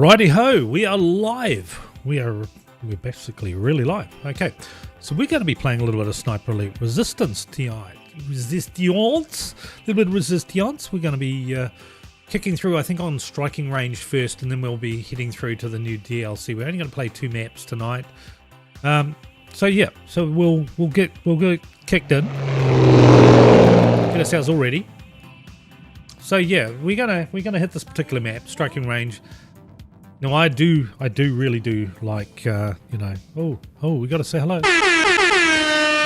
Righty ho, we are live. We're basically really live. Okay, so we're going to be playing a little bit of Sniper Elite Resistance TI. Resistance, a little bit of Resistance. We're going to be kicking through, I think, on striking range first, and then we'll be heading through to the new DLC. We're only going to play 2 maps tonight. So yeah, so we'll get kicked in. Get ourselves all ready. So yeah, we're gonna hit this particular map, striking range. Now I really do like you know. Oh, we gotta say hello.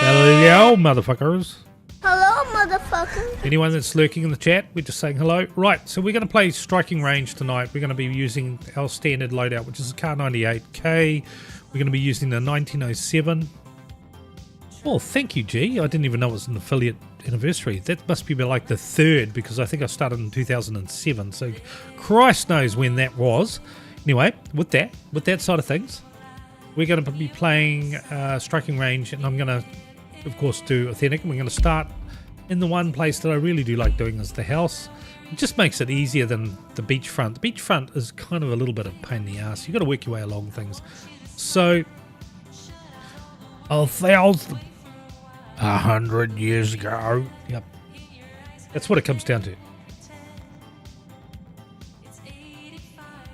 Hello, motherfuckers. Hello, motherfucker. Anyone that's lurking in the chat, we're just saying hello. Right, so we're gonna play striking range tonight. We're gonna be using our standard loadout, which is a Kar 98K. We're gonna be using the 1907. Oh, thank you, G. I didn't even know it was an affiliate anniversary. That must be like the 3rd, because I think I started in 2007. So Christ knows when that was. Anyway, with that side of things, we're going to be playing striking range, and I'm going to, of course, do authentic. And we're going to start in the one place that I really do like doing is the house. It just makes it easier than the beachfront. The beachfront is kind of a little bit of a pain in the ass. You've got to work your way along things. So, 100 years ago. Yep. That's what it comes down to.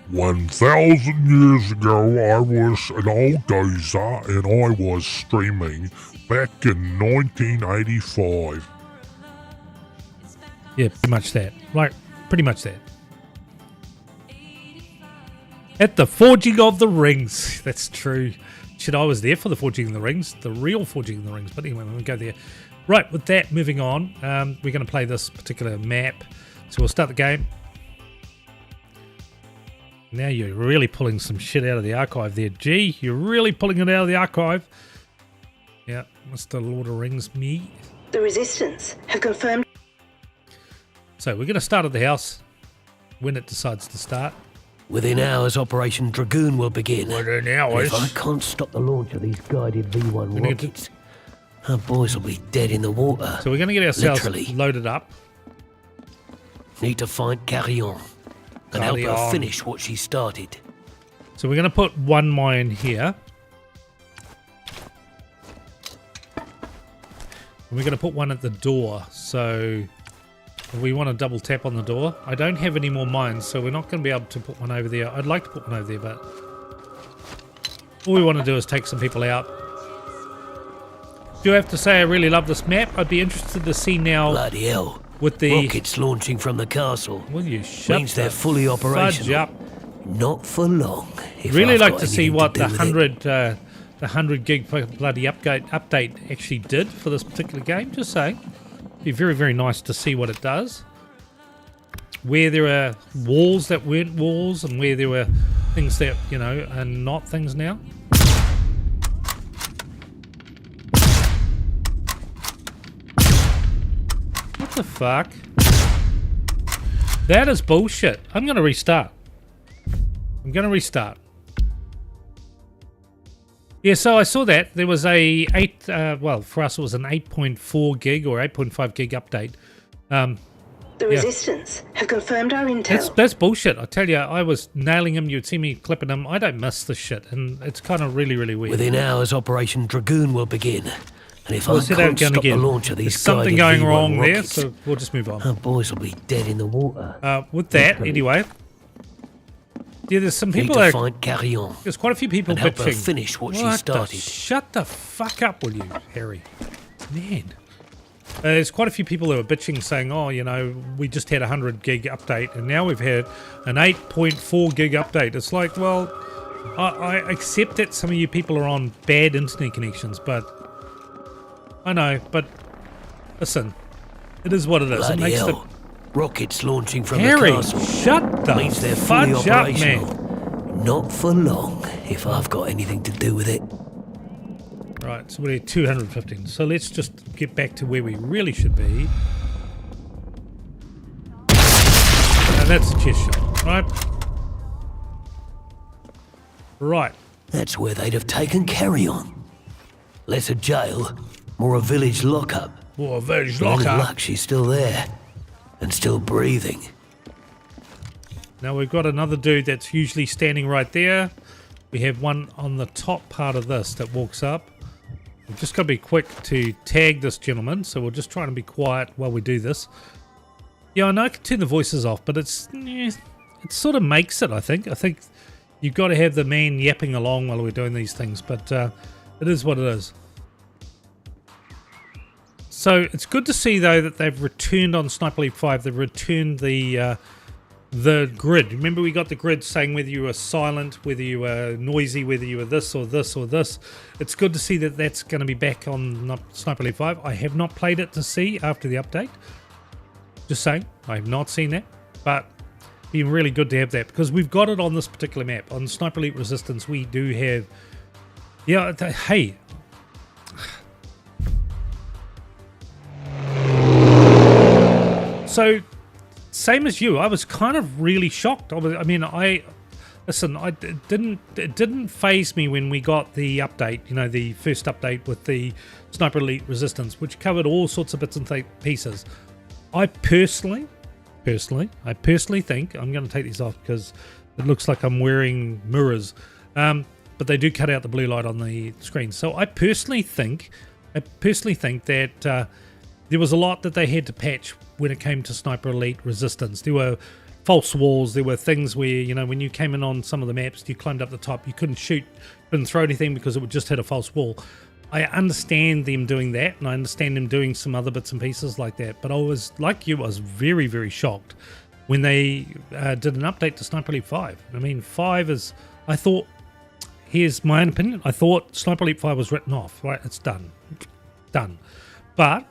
1,000 years ago, I was an old geezer and I was streaming back in 1985. Yeah, pretty much that. Right, pretty much that. At the Forging of the Rings. That's true. Shit, I was there for the Forging of the Rings, the real Forging of the Rings. But anyway, we'll go there. Right, with that, moving on, we're going to play this particular map. So we'll start the game. Now you're really pulling some shit out of the archive there. Gee, you're really pulling it out of the archive. Yeah, Mr. Lord of Rings me. The Resistance have confirmed. So we're going to start at the house when it decides to start. Within hours, Operation Dragoon will begin. Within And hours. if I can't stop the launch of these guided V1 rockets, our boys will be dead in the water. So we're going to get ourselves Literally. loaded up. Need to find Carrion and help Carry her on. finish what she started. So we're going to put one mine here. And we're going to put one at the door. So we want to double tap on the door. I don't have any more mines, so we're not going to be able to put one over there. I'd like to put one over there, but all we want to do is take some people out. Do I have to say I really love this map? I'd be interested to see now Bloody hell. with the... Rockets launching from the castle. Will you shut Means they're the fully fudge operational. up? Not for long. If Really I've like got to see anything what to the do with it. 100 gig bloody update actually did for this particular game. Just saying, be very, very nice to see what it does. Where there are walls that weren't walls, and where there were things that, you know, are not things now. What the fuck? That is bullshit. I'm gonna restart. Yeah, so I saw that there was a well, for us it was an 8.4 gig or 8.5 gig update. The Resistance have confirmed our intel. That's bullshit. I tell you, I was nailing him. You'd see me clipping him. I don't miss this shit, and it's kind of really, really weird. Within hours, Operation Dragoon will begin. And if We'll I see that can't again. stop the launch of these There's something guided going V1 wrong there, rockets, so we'll just move on. our boys will be dead in the water. With that, anyway. Yeah, there's some Need people to that... find Carrion There's quite a few people and help her bitching. finish what she What the started. shut the fuck up, will you, Harry? Man. There's quite a few people that are bitching saying, oh, you know, we just had a 100 gig update and now we've had an 8.4 gig update. It's like, well, I accept that some of you people are on bad internet connections, but I know, but listen, it is what it is. It Bloody makes hell. Rockets launching from Harry, the castle shut the means they're fully fudge up, operational. man. Not for long, if I've got anything to do with it. Right, so we're at 215. So let's just get back to where we really should be. And that's a chest shot, right? Right. That's where they'd have taken Carrion. Less a jail, more a village lockup. Oh, village With any locker. luck, she's still there. And still breathing. Now we've got another dude that's usually standing right there. We have one on the top part of this that walks up. We've just got to be quick to tag this gentleman, so we'll just try and be quiet while we do this. Yeah, I know I can turn the voices off, but it sort of makes it, I think. I think you've got to have the man yapping along while we're doing these things, but it is what it is. So it's good to see, though, that they've returned on Sniper Elite 5. They've returned the grid. Remember, we got the grid saying whether you were silent, whether you were noisy, whether you were this or this or this. It's good to see that that's going to be back on Sniper Elite 5. I have not played it to see after the update. Just saying, I have not seen that, but been really good to have that because we've got it on this particular map. On Sniper Elite Resistance, we do have... Yeah, hey... So, same as you, I was kind of really shocked. It didn't phase me when we got the update, you know, the first update with the Sniper Elite Resistance, which covered all sorts of bits and pieces. I personally think, I'm going to take these off because it looks like I'm wearing mirrors, but they do cut out the blue light on the screen. So I personally think that there was a lot that they had to patch when it came to Sniper Elite Resistance. There were false walls, there were things where, you know, when you came in on some of the maps, you climbed up the top, you couldn't shoot, couldn't throw anything because it would just hit a false wall. I understand them doing that, and I understand them doing some other bits and pieces like that, but I was, like you, I was very, very shocked when they did an update to Sniper Elite 5. I mean, 5 is, I thought, here's my own opinion, I thought Sniper Elite 5 was written off, right, it's done. But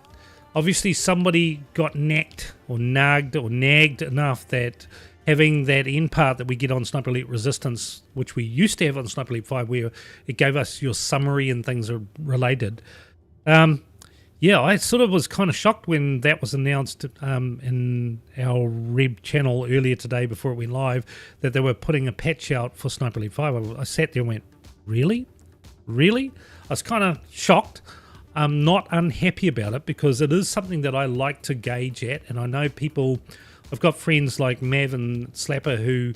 obviously somebody got nagged enough that having that end part that we get on Sniper Elite Resistance, which we used to have on Sniper Elite 5, where it gave us your summary and things are related. Yeah, I sort of was kind of shocked when that was announced in our Reb channel earlier today before it went live, that they were putting a patch out for Sniper Elite 5. I sat there and went, really? Really? I was kind of shocked. I'm not unhappy about it because it is something that I like to gauge at, and I know people, I've got friends like Mav and Slapper who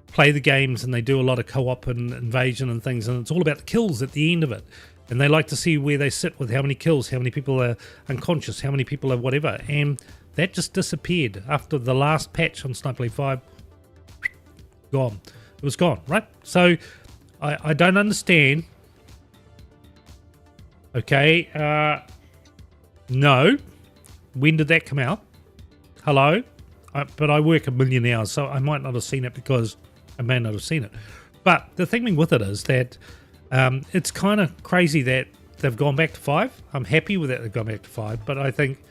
play the games and they do a lot of co-op and invasion and things, and it's all about the kills at the end of it, and they like to see where they sit with how many kills, how many people are unconscious, how many people are whatever, and that just disappeared after the last patch on Sniper Elite 5. Gone. It was gone, right? So I don't understand. Okay, no. When did that come out? Hello? But I work a million hours, so I might not have seen it because I may not have seen it. But the thing with it is that it's kind of crazy that they've gone back to 5. I'm happy with that they've gone back to 5, but I think...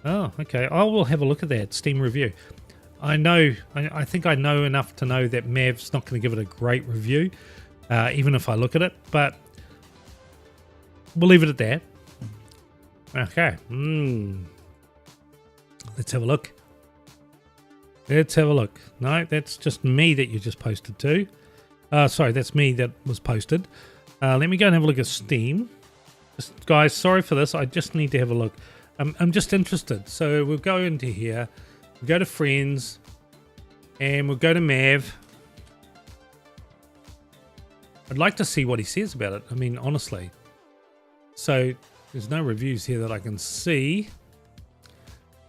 Oh, okay. I will have a look at that Steam review. I think I know enough to know that Mav's not going to give it a great review, even if I look at it, but... We'll leave it at that. Okay. Let's have a look. Let's have a look. No, that's just me that you just posted to. Sorry, that's me that was posted. Let me go and have a look at Steam. Guys, sorry for this. I just need to have a look. I'm just interested. So we'll go into here. We'll go to Friends. And we'll go to Mav. I'd like to see what he says about it. I mean, honestly. So there's no reviews here that I can see.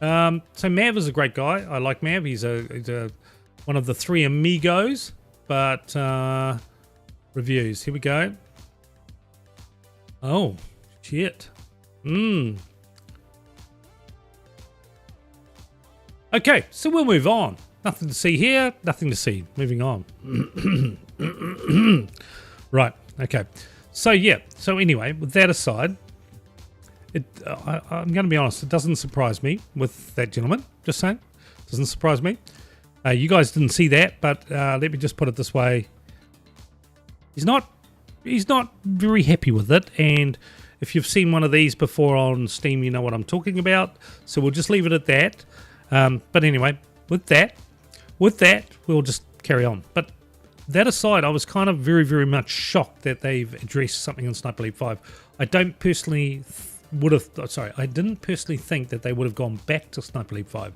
So Mav is a great guy. I like Mav. He's one of the 3 amigos. But reviews. Here we go. Oh, shit. Okay, so we'll move on. Nothing to see here. Nothing to see. Moving on. Right. Okay. So yeah, so anyway, with that aside, I'm going to be honest, it doesn't surprise me with that gentleman, just saying, it doesn't surprise me. You guys didn't see that, but let me just put it this way, he's not very happy with it, and if you've seen one of these before on Steam, you know what I'm talking about, so we'll just leave it at that. But anyway, with that, we'll just carry on. But that aside, I was kind of very, very much shocked that they've addressed something in Sniper Elite 5. I didn't personally think that they would have gone back to Sniper Elite 5.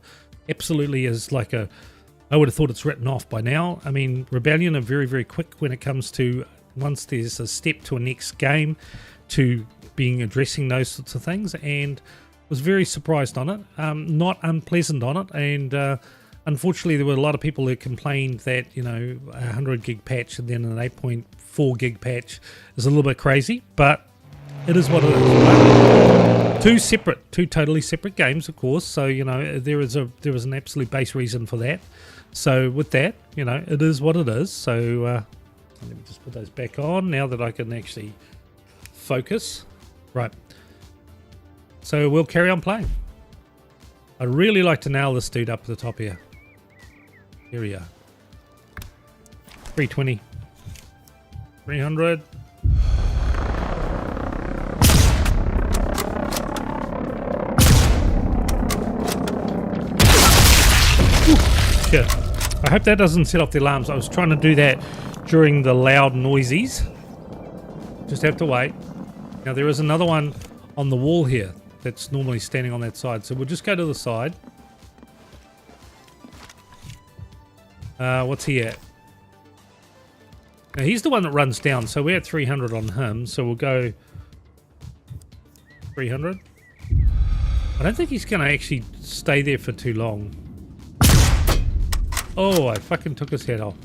Absolutely is like a I would have thought it's written off by now. I mean, Rebellion are very, very quick when it comes to once there's a step to a next game to being addressing those sorts of things, and was very surprised on it, not unpleasant on it, and unfortunately there were a lot of people who complained that, you know, a 100 gig patch and then an 8.4 gig patch is a little bit crazy, but it is what it is. Right? Two totally separate games, of course, so, you know, there was an absolute base reason for that. So with that, you know, it is what it is. So let me just put those back on now that I can actually focus. Right. So we'll carry on playing. I'd really like to nail this dude up at the top here. Here we are. 320. 300. Ooh, shit. I hope that doesn't set off the alarms. I was trying to do that during the loud noisies. Just have to wait. Now there is another one on the wall here that's normally standing on that side. So we'll just go to the side. What's he at? Now he's the one that runs down. So we're at 300 on him. So we'll go 300. I don't think he's going to actually stay there for too long. Oh, I fucking took his head off.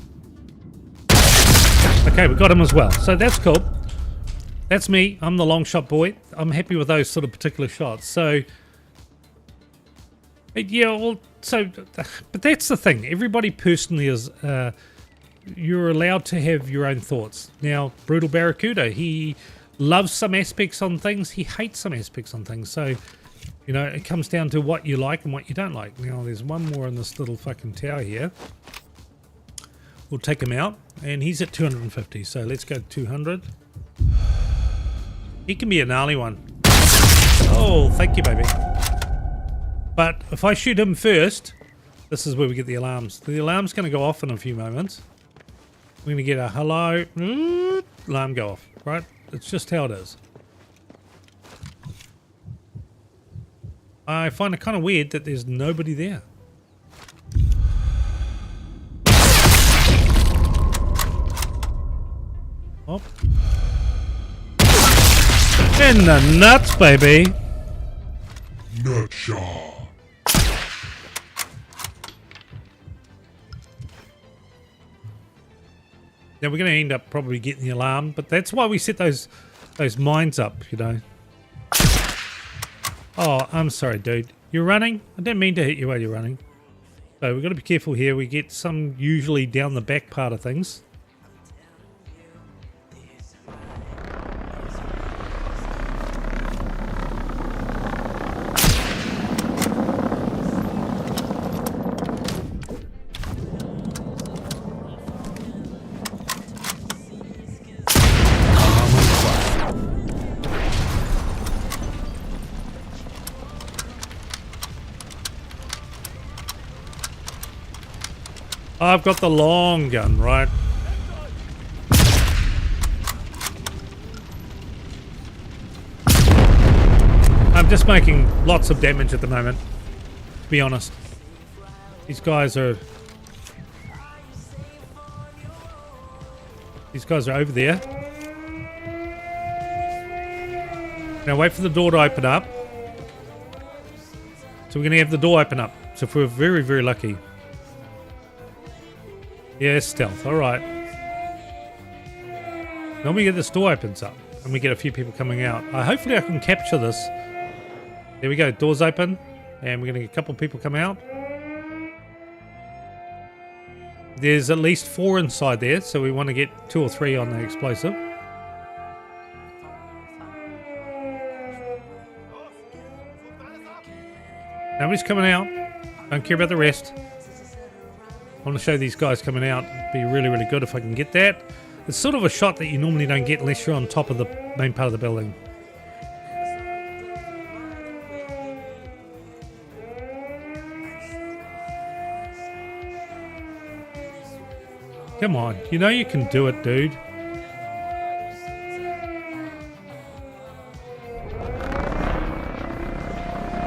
Okay, we got him as well. So that's cool. That's me. I'm the long shot boy. I'm happy with those sort of particular shots. So, yeah, well, so, but that's the thing. Everybody personally is, you're allowed to have your own thoughts. Now, Brutal Barracuda, he loves some aspects on things. He hates some aspects on things. So, you know, it comes down to what you like and what you don't like. Now, there's one more in this little fucking tower here. We'll take him out. And he's at 250. So let's go 200. He can be a gnarly one. Oh, thank you, baby. But if I shoot him first, this is where we get the alarms. The alarm's going to go off in a few moments. We're going to get a hello. Alarm go off, right? It's just how it is. I find it kind of weird that there's nobody there. Oh. In the nuts, baby. Nutshot. Now we're going to end up probably getting the alarm, but that's why we set those mines up, you know. Oh, I'm sorry, dude. You're running? I didn't mean to hit you while you're running. So we've got to be careful here. We get some usually down the back part of things. I've got the long gun, right? I'm just making lots of damage at the moment, to be honest. These guys are over there. Now wait for the door to open up. So we're going to have the door open up. So if we're very, very lucky. Yeah, stealth. All right. Then we get this door opens up and we get a few people coming out. Hopefully I can capture this. There we go. Doors open and we're going to get a couple of people come out. There's at least 4 inside there, so we want to get 2 or 3 on the explosive. Nobody's coming out. Don't care about the rest. I want to show these guys coming out. It'd be really, really good if I can get that. It's sort of a shot that you normally don't get unless you're on top of the main part of the building. Come on. You know you can do it, dude.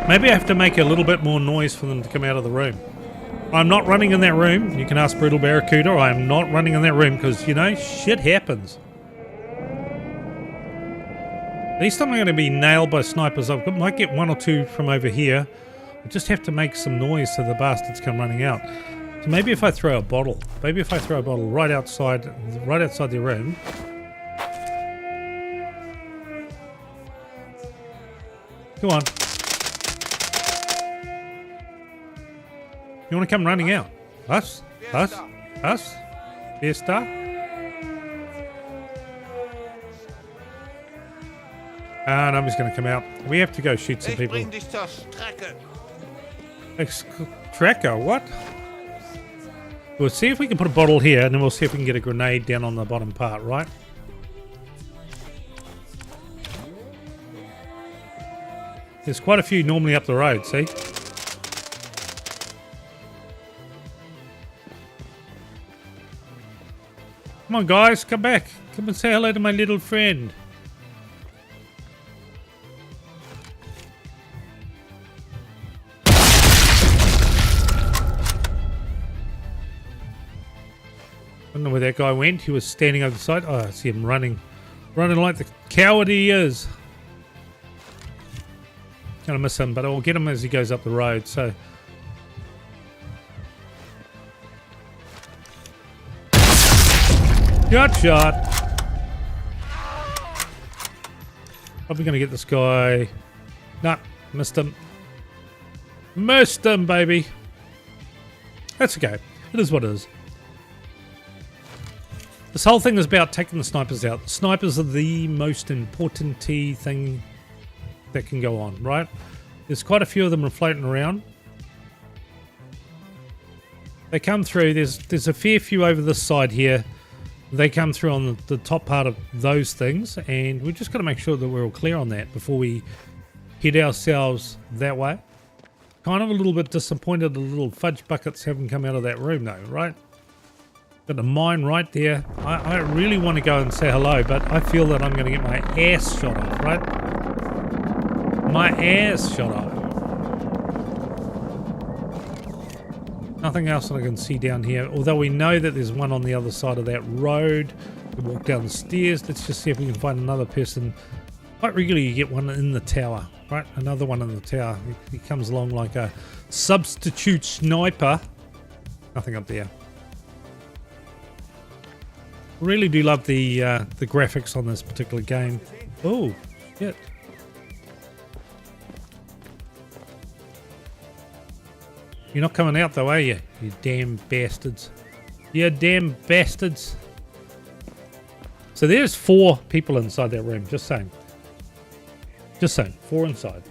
Maybe I have to make a little bit more noise for them to come out of the room. I'm not running in that room. You can ask Brutal Barracuda. I am not running in that room because, you know, shit happens. At least I'm not going to be nailed by snipers. I might get one or two from over here. I just have to make some noise so the bastards come running out. So maybe if I throw a bottle. Maybe if I throw a bottle right outside the room. Come on. You want to come running out? Us? Fiesta? And I'm just going to come out. We have to go shoot some people. Tracker, what? We'll see if we can put a bottle here, and then we'll see if we can get a grenade down on the bottom part, right? There's quite a few normally up the road, see? Come on, guys, come back. Come and say hello to my little friend. I don't know where that guy went. He was standing over the side. Oh, I see him running. Running like the coward he is. Gonna miss him, but I'll get him as he goes up the road, so. Good shot. Probably gonna get this guy. Nah, missed him. Missed him, baby. That's okay. It is what it is. This whole thing is about taking the snipers out. The snipers are the most important thing that can go on, right? There's quite a few of them floating around. They come through. There's a fair few over this side here. They come through on the top part of those things, and we're just got to make sure that we're all clear on that before we head ourselves that way. Kind of a little bit disappointed the little fudge buckets haven't come out of that room though, right? Got a mine right there. I really want to go and say hello, but I feel that I'm going to get my ass shot off, right? My ass shot off. Nothing else that I can see down here, although we know that there's one on the other side of that road. We walk down the stairs. Let's just see if we can find another person. Quite regularly you get one in the tower, right? Another one in the tower. He comes along like a substitute sniper. Nothing up there. Really do love the graphics on this particular game. Oh, shit. You're not coming out though, are you? You damn bastards. You damn bastards. So there's 4 people inside that room, just saying. Just saying, 4 inside.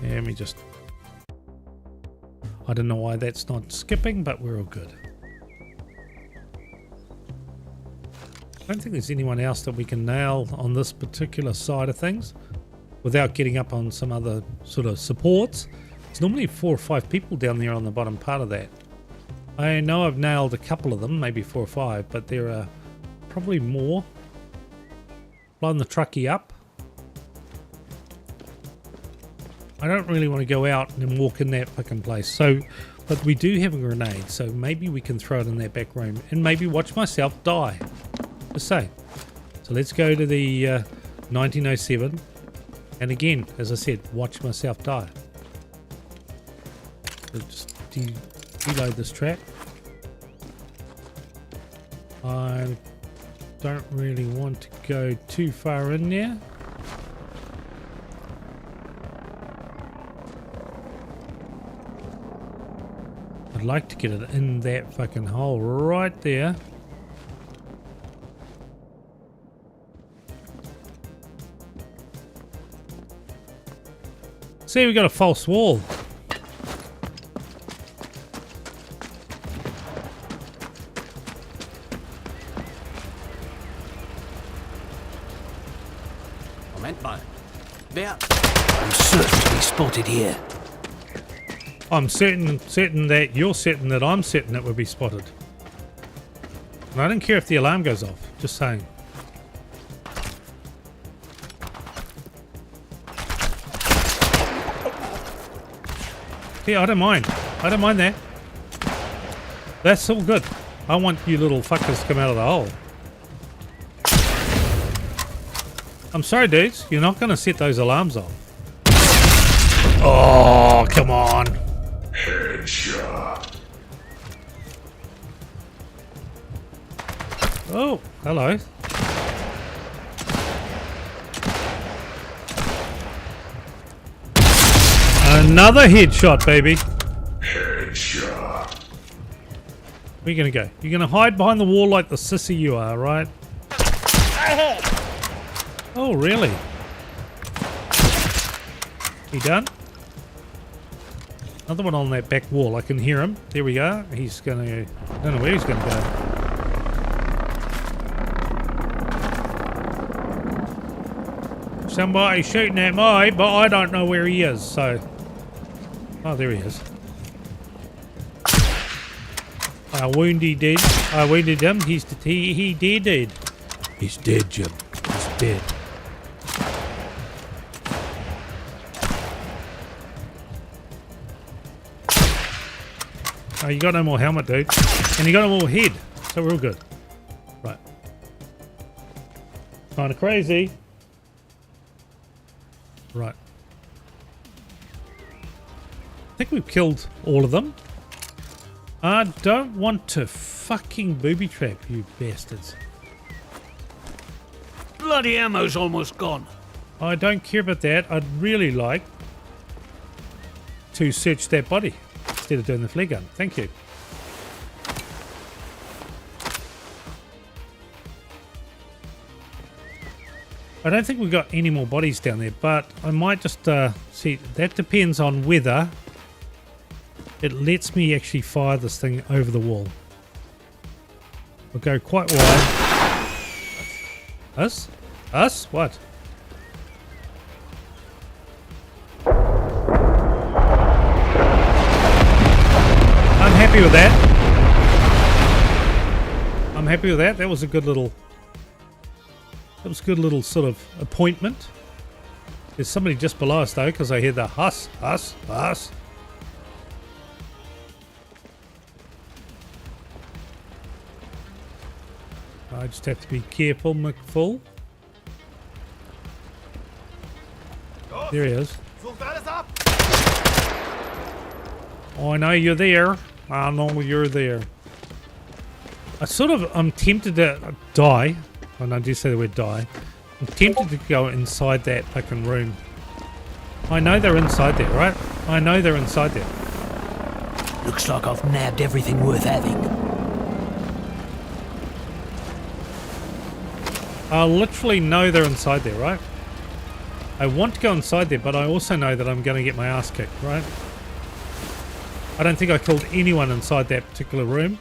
Yeah, let me just... I don't know why that's not skipping, but we're all good. I don't think there's anyone else that we can nail on this particular side of things without getting up on some other sort of supports. It's normally 4 or 5 people down there on the bottom part of that. I know I've nailed a couple of them, maybe 4 or 5, but there are probably more. Blowing the truckie up. I don't really want to go out and walk in that fucking place. So, but we do have a grenade, so maybe we can throw it in that back room and maybe watch myself die. Just say. So let's go to the 1907. And again, as I said, watch myself die. So just reload this trap. I don't really want to go too far in there. I'd like to get it in that fucking hole right there. See, we got a false wall. I'm certain to be spotted here. I'm certain that you're certain that I'm certain it would be spotted. And I don't care if the alarm goes off, just saying. Yeah, I don't mind. I don't mind that. That's all good. I want you little fuckers to come out of the hole. I'm sorry, dudes. You're not going to set those alarms off. Oh, come on. Headshot. Oh, hello. Another headshot, baby. Headshot. Where you going to go? You're going to hide behind the wall like the sissy you are, right? Oh, really? You done? Another one on that back wall. I can hear him. There we go. He's going to... I don't know where he's going to go. Somebody shooting at me, but I don't know where he is, so... Oh, there he is. I wounded him. I wounded him. He dead. He's dead, Jim. He's dead. Oh, you got no more helmet, dude. And you got no more head. So we're all good. Right. Kind of crazy. Right. I think we've killed all of them. I don't want to fucking booby trap you bastards. Bloody ammo's almost gone. I don't care about that. I'd really like to search that body instead of doing the flare gun. Thank you. I don't think we've got any more bodies down there, but I might just see. That depends on whether it lets me actually fire this thing over the wall. We'll go quite wide. Us? Us? What? I'm happy with that. I'm happy with that. That was a good little... That was a good little sort of appointment. There's somebody just below us though, because I hear the huss, huss, huss. I just have to be careful, McFull. There he is. Oh, I know you're there. I know you're there. I'm tempted to die. And I do say the word die. I'm tempted to go inside that fucking room. I know they're inside there, right? I know they're inside there. Looks like I've nabbed everything worth having. I literally know they're inside there, right? I want to go inside there, but I also know that I'm going to get my ass kicked, right? I don't think I killed anyone inside that particular room.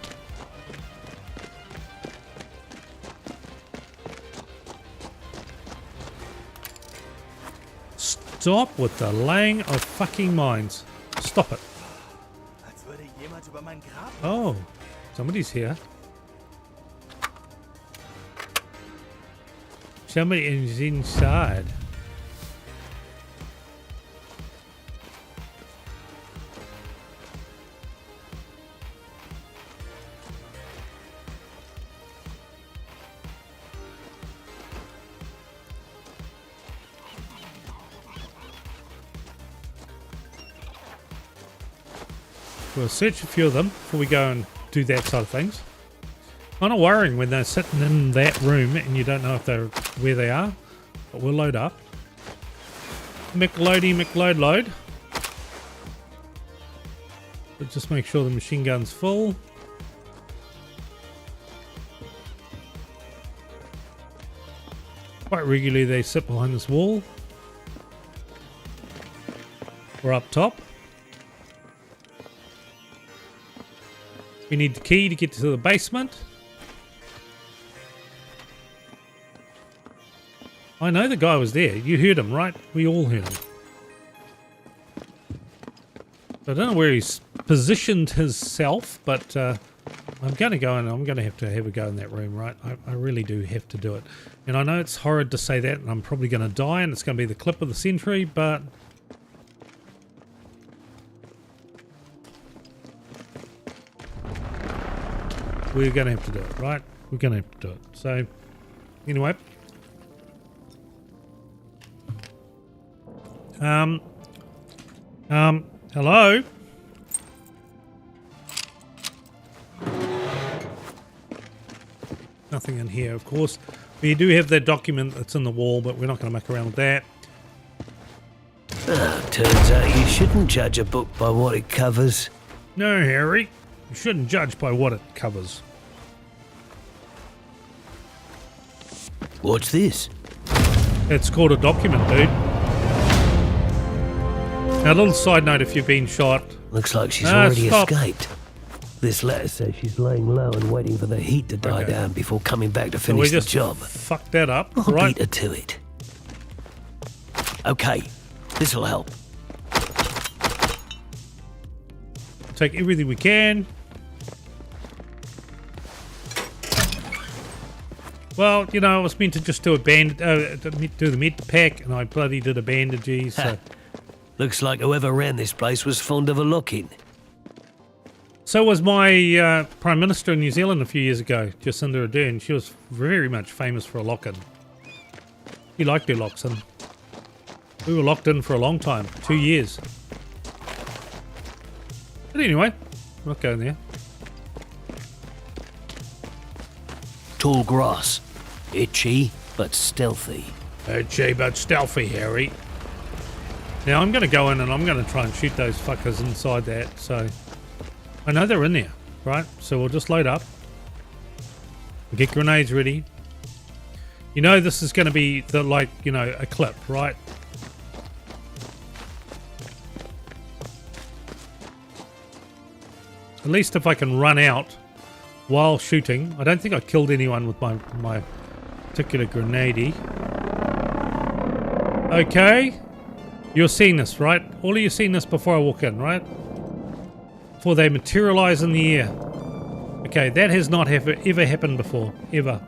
Stop with the laying of fucking mines. Stop it. Oh, somebody's here. Somebody is inside. We'll search a few of them before we go and do that side of things. Kind of worrying when they're sitting in that room and you don't know if they're where they are. But we'll load up. McLoad load. But just make sure the machine gun's full. Quite regularly they sit behind this wall. We're up top. We need the key to get to the basement. I know the guy was there. You heard him, right? We all heard him. I don't know where he's positioned himself, but I'm going to go and I'm going to have a go in that room, right? I really do have to do it. And I know it's horrid to say that, and I'm probably going to die, and it's going to be the clip of the century, but... we're going to have to do it, right? We're going to have to do it. So, anyway. Hello? Nothing in here, of course. We do have that document that's in the wall, but we're not going to muck around with that. Turns out you shouldn't judge a book by what it covers. No, Harry. You shouldn't judge by what it covers. What's this? It's called a document, dude. Now, a little side note if you've been shot. Looks like she's Ah, already stop. escaped. This letter says she's laying low and waiting for the heat to die Okay. down before coming back to So we finish the just job. fucked that up, I'll right? beat her to it. Okay, this'll help. Take everything we can. Well, you know, I was meant to just do a do the med pack, and I bloody did a bandage. So, Looks like whoever ran this place was fond of a lock-in. so was my Prime Minister in New Zealand a few years ago, Jacinda Ardern. She was very much famous for a lock-in. He liked her locks in. We were locked in for a long time, 2 years. But anyway, I'm not going there. Tall grass. Itchy, but stealthy. Okay, but stealthy, Harry. Now I'm going to go in and I'm going to try and shoot those fuckers inside that. So I know they're in there, right? So we'll just load up. We'll get grenades ready. You know this is going to be the a clip, right? At least if I can run out while shooting. I don't think I killed anyone with my particular grenade. Okay. You're seeing this, right? All of you seen this before I walk in, right? Before they materialize in the air. Okay, that has not ever happened before. Ever.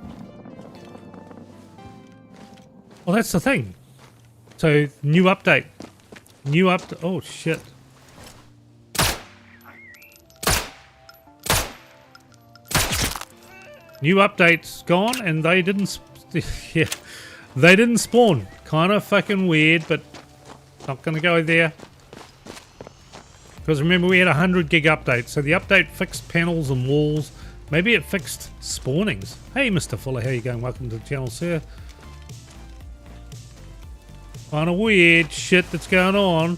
Well, that's the thing. So, new update. Oh, shit. New update's gone, and they didn't... yeah, they didn't spawn. Kind of fucking weird, but not going to go there. Because remember, we had a 100 gig update, so the update fixed panels and walls. Maybe it fixed spawnings. Hey, Mr. Fuller, how you going? Welcome to the channel, sir. Kind of weird shit that's going on.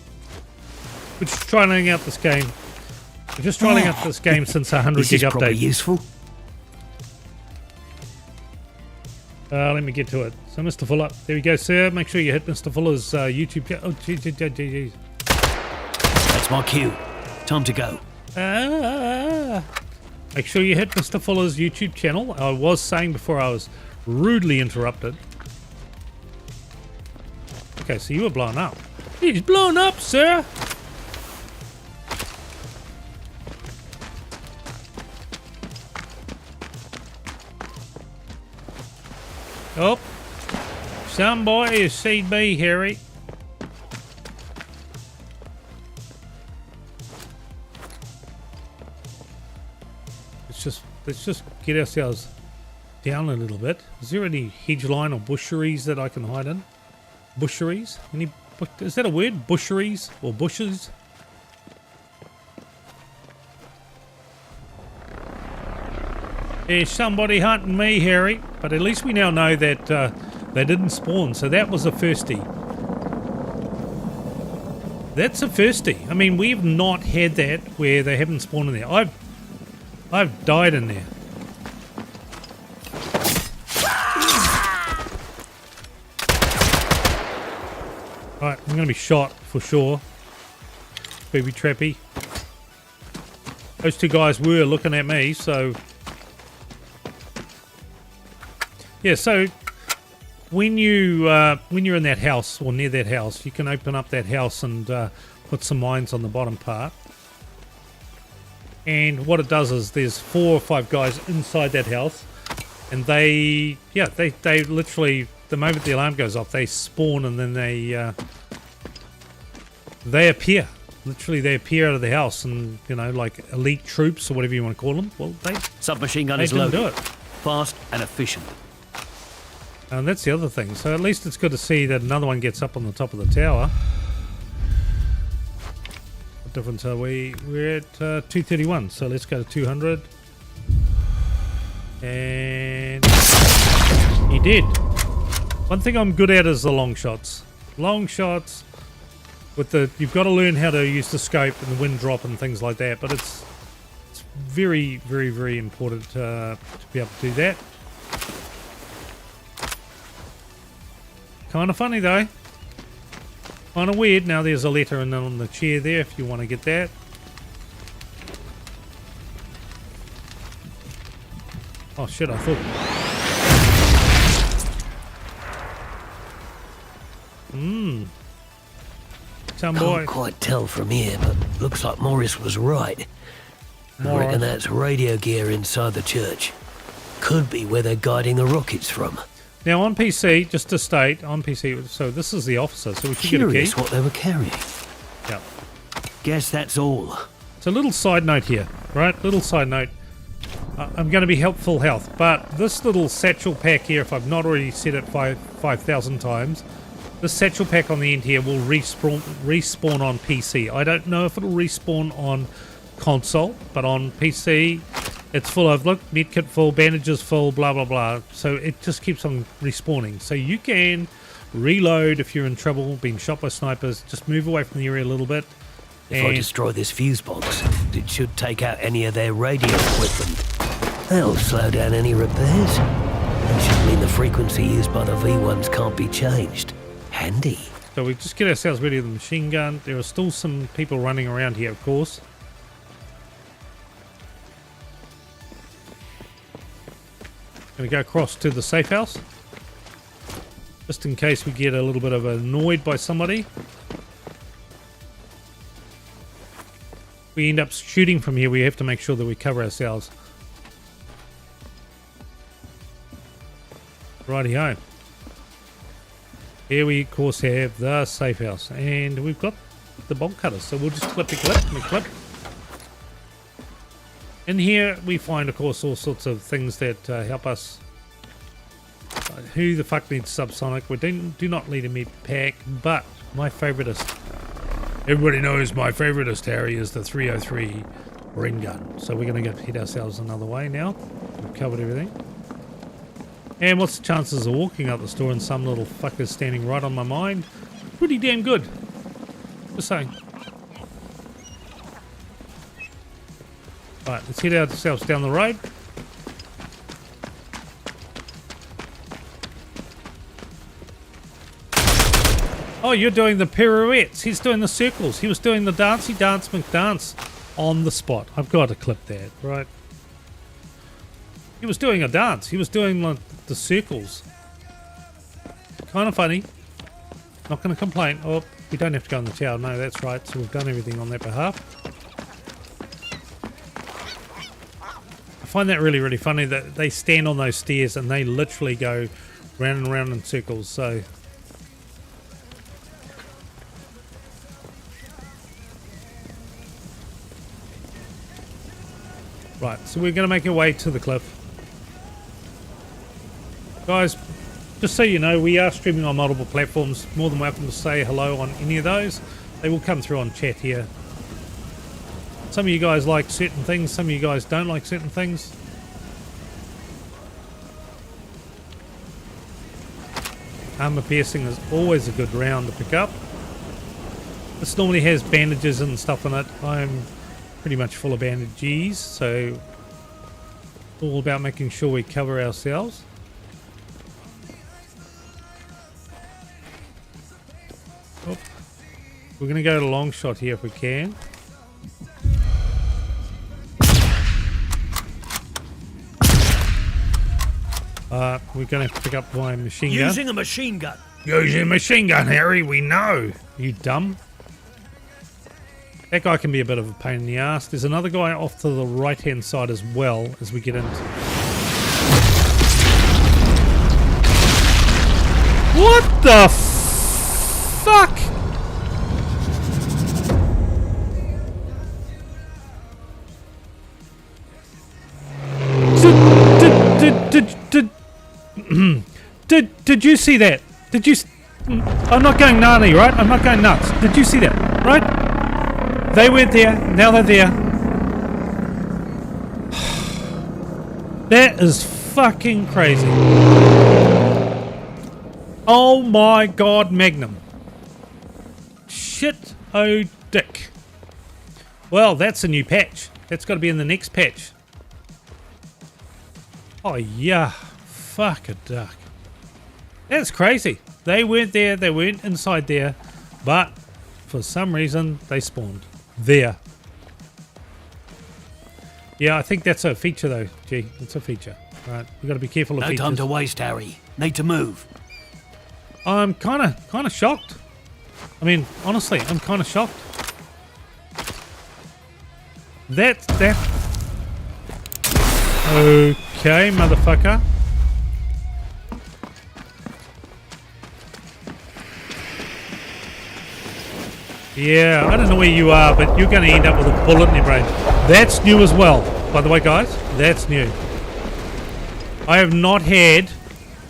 We're just trying out this game. We're just trying out this game since a 100 This gig is probably update. useful. Let me get to it. So, Mr. Fuller, there we go, sir. Make sure you hit Mr. Fuller's YouTube channel. Oh, geez. That's my cue. Time to go. Make sure you hit Mr. Fuller's YouTube channel. I was saying before I was rudely interrupted. Okay, so you were blown up. He's blown up, sir. Oh, some boy has seen me, Harry. Let's just get ourselves down a little bit. Is there any hedge line or busheries that I can hide in? Busheries? Is that a word? Busheries or bushes? There's somebody hunting me, Harry. But at least we now know that they didn't spawn, so that was a firstie. That's a firstie. I mean, we've not had that where they haven't spawned in there. I've died in there. Alright, I'm going to be shot for sure. Booby trappy. Those two guys were looking at me, so... Yeah, so when you're in that house or near that house, you can open up that house and put some mines on the bottom part. And what it does is there's 4 or 5 guys inside that house, and they literally, the moment the alarm goes off, they spawn and then they appear. Literally, they appear out of the house and, you know, like elite troops or whatever you want to call them. Well, Submachine gun they is didn't loaded. do it. Fast and efficient. And that's the other thing. So at least it's good to see that another one gets up on the top of the tower. What difference are we? We're at 231. So let's go to 200. And he did. One thing I'm good at is the long shots. Long shots with the, you've got to learn how to use the scope and the wind drop and things like that. But it's very, very, very important to be able to do that. Kind of funny though. Kind of weird. Now there's a letter and then on the chair there if you want to get that. Oh shit, I thought. Some boy. Can't quite tell from here, but looks like Morris was right. I Morris. reckon that's radio gear inside the church. Could be where they're guiding the rockets from. Now on PC, just to state, on PC, so this is the officer, so we should get a key. Curious what they were carrying. Yeah. Guess that's all. It's a little side note here, right? Little side note. I'm going to be helpful health, but this little satchel pack here, if I've not already said it 5,000 times, this satchel pack on the end here will respawn on PC. I don't know if it'll respawn on console, but on PC, it's full of, look, medkit full, bandages full, blah, blah, blah. So it just keeps on respawning. So you can reload if you're in trouble, being shot by snipers, just move away from the area a little bit. If I destroy this fuse box, it should take out any of their radio equipment. That'll slow down any repairs. It should mean the frequency used by the V1s can't be changed. Handy. So we just get ourselves ready with the machine gun. There are still some people running around here, of course. Gonna go across to the safe house. Just in case we get a little bit of annoyed by somebody. We end up shooting from here, we have to make sure that we cover ourselves. Righty-ho. Here we, of course, have the safe house. And we've got the bolt cutters, so we'll just clip. In here, we find, of course, all sorts of things that help us. Who the fuck needs subsonic? We do not need a med pack, but my favoritist. Everybody knows my favoritist, Harry, is the 303 Ren gun. So we're going to go hit ourselves another way now. We've covered everything. And what's the chances of walking out the store and some little fucker standing right on my mind? Pretty damn good. Just saying. Right, let's head ourselves down the road. Oh, you're doing the pirouettes. He's doing the circles. He was doing the dancey dance McDance on the spot. I've got to clip that, right? He was doing a dance. He was doing like the circles. Kind of funny. Not going to complain. Oh, we don't have to go in the tower. No, that's right. So we've done everything on that behalf. I find that really, really funny that they stand on those stairs and they literally go round and round in circles. So... Right, so we're going to make our way to the cliff. Guys, just so you know, we are streaming on multiple platforms. More than welcome to say hello on any of those. They will come through on chat here. Some of you guys like certain things, some of you guys don't like certain things. Armor piercing is always a good round to pick up. This normally has bandages and stuff in it. I'm pretty much full of bandages, so all about making sure we cover ourselves. Oh. We're going to go to long shot here if we can. We're going to have to pick up my machine gun. Using a machine gun. Using a machine gun, Harry, we know. You dumb. That guy can be a bit of a pain in the ass. There's another guy off to the right-hand side as well as we get into... What the fuck? Did you see that? Did you? I'm not going gnarly, right? I'm not going nuts. Did you see that? Right? They weren't there. Now they're there. That is fucking crazy. Oh my god, Magnum. Shit, oh dick. Well, that's a new patch. That's got to be in the next patch. Oh yeah, fuck a duck. That's crazy. They weren't there, they weren't inside there, but for some reason they spawned there. Yeah, I think that's a feature though, G. It's a feature. Right, we got to be careful of No features. time to waste, Harry. Need to move. I'm kind of shocked. I mean, honestly, I'm kind of shocked. That. Okay, motherfucker. Yeah, I don't know where you are, but you're going to end up with a bullet in your brain. That's new as well, by the way, guys. That's new. I have not had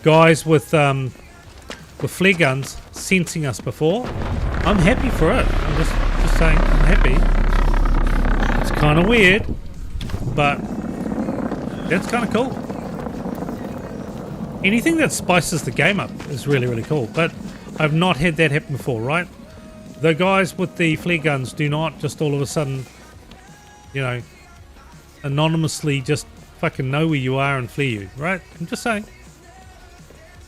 guys with flare guns sensing us before. I'm happy for it. I'm just saying, I'm happy. It's kind of weird, but that's kind of cool. Anything that spices the game up is really, really cool, but I've not had that happen before, right? The guys with the flare guns do not just all of a sudden, you know, anonymously just fucking know where you are and flare you, right? I'm just saying.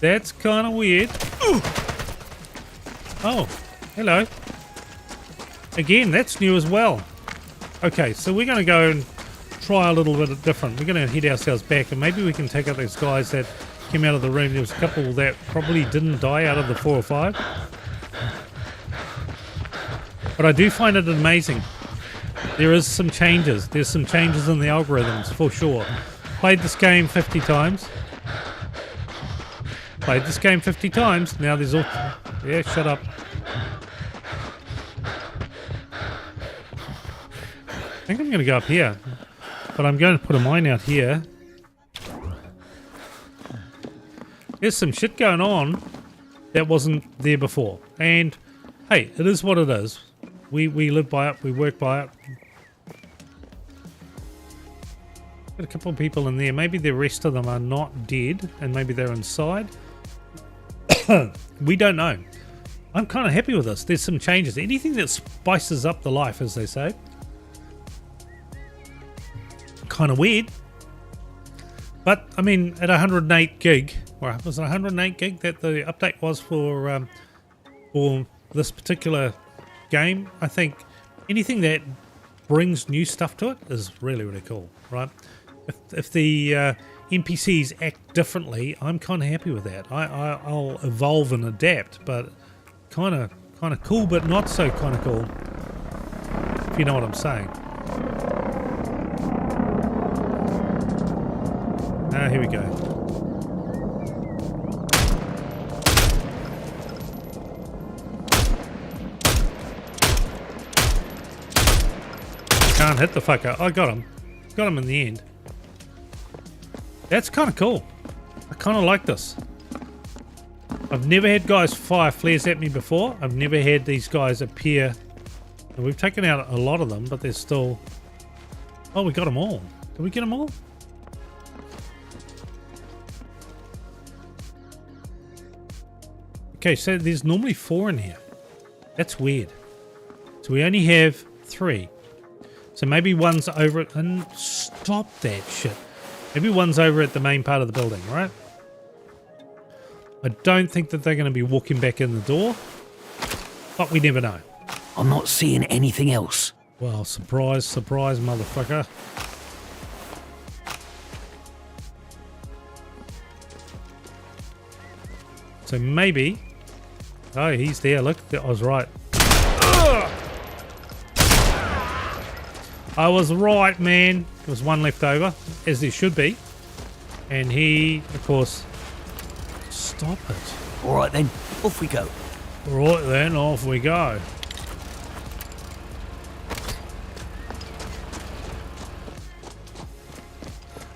That's kind of weird. Oh, hello. Again, that's new as well. Okay, so we're going to go and try a little bit different. We're going to head ourselves back and maybe we can take out those guys that came out of the room. There was a couple that probably didn't die out of the 4 or 5. But I do find it amazing. There is some changes. There's some changes in the algorithms for sure. Played this game 50 times. Played this game 50 times. Now there's all... Yeah, shut up. I think I'm going to go up here. But I'm going to put a mine out here. There's some shit going on that wasn't there before. And, hey, it is what it is. We live by it. We work by it. Got a couple of people in there. Maybe the rest of them are not dead. And maybe they're inside. We don't know. I'm kind of happy with this. There's some changes. Anything that spices up the life, as they say. Kind of weird. But, I mean, at 108 gig, or was it 108 gig that the update was for this particular game? I think anything that brings new stuff to it is really, really cool, right? If the NPCs act differently, I'm kind of happy with that. I'll evolve and adapt, but kind of cool, but not so kind of cool, if you know what I'm saying. Ah, here we go. Can't hit the fucker. I got him. Got him in the end. That's kind of cool. I kind of like this. I've never had guys fire flares at me before. I've never had these guys appear. And we've taken out a lot of them, but there's still... Oh, we got them all. Did we get them all? Okay, so there's normally 4 in here. That's weird. So we only have 3. So maybe one's over it. And stop that shit. Maybe one's over at the main part of the building, right? I don't think that they're going to be walking back in the door. But we never know. I'm not seeing anything else. Well, surprise, surprise, motherfucker. So maybe... Oh, he's there. Look, I was right. I was right, man. There was one left over, as there should be. And he, of course... Stop it. All right, then. Off we go. Right then, off we go.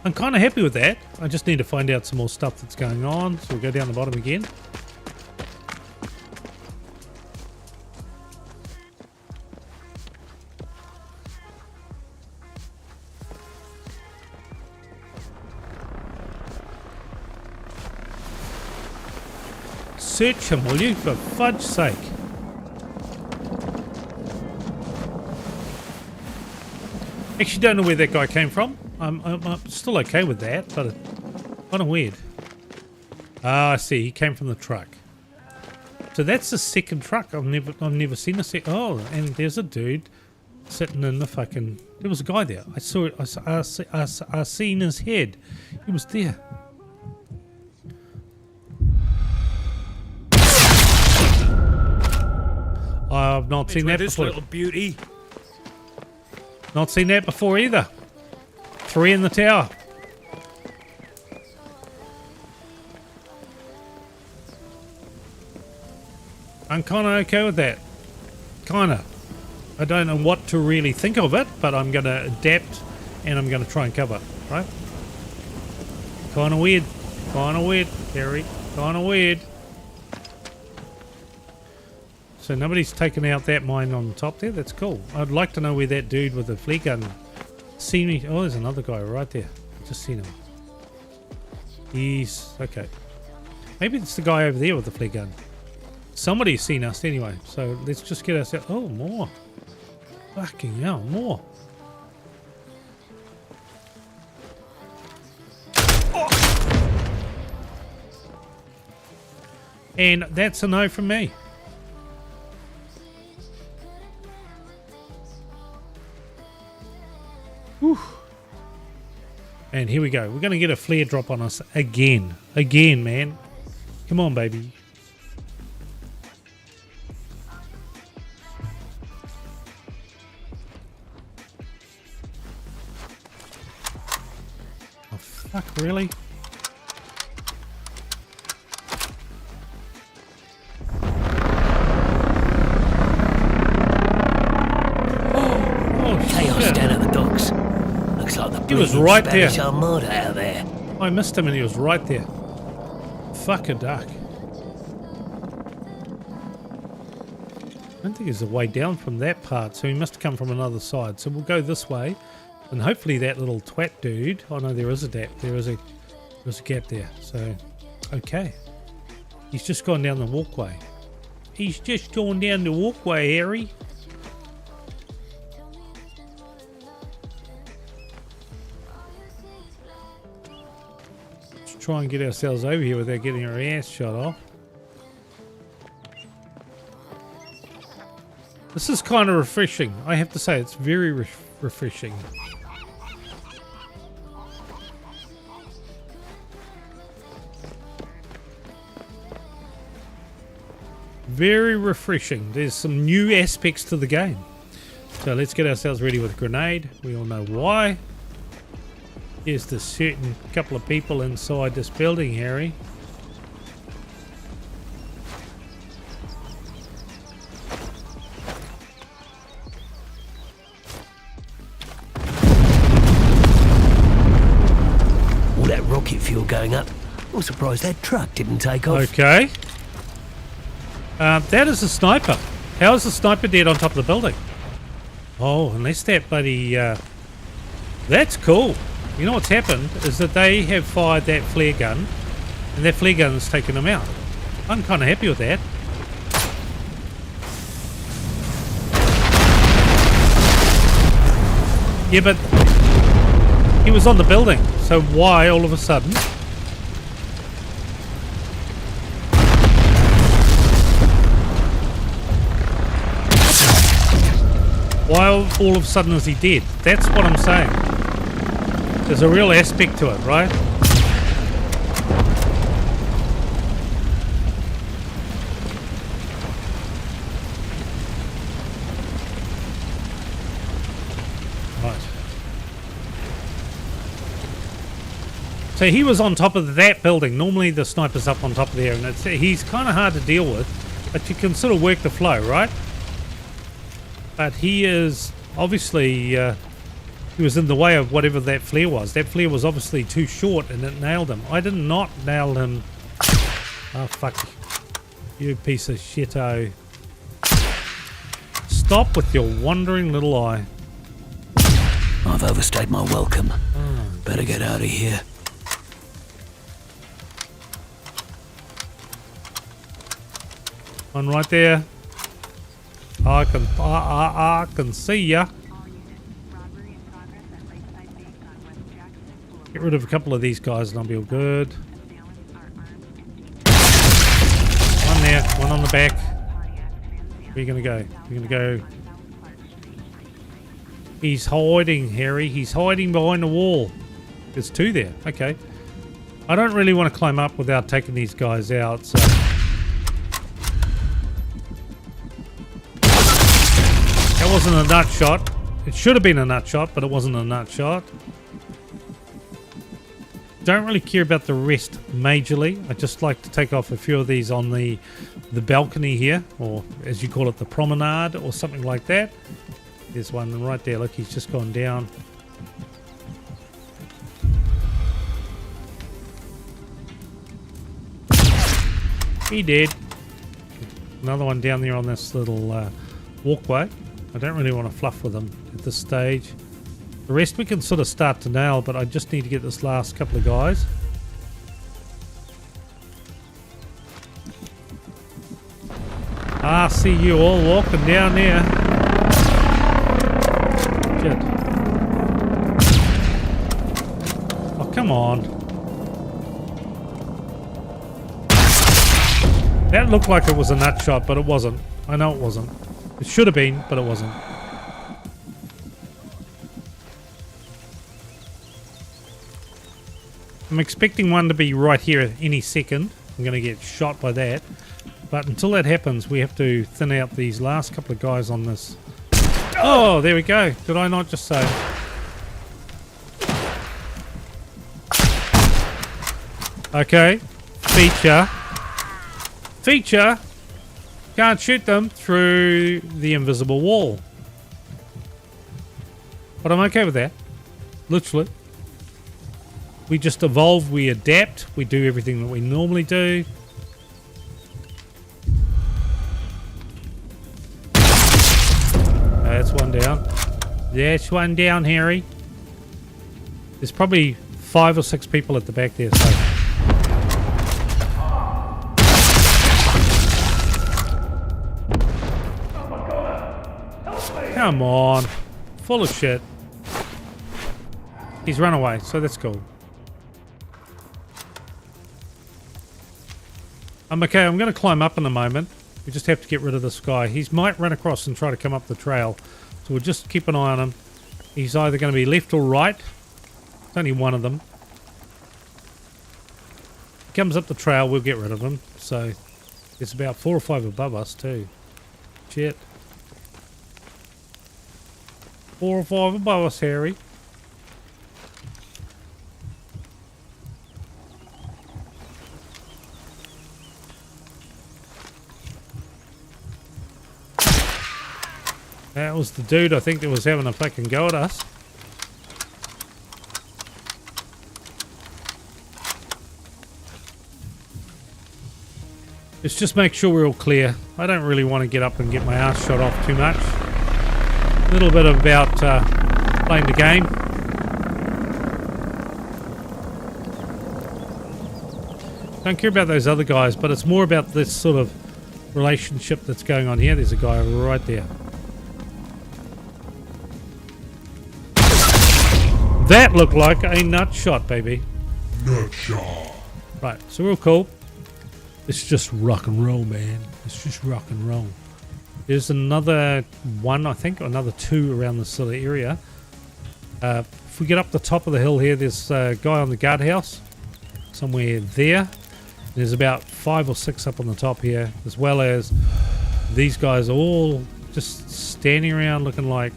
I'm kind of happy with that. I just need to find out some more stuff that's going on. So we'll go down the bottom again. Search him, will you? For fudge's sake. Actually, don't know where that guy came from. I'm still okay with that, but kind of weird. Ah, I see. He came from the truck. So that's the second truck. I've never seen a second. Oh, and there's a dude sitting in the fucking. There was a guy there. I saw it. I seen his head. He was there. I've not seen that before. Little beauty. Not seen that before either. 3 in the tower. I'm kind of okay with that. Kind of. I don't know what to really think of it, but I'm going to adapt and I'm going to try and cover, right? Kind of weird. Kind of weird, Harry. Kind of weird. So nobody's taken out that mine on top there. That's cool. I'd like to know where that dude with the flare gun seen me. Oh, there's another guy right there. Just seen him. He's okay. Maybe it's the guy over there with the flare gun. Somebody's seen us anyway. So let's just get ourselves. Oh, more. Fucking hell, more. And that's a no from me. Whew. And here we go. We're going to get a flare drop on us again. Again, man. Come on, baby. Oh, fuck, really? Chaos down at the docks. Looks like the He was bleeding right Spanish there. Armada out there. I missed him and he was right there. Fuck a duck. I don't think there's a way down from that part, so he must have come from another side. So we'll go this way, and hopefully that little twat dude. Oh no, there is a gap. There's a gap there. So, okay. He's just gone down the walkway. He's just gone down the walkway, Harry. Try and get ourselves over here without getting our ass shot off. This is kind of refreshing. I have to say, it's very refreshing. Very refreshing. There's some new aspects to the game. So let's get ourselves ready with a grenade. We all know why. There's the certain couple of people inside this building, Harry. All that rocket fuel going up. I'm surprised that truck didn't take off. Okay. That is a sniper. How is the sniper dead on top of the building? Oh, unless that bloody... that's cool. You know what's happened is that they have fired that flare gun, and that flare gun has taken them out. I'm kind of happy with that. Yeah, but he was on the building, so why all of a sudden? Why all of a sudden is he dead? That's what I'm saying. There's a real aspect to it, right? Right. So he was on top of that building. Normally the sniper's up on top of there, and he's kind of hard to deal with, but you can sort of work the flow, right? But he is obviously He was in the way of whatever that flare was. That flare was obviously too short and it nailed him. I did not nail him. Oh, fuck. You piece of shit-o. Stop with your wandering little eye. I've overstayed my welcome. Better get out of here. One right there. I can see ya. Get rid of a couple of these guys and I'll be all good. One there, one on the back. Where are you gonna go? You're gonna go. He's hiding, Harry. He's hiding behind the wall. There's two there. Okay. I don't really want to climb up without taking these guys out, so. That wasn't a nut shot. It should have been a nut shot, but it wasn't a nut shot. Don't really care about the rest majorly. I just like to take off a few of these on the balcony here, or as you call it, the promenade, or something like that. There's one right there. Look, he's just gone down. He did. Another one down there on this little walkway. I don't really want to fluff with them at this stage. The rest we can sort of start to nail, but I just need to get this last couple of guys. I see you all walking down there. Shit. Oh, come on. That looked like it was a nut shot, but it wasn't. I know it wasn't. It should have been, but it wasn't. I'm expecting one to be right here at any second. I'm going to get shot by that. But until that happens, we have to thin out these last couple of guys on this. Oh, there we go. Did I not just say? Okay. Feature. Feature. Can't shoot them through the invisible wall. But I'm okay with that. Literally. We just evolve, we adapt, we do everything that we normally do. That's one down. That's one down, Harry. There's probably 5 or 6 people at the back there, so. Come on. Full of shit. He's run away, so that's cool. I'm okay. I'm going to climb up in a moment. We just have to get rid of this guy. He might run across and try to come up the trail. So we'll just keep an eye on him. He's either going to be left or right. There's only one of them. If he comes up the trail, we'll get rid of him. So it's about 4 or 5 above us too. Shit. 4 or 5 above us, Harry. That was the dude I think that was having a fucking go at us. Let's just make sure we're all clear. I don't really want to get up and get my ass shot off too much. A little bit about playing the game. Don't care about those other guys, but it's more about this sort of relationship that's going on here. There's a guy right there. That looked like a nut shot, baby. Nut shot. Right, so we're all cool. It's just rock and roll, man. It's just rock and roll. There's another one, I think, or another 2 around this sort of area. If we get up the top of the hill here, there's a guy on the guardhouse. Somewhere there. There's about 5 or 6 up on the top here, as well as these guys all just standing around looking like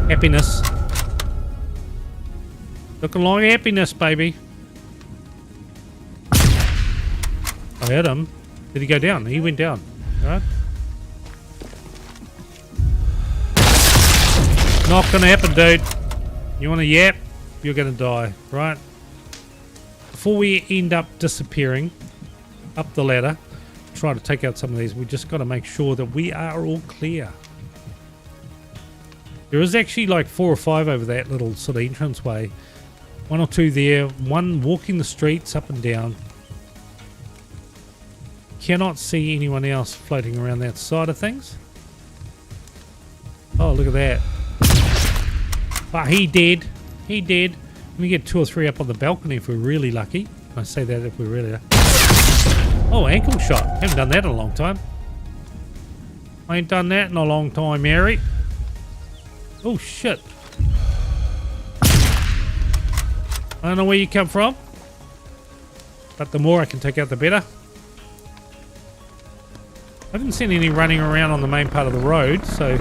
happiness. Looking like happiness, baby. I hit him. Did he go down? He went down. Alright. Not gonna happen, dude. You wanna yap? You're gonna die, right? Before we end up disappearing up the ladder, try to take out some of these, we just gotta make sure that we are all clear. There is actually like 4 or 5 over that little sort of entranceway. 1 or 2 there, 1 walking the streets up and down. Cannot see anyone else floating around that side of things. Oh, look at that. But he did. He did. We get 2 or 3 up on the balcony if we're really lucky. I say that if we're really lucky. Oh, ankle shot. Haven't done that in a long time. I ain't done that in a long time, Mary. Oh, shit. I don't know where you come from. But the more I can take out, the better. I haven't seen any running around on the main part of the road, so...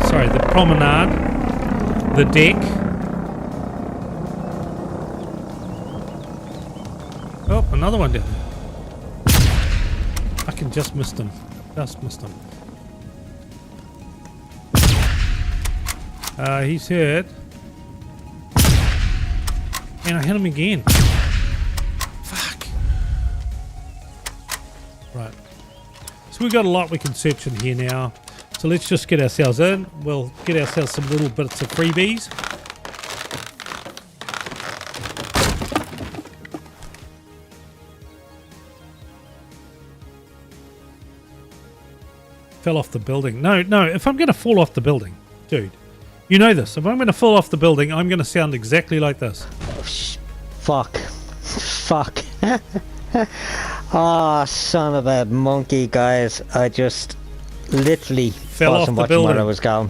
Sorry, the promenade. The deck. Oh, another one down there. I can just missed him. Just missed him. He's hurt. And I hit him again. Fuck. Right. So we've got a lot we can search in here now. So let's just get ourselves in. We'll get ourselves some little bits of freebies. Fell off the building. No, if I'm going to fall off the building, dude, you know this. If I'm going to fall off the building, I'm going to sound exactly like this. Fuck. Fuck. Ah, oh, son of a monkey, guys. I just literally fell off the building where I was going.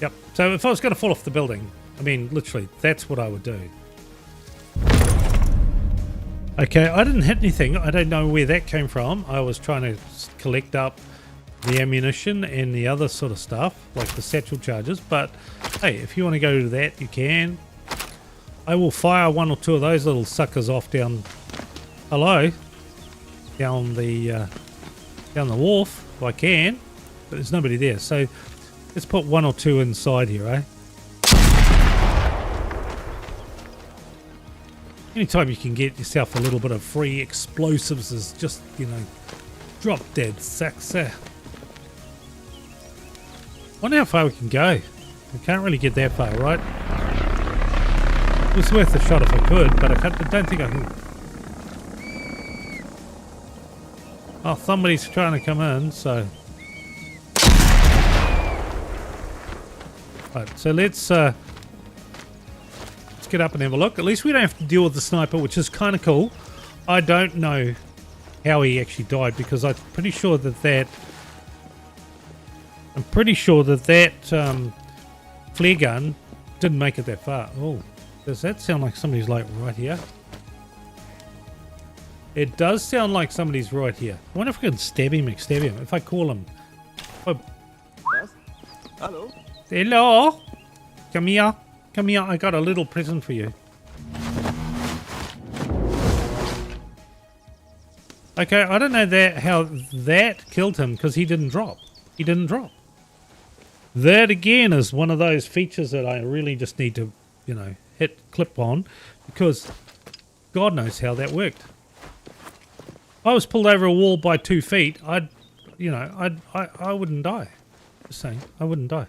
Yep. So if I was going to fall off the building, I mean, literally, that's what I would do. Okay, I didn't hit anything. I don't know where that came from. I was trying to collect up the ammunition and the other sort of stuff, like the satchel charges. But hey, if you want to go to that, you can. I will fire 1 or 2 of those little suckers off down. Hello, down the wharf if I can, but there's nobody there. So let's put 1 or 2 inside here, eh? Anytime you can get yourself a little bit of free explosives is just, you know, drop dead sacks there. Wonder how far we can go. We can't really get that far, right? It was worth a shot if I could, but I don't think I can. Oh, somebody's trying to come in, so. Right, so let's get up and have a look. At least we don't have to deal with the sniper, which is kind of cool. I don't know how he actually died because I'm pretty sure that flare gun didn't make it that far. Oh, does that sound like somebody's like right here? It does sound like somebody's right here. I wonder if we can stab him. If I call him. Hello. Hello. Come here. Come here. I got a little present for you. Okay, I don't know how that killed him because he didn't drop. He didn't drop. That again is one of those features that I really just need to, you know, hit clip on because God knows how that worked. If I was pulled over a wall by 2 feet, I wouldn't die. Just saying, I wouldn't die.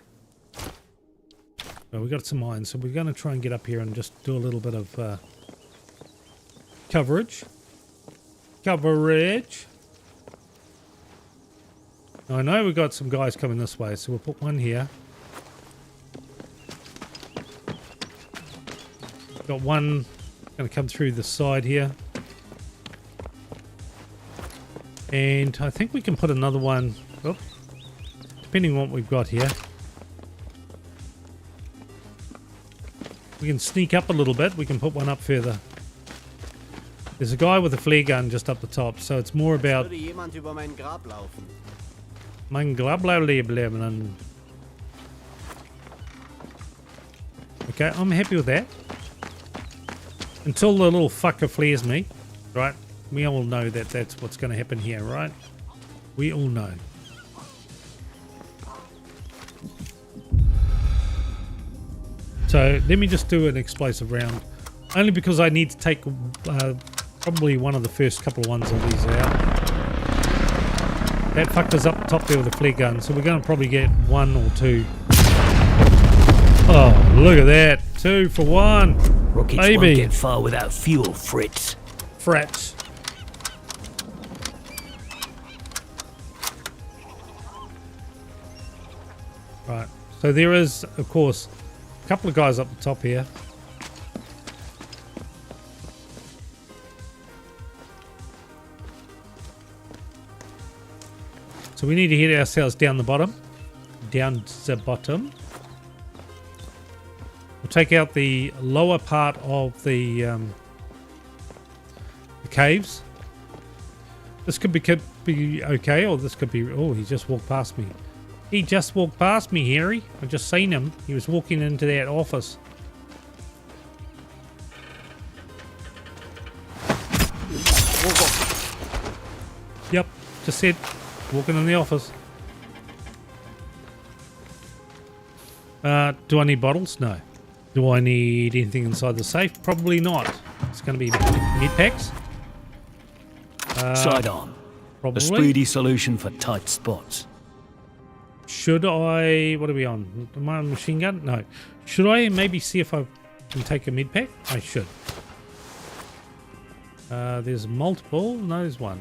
Well, we got some iron, so we're going to try and get up here and just do a little bit of coverage. Coverage. Now, I know we've got some guys coming this way, so we'll put one here. Got one going to come through the side here. And I think we can put another one, depending on what we've got here. We can sneak up a little bit. We can put one up further. There's a guy with a flare gun just up the top, so it's more about... Mein Grab laufen. Okay, I'm happy with that. Until the little fucker flares me, right? We all know that that's what's going to happen here, right? We all know. So let me just do an explosive round. Only because I need to take probably one of the first couple of ones of these out. That fucker's up top there with a flare gun, so we're going to probably get 1 or 2. Oh, look at that. 2 for 1. Rockets Baby. won't get far without fuel, Fritz. Frats. Right, so there is, of course, a couple of guys up the top here. So we need to head ourselves down the bottom. Down the bottom. We'll take out the lower part of the caves. This could be okay, or this could be... Oh, he just walked past me. He just walked past me, Harry. I just seen him. He was walking into that office. Yep, just said walking in the office. Do I need bottles? No. Do I need anything inside the safe? Probably not. It's going to be med packs. Sidearm. Probably. A speedy solution for tight spots. Should I... What are we on? Am I on machine gun? No. Should I maybe see if I can take a med pack? I should. There's multiple. No, there's one.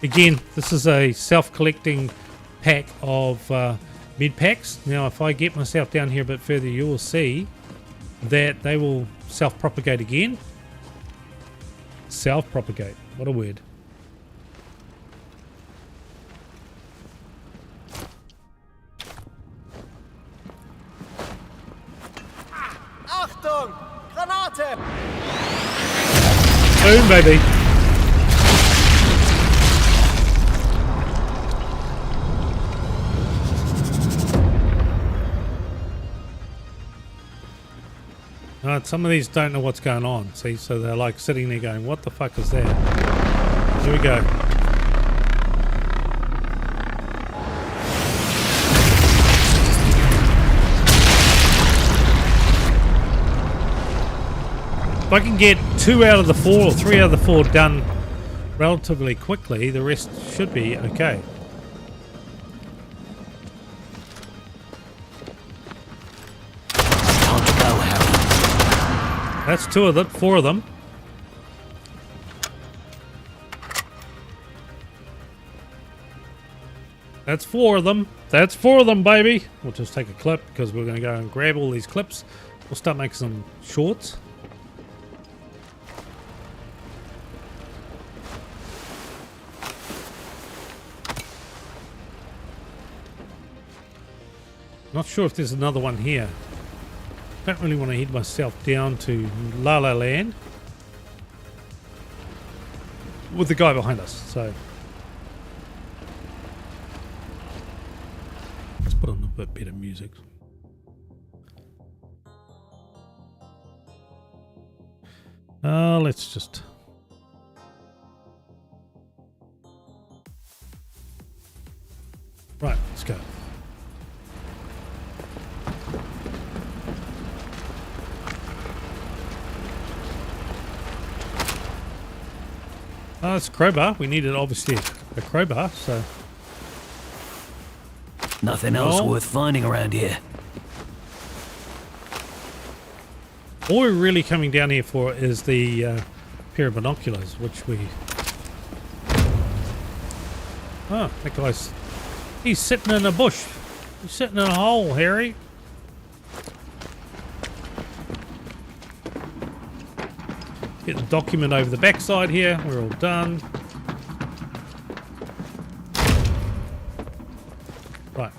Again, this is a self-collecting pack of med packs. Now, if I get myself down here a bit further, you will see that they will self-propagate again. Self-propagate. What a word. Achtung! Granate! Boom, baby. Some of these don't know what's going on, see, so they're like sitting there going, what the fuck is that? Here we go. If I can get 2 out of the 4 or 3 out of the 4 done relatively quickly, the rest should be okay. That's 2 of them, 4 of them. That's 4 of them. That's 4 of them, baby. We'll just take a clip because we're going to go and grab all these clips. We'll start making some shorts. Not sure if there's another one here. Don't really want to head myself down to La La Land with the guy behind us, so let's put on a bit better music. Let's just right, let's go. It's a crowbar. We needed obviously a crowbar, so Nothing else worth finding around here. all we're really coming down here for is the pair of binoculars, which we... Oh, that guy's... He's sitting in a bush. He's sitting in a hole, Harry. Get the document over the backside here. We're all done. Right.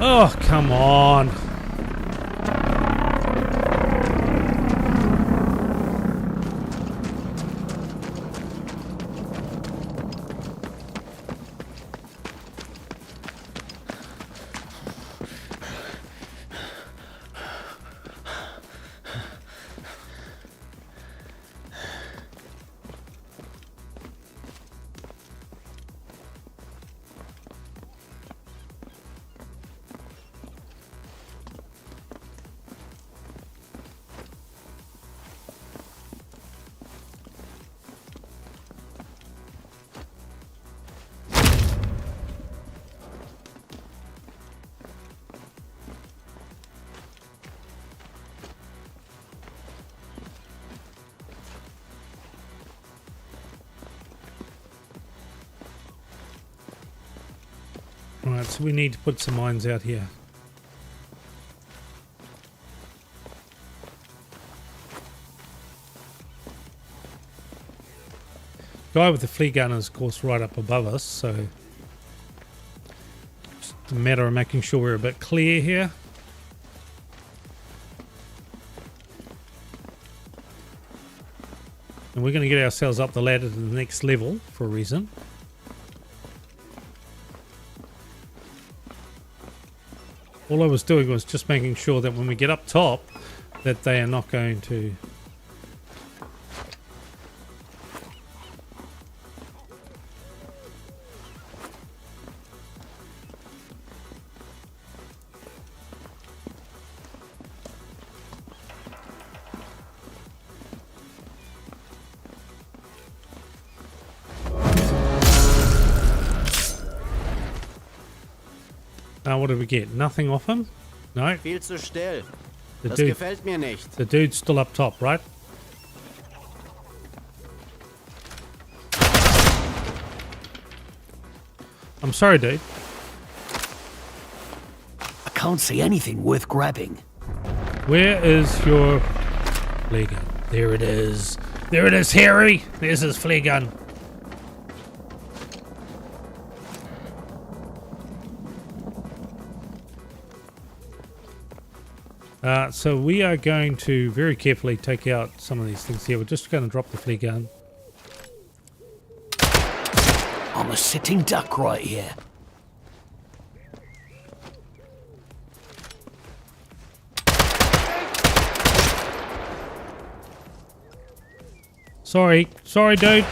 Oh, come on. Alright, so we need to put some mines out here. Guy with the flea gun is, of course, right up above us, so just a matter of making sure we're a bit clear here. And we're going to get ourselves up the ladder to the next level for a reason. All I was doing was just making sure that when we get up top, that they are not going to... what did we get? Nothing off him? No. Viel zu still. The Das dude, gefällt mir nicht. the dude's still up top, right? I'm sorry, dude. I can't see anything worth grabbing. Where is your flare gun? There it is. There it is, Harry. There's his flare gun. So we are going to very carefully take out some of these things here. We're just going to drop the flare gun. I'm a sitting duck right here. Sorry, dude.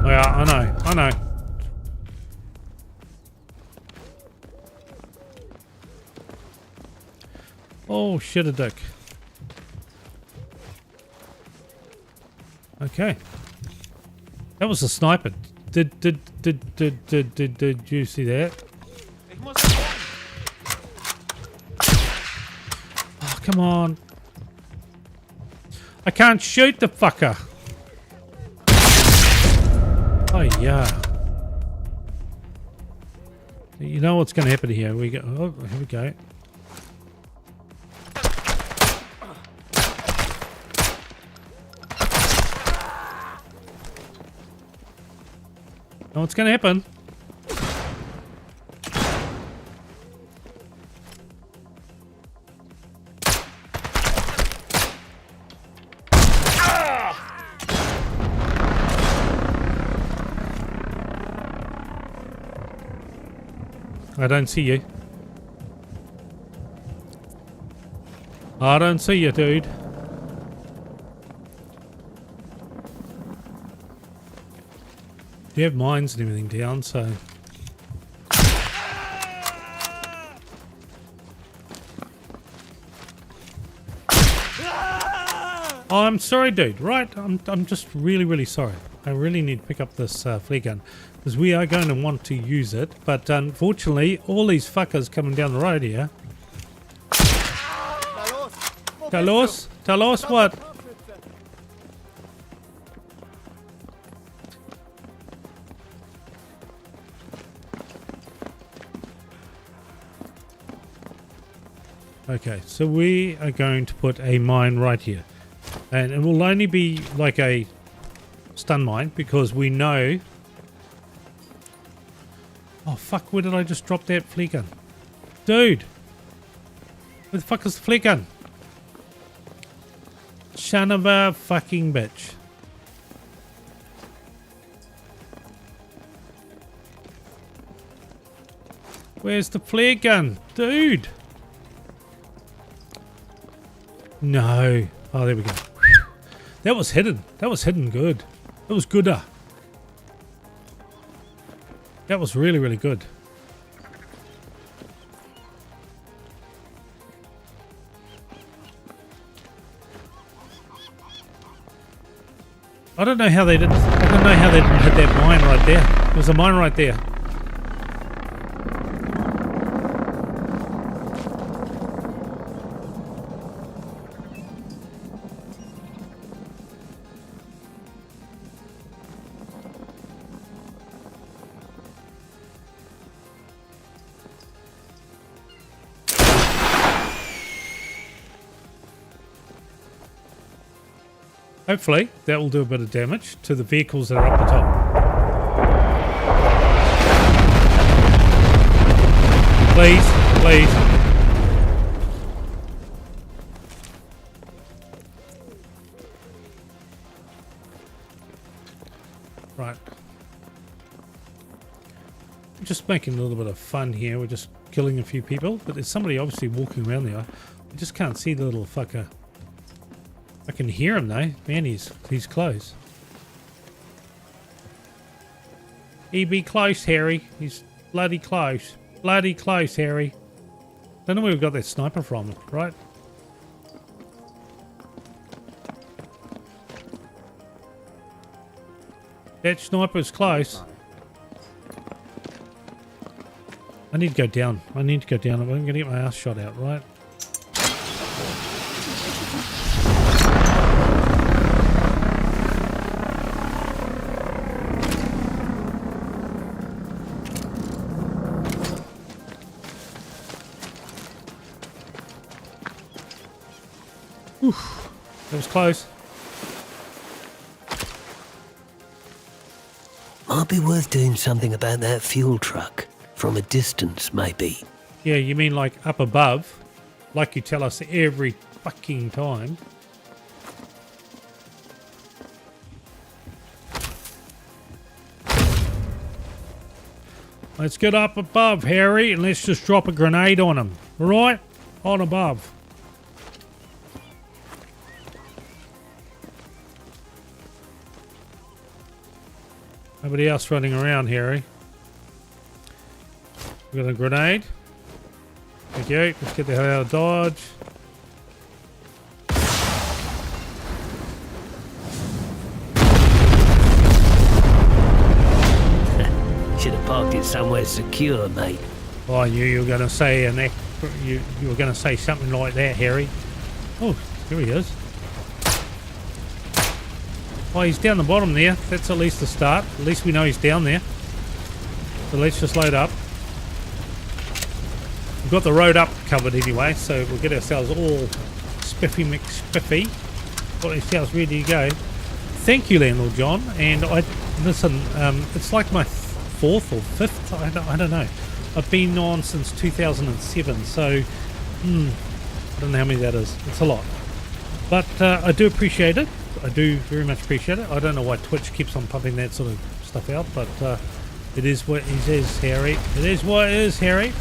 Yeah, I know. Oh, shit a dick. Okay. That was a sniper. Did you see that? Oh, come on. I can't shoot the fucker. Oh, yeah. You know what's going to happen here. We go. Oh, here we go. Know what's going to happen. I don't see you. I don't see you, dude. You have mines and everything down, so... Oh, I'm sorry, dude. Right, I'm just really sorry. I really need to pick up this flare gun. Because we are going to want to use it. But unfortunately, all these fuckers coming down the road here... Tell us what? Okay, so we are going to put a mine right here. And it will only be like a stun mine because we know... Oh fuck, where did I just drop that flare gun? Dude! Where the fuck is the flare gun? Son of a fucking bitch. Where's the flare gun? Dude! No. Oh, there we go. That was hidden. That was hidden good. That was gooder. That was really good. I don't know how they didn't. I don't know how they didn't hit that mine right there. There was a mine right there. Hopefully that will do a bit of damage to the vehicles that are up the top. Please, please. Right. We're just making a little bit of fun here. We're just killing a few people, but there's somebody obviously walking around there. I just can't see the little fucker. I can hear him though. Man, he's close. He be close, Harry. He's bloody close. Bloody close, Harry. Don't know where we got that sniper from, right? That sniper's close. I need to go down. I need to go down. I'm going to get my ass shot out, right? Oof, that was close. Might be worth doing something about that fuel truck. From a distance, maybe. Yeah, you mean like up above? Like you tell us every fucking time. Let's get up above, Harry, and let's just drop a grenade on him. Alright? On above. Nobody else running around, Harry. We got a grenade. Thank you. Let's get the hell out of Dodge. Should have parked it somewhere secure, mate. Oh, I knew you were going to say you were going to say something like that, Harry. Oh, here he is. Oh, he's down the bottom there. That's at least a start. At least we know he's down there. So let's just load up. We've got the road up covered anyway, so we'll get ourselves all spiffy McSpiffy. Got ourselves ready to go. Thank you, Landlord John. And listen, it's like my fourth or fifth. I don't know. I've been on since 2007, so I don't know how many that is. It's a lot, but I do appreciate it. I do very much appreciate it. I don't know why Twitch keeps on pumping that sort of stuff out, but it is what it is, Harry. It is what it is, Harry.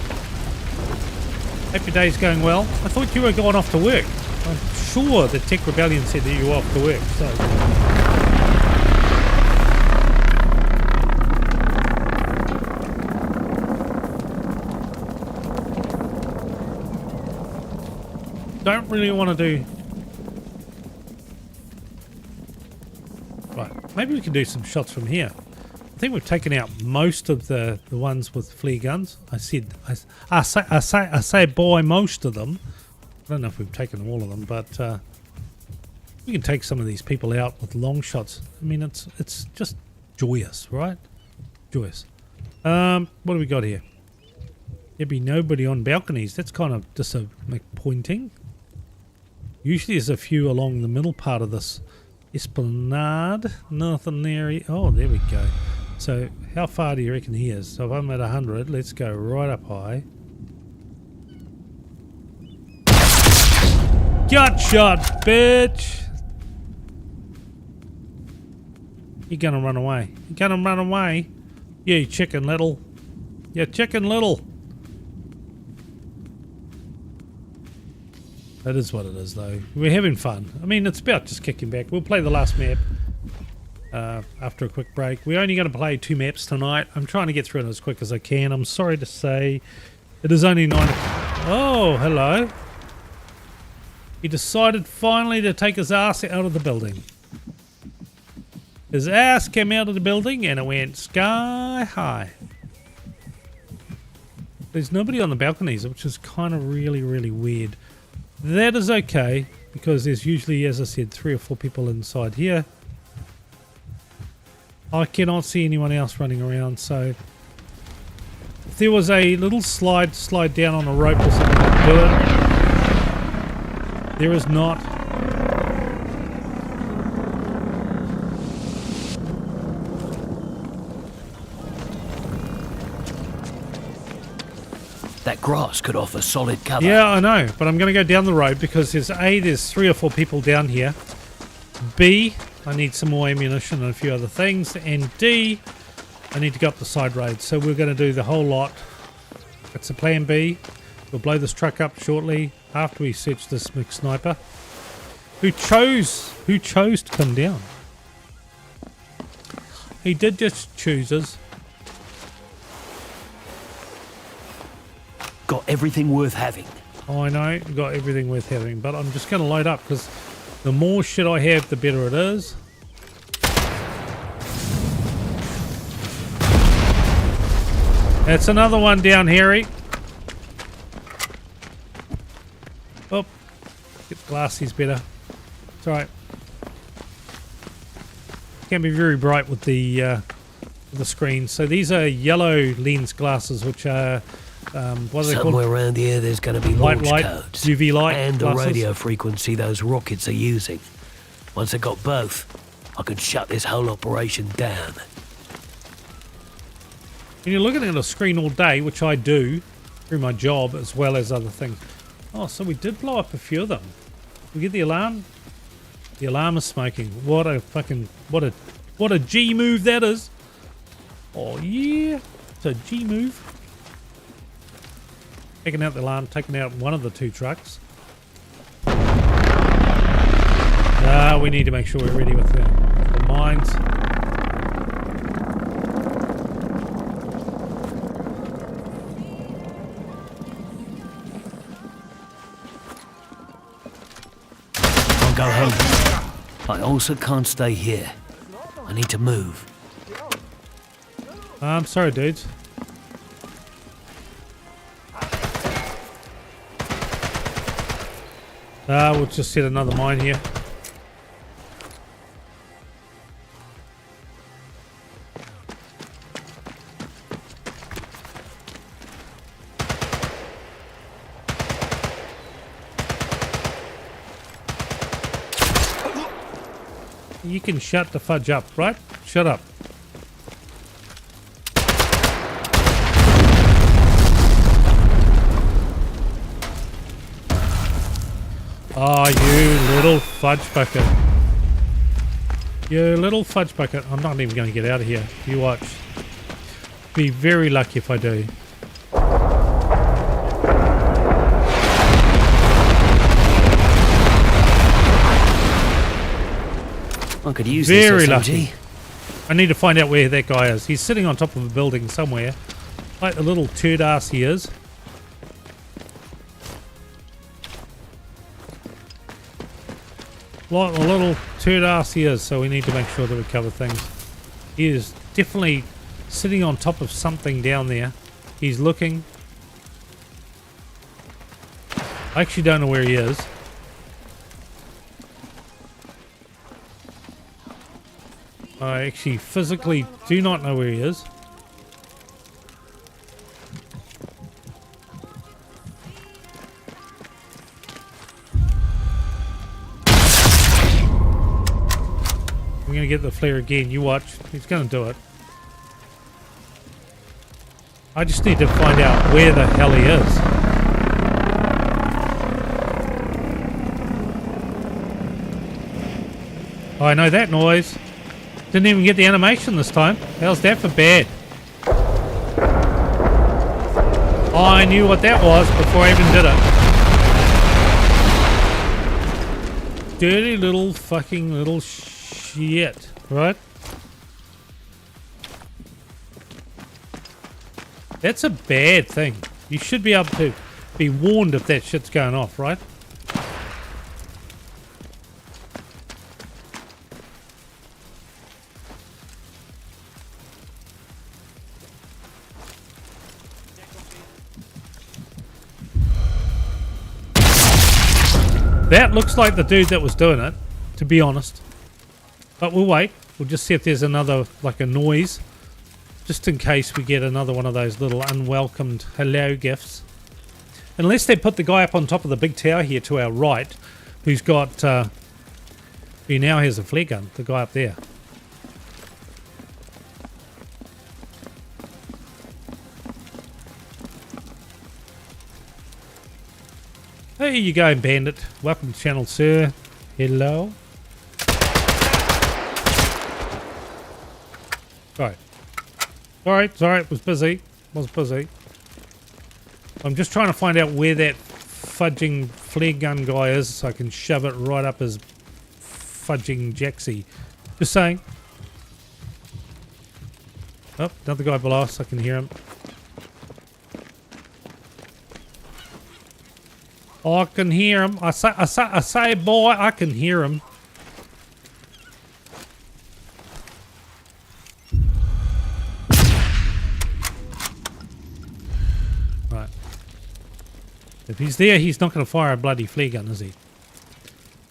Hope your day's going well. I thought you were going off to work. I'm sure the Tech Rebellion said that you were off to work, so... Don't really want to do... Right, maybe we can do some shots from here. I think we've taken out most of the ones with flare guns. I say by most of them. I don't know if we've taken all of them, but we can take some of these people out with long shots. I mean, it's just joyous, right? Joyous. What do we got here? There'd be nobody on balconies. That's kind of disappointing. Usually there's a few along the middle part of this esplanade. Nothing there. Oh, there we go. So how far do you reckon he is? So if I'm at 100, let's go right up high. Gut shot, bitch! You're gonna run away. You're gonna run away. You chicken little. You chicken little. That is what it is, though. We're having fun. I mean, it's about just kicking back. We'll play the last map after a quick break. We're only going to play 2 maps tonight. I'm trying to get through it as quick as I can. I'm sorry to say it is only 9 o'clock. Oh, hello. He decided finally to take his ass out of the building. His ass came out of the building and it went sky high. There's nobody on the balconies, which is kind of really, really weird. That is okay, because there's usually, as I said, 3 or 4 people inside here. I cannot see anyone else running around, so if there was a little slide down on a rope or something to do it. There is not. That grass could offer solid cover. Yeah, I know, but I'm going to go down the road because there's 3 or 4 people down here. B, I need some more ammunition and a few other things. And D, I need to go up the side road. So we're going to do the whole lot. That's a plan B. We'll blow this truck up shortly after we search this McSniper. Who chose to come down? He did just choose us. Got everything worth having. Oh, I know, got everything worth having, but I'm just going to load up because the more shit I have, the better it is. That's another one down, Harry. Oh, get the glasses better. It's alright. Can be very bright with the screen. So these are yellow lens glasses, which are what are they Somewhere called? around here there's going to be White launch light, codes. UV light and the glasses. radio frequency those rockets are using. Once I got both, I could shut this whole operation down. And you're looking at a screen all day, which I do through my job as well as other things. Oh, so we did blow up a few of them. We get the alarm. The alarm is smoking. What a G move that is. Oh yeah, it's a G move. Taking out the alarm, taking out one of the 2 trucks. We need to make sure we're ready with the mines. I'll go home. I also can't stay here. I need to move. I'm sorry, dudes. We'll just set another mine here. You can shut the fudge up, right? Shut up. Oh, you little fudge bucket. You little fudge bucket. I'm not even going to get out of here. You watch. Be very lucky if I do. I could use Very this SMG. lucky. I need to find out where that guy is. He's sitting on top of a building somewhere. Like the little turd ass he is. Like the little turd ass he is, so we need to make sure that we cover things. He is definitely sitting on top of something down there. He's looking. I actually don't know where he is. I actually physically do not know where he is. I'm going to get the flare again. You watch. He's going to do it. I just need to find out where the hell he is. Oh, I know that noise. Didn't even get the animation this time. How's that for bad? Oh, I knew what that was before I even did it. Dirty little fucking little shit, right? That's a bad thing. You should be able to be warned if that shit's going off, right? That looks like the dude that was doing it, to be honest. But we'll wait. We'll just see if there's another, like a noise. Just in case we get another one of those little unwelcomed hello gifts. Unless they put the guy up on top of the big tower here to our right, who's got, who now has a flare gun, the guy up there. There you go, Bandit. Welcome to the channel, sir. Hello. Sorry. Was busy. I'm just trying to find out where that fudging flare gun guy is so I can shove it right up his fudging jacksy. Just saying. Oh, another guy below us. I can hear him. Oh, I can hear him. I say, boy, I can hear him. Right. If he's there, he's not going to fire a bloody flare gun, is he?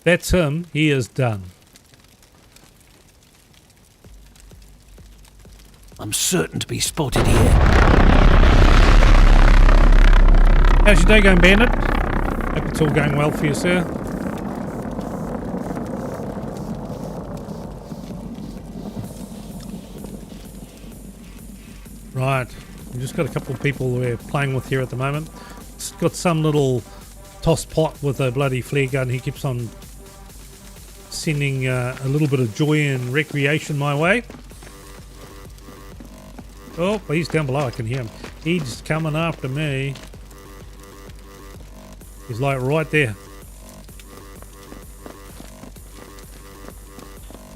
That's him. He is done. I'm certain to be spotted here. How's your day going, Bandit? Hope it's all going well for you, sir. Right. We've just got a couple of people we're playing with here at the moment. It's got some little toss pot with a bloody flare gun. He keeps on sending a little bit of joy and recreation my way. Oh, he's down below. I can hear him. He's coming after me. He's like right there.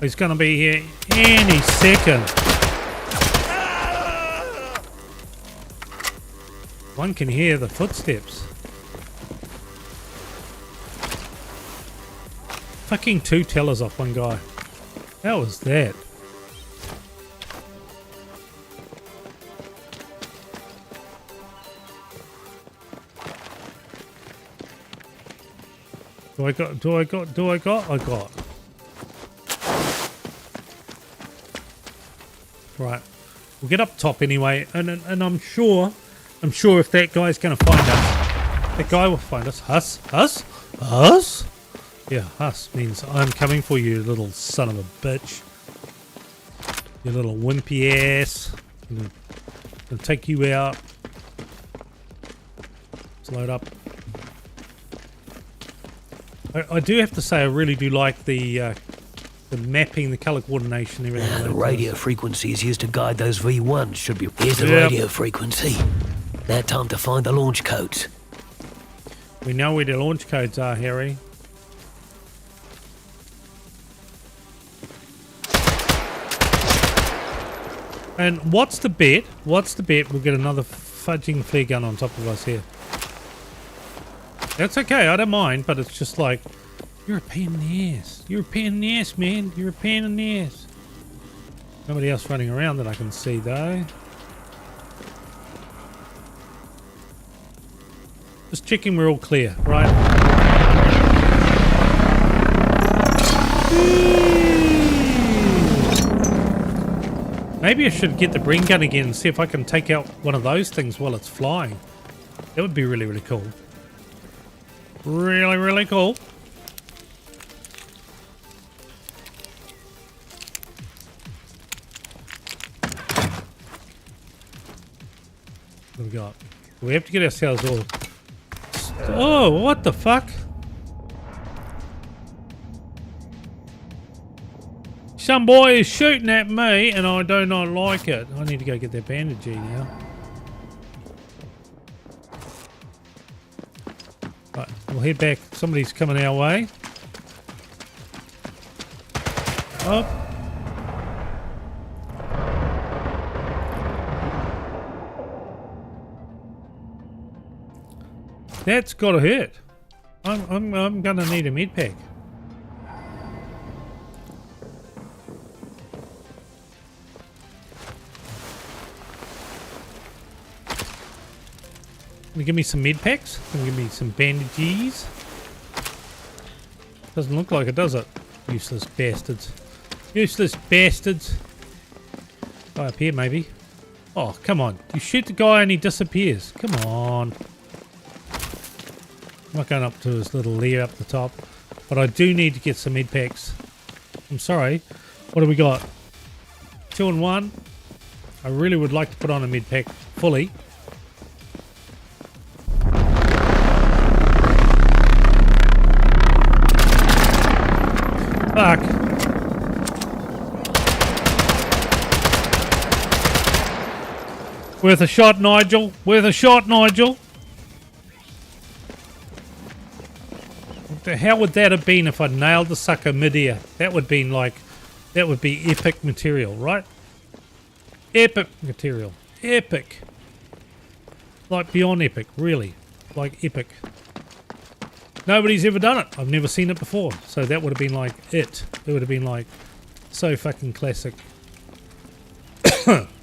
He's going to be here any second. One can hear the footsteps. Fucking 2 tellers off one guy. How was that? I got. Right. We'll get up top anyway, and I'm sure if that guy's gonna find us, that guy will find us. Us? Yeah, us means I'm coming for you, little son of a bitch. You little wimpy ass. I'm gonna take you out. Let's load up. I do have to say I really do like the mapping, the colour coordination, everything. The radio frequency is used to guide those V1s. Should be. Here's the radio frequency. Now time to find the launch codes. We know where the launch codes are, Harry. And what's the bet? We'll get another fudging flare gun on top of us here. That's okay, I don't mind, but it's just like, you're a pain in the ass. You're a pain in the ass, man. You're a pain in the ass. Nobody else running around that I can see, though. Just checking we're all clear, right? Maybe I should get the Bren gun again and see if I can take out one of those things while it's flying. That would be really, really cool. Really, really cool. What do we got? We have to get ourselves all... Oh, what the fuck? Some boy is shooting at me and I do not like it. I need to go get that bandage now. Right, we'll head back. Somebody's coming our way. Oh. That's gotta hurt. I'm gonna need a med pack. Can you give me some med packs? Can you give me some bandages? Doesn't look like it, does it? Useless bastards. Useless bastards. Oh, up here maybe. Oh, come on. You shoot the guy and he disappears. Come on. I'm not going up to his little lair up the top. But I do need to get some med packs. I'm sorry. What do we got? 2 and 1. I really would like to put on a med pack fully. Fuck. Worth a shot, Nigel. Worth a shot, Nigel. How would that have been if I nailed the sucker mid-air? That would be epic material, right? Epic material. Epic. Like beyond epic, really. Like epic. Nobody's ever done it. I've never seen it before. So that would have been like it. It would have been like so fucking classic.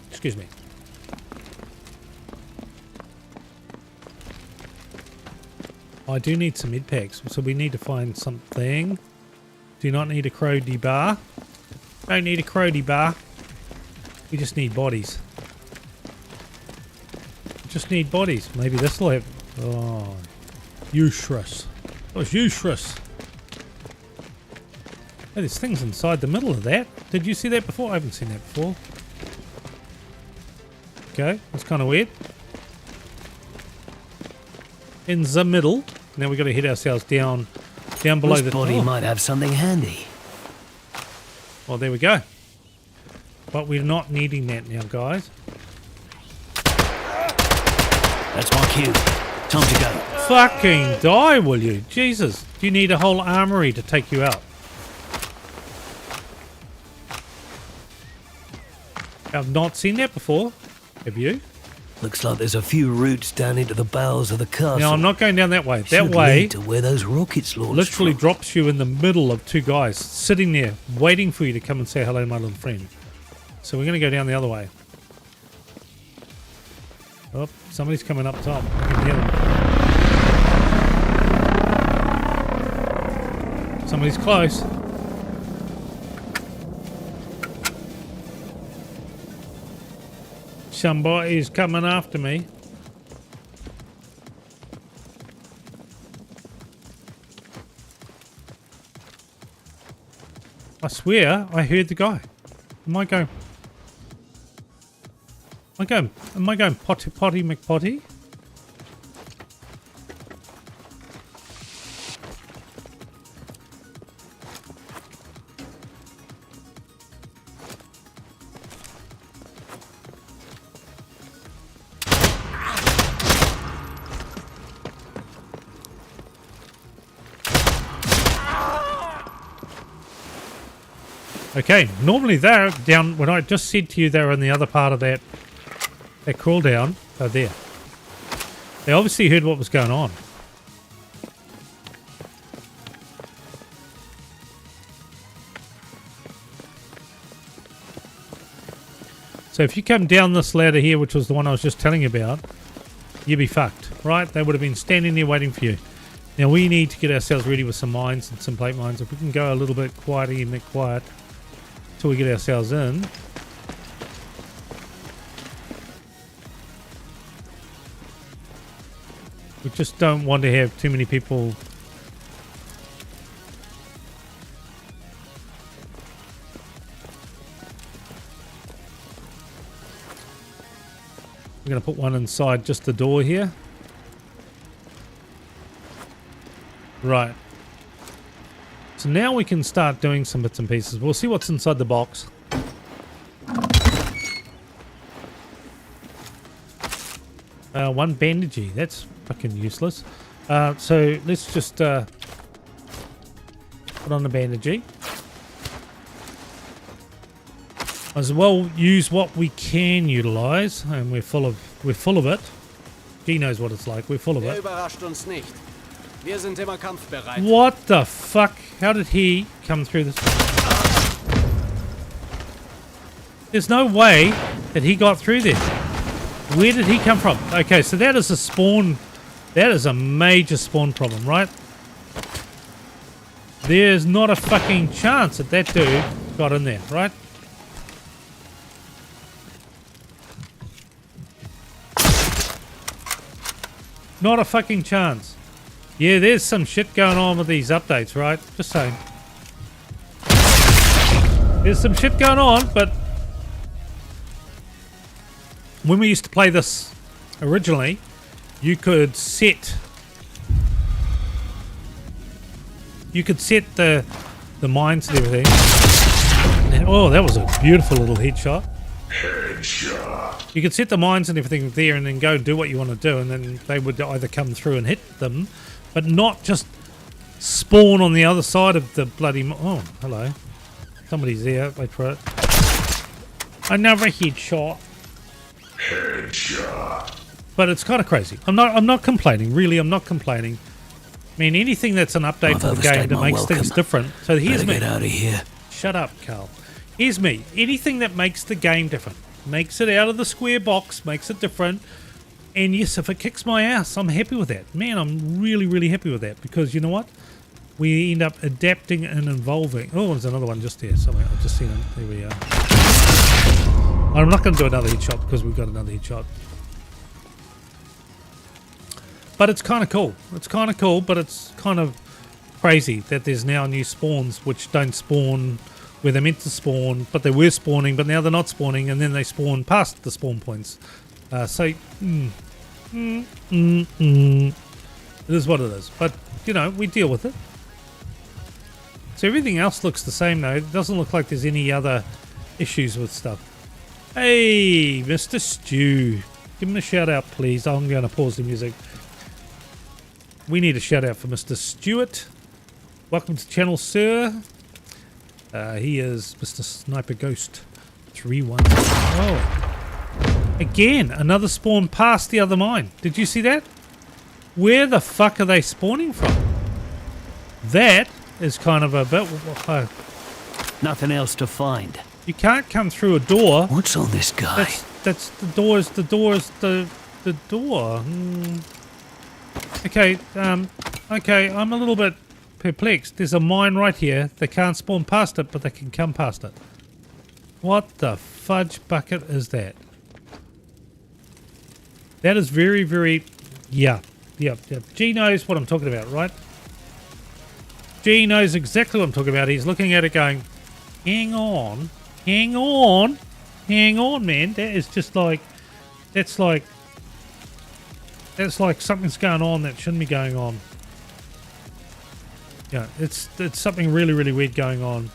Excuse me. I do need some mid packs, so we need to find something. Do not need a Crowdy bar. Don't need a Crowdy bar. We just need bodies. Just need bodies. Maybe this will have. Oh, useless. That was useless. Hey, there's things inside the middle of that. Did you see that before? I haven't seen that before. Okay, that's kind of weird. In the middle. Now we've got to hit ourselves down below This the body might have something handy. Well, there we go. But we're not needing that now, guys. That's my cue. Time to go. Fucking die, will you? Jesus. Do you need a whole armory to take you out? I've not seen that before. Have you? Looks like there's a few routes down into the bowels of the castle. Now, I'm not going down that way. That Should way lead to where those rockets launched literally from. drops you in the middle of two guys sitting there waiting for you to come and say hello, my little friend. So we're going to go down the other way. Oh, somebody's coming up top. I can hear them. Somebody's close. Somebody's coming after me. I swear I heard the guy. Am I going potty McPotty? Okay, normally they're down, when I just said to you they're on the other part of that crawl down, they're there. They obviously heard what was going on. So if you come down this ladder here, which was the one I was just telling you about, you'd be fucked, right? They would have been standing there waiting for you. Now we need to get ourselves ready with some mines and some plate mines. If we can go a little bit quieter and get quiet till we get ourselves in. We just don't want to have too many people. We're going to put one inside just the door here. Right. So now we can start doing some bits and pieces. We'll see what's inside the box. One bandagey. That's fucking useless. So let's just put on the bandagey. As well use what we can utilize, and we're full of it. He knows what it's like. We're full of it. Überrascht uns nicht. Wir sind immer kampfbereit. What the fuck? How did he come through this? There's no way that he got through this. Where did he come from? Okay, so that is a spawn. That is a major spawn problem, right? There's not a fucking chance that that dude got in there, right? Not a fucking chance. Yeah, there's some shit going on with these updates, right? Just saying. There's some shit going on, but when we used to play this originally, you could set the the mines and everything. Oh, that was a beautiful little headshot. You could set the mines and everything there and then go do what you want to do, and then they would either come through and hit them, but not just spawn on the other side of the bloody... Oh, hello. Somebody's there. Wait for it. Another headshot. But it's kind of crazy. I'm not complaining. Really, I'm not complaining. I mean, anything that's an update for the game that makes things different. So here's me. Get out of here. Shut up, Carl. Here's me. Anything that makes the game different. Makes it out of the square box. Makes it different. And yes, if it kicks my ass, I'm happy with that. Man, I'm really, really happy with that. Because you know what? We end up adapting and evolving. Oh, there's another one just there. Somewhere. I've just seen it. There we are. I'm not going to do another headshot because we've got another headshot. But it's kind of cool. It's kind of cool, but it's kind of crazy that there's now new spawns which don't spawn where they're meant to spawn, but they were spawning, but now they're not spawning, and then they spawn past the spawn points. It is what it is. But, you know, we deal with it. So everything else looks the same, though. It doesn't look like there's any other issues with stuff. Hey, Mr. Stew. Give him a shout out, please. I'm going to pause the music. We need a shout out for Mr. Stewart. Welcome to the channel, sir. He is Mr. Sniper Ghost 31. Oh. Again, another spawn past the other mine. Did you see that? Where the fuck are they spawning from? That is kind of a bit... Nothing else to find. You can't come through a door. What's on this guy? That's the door is the door. Okay, okay, I'm a little bit perplexed. There's a mine right here. They can't spawn past it, but they can come past it. What the fudge bucket is that? That is very, very... Yeah. G knows what I'm talking about, right? G knows exactly what I'm talking about. He's looking at it going, hang on, man. That is just like... That's like something's going on that shouldn't be going on. Yeah, it's something really, really weird going on.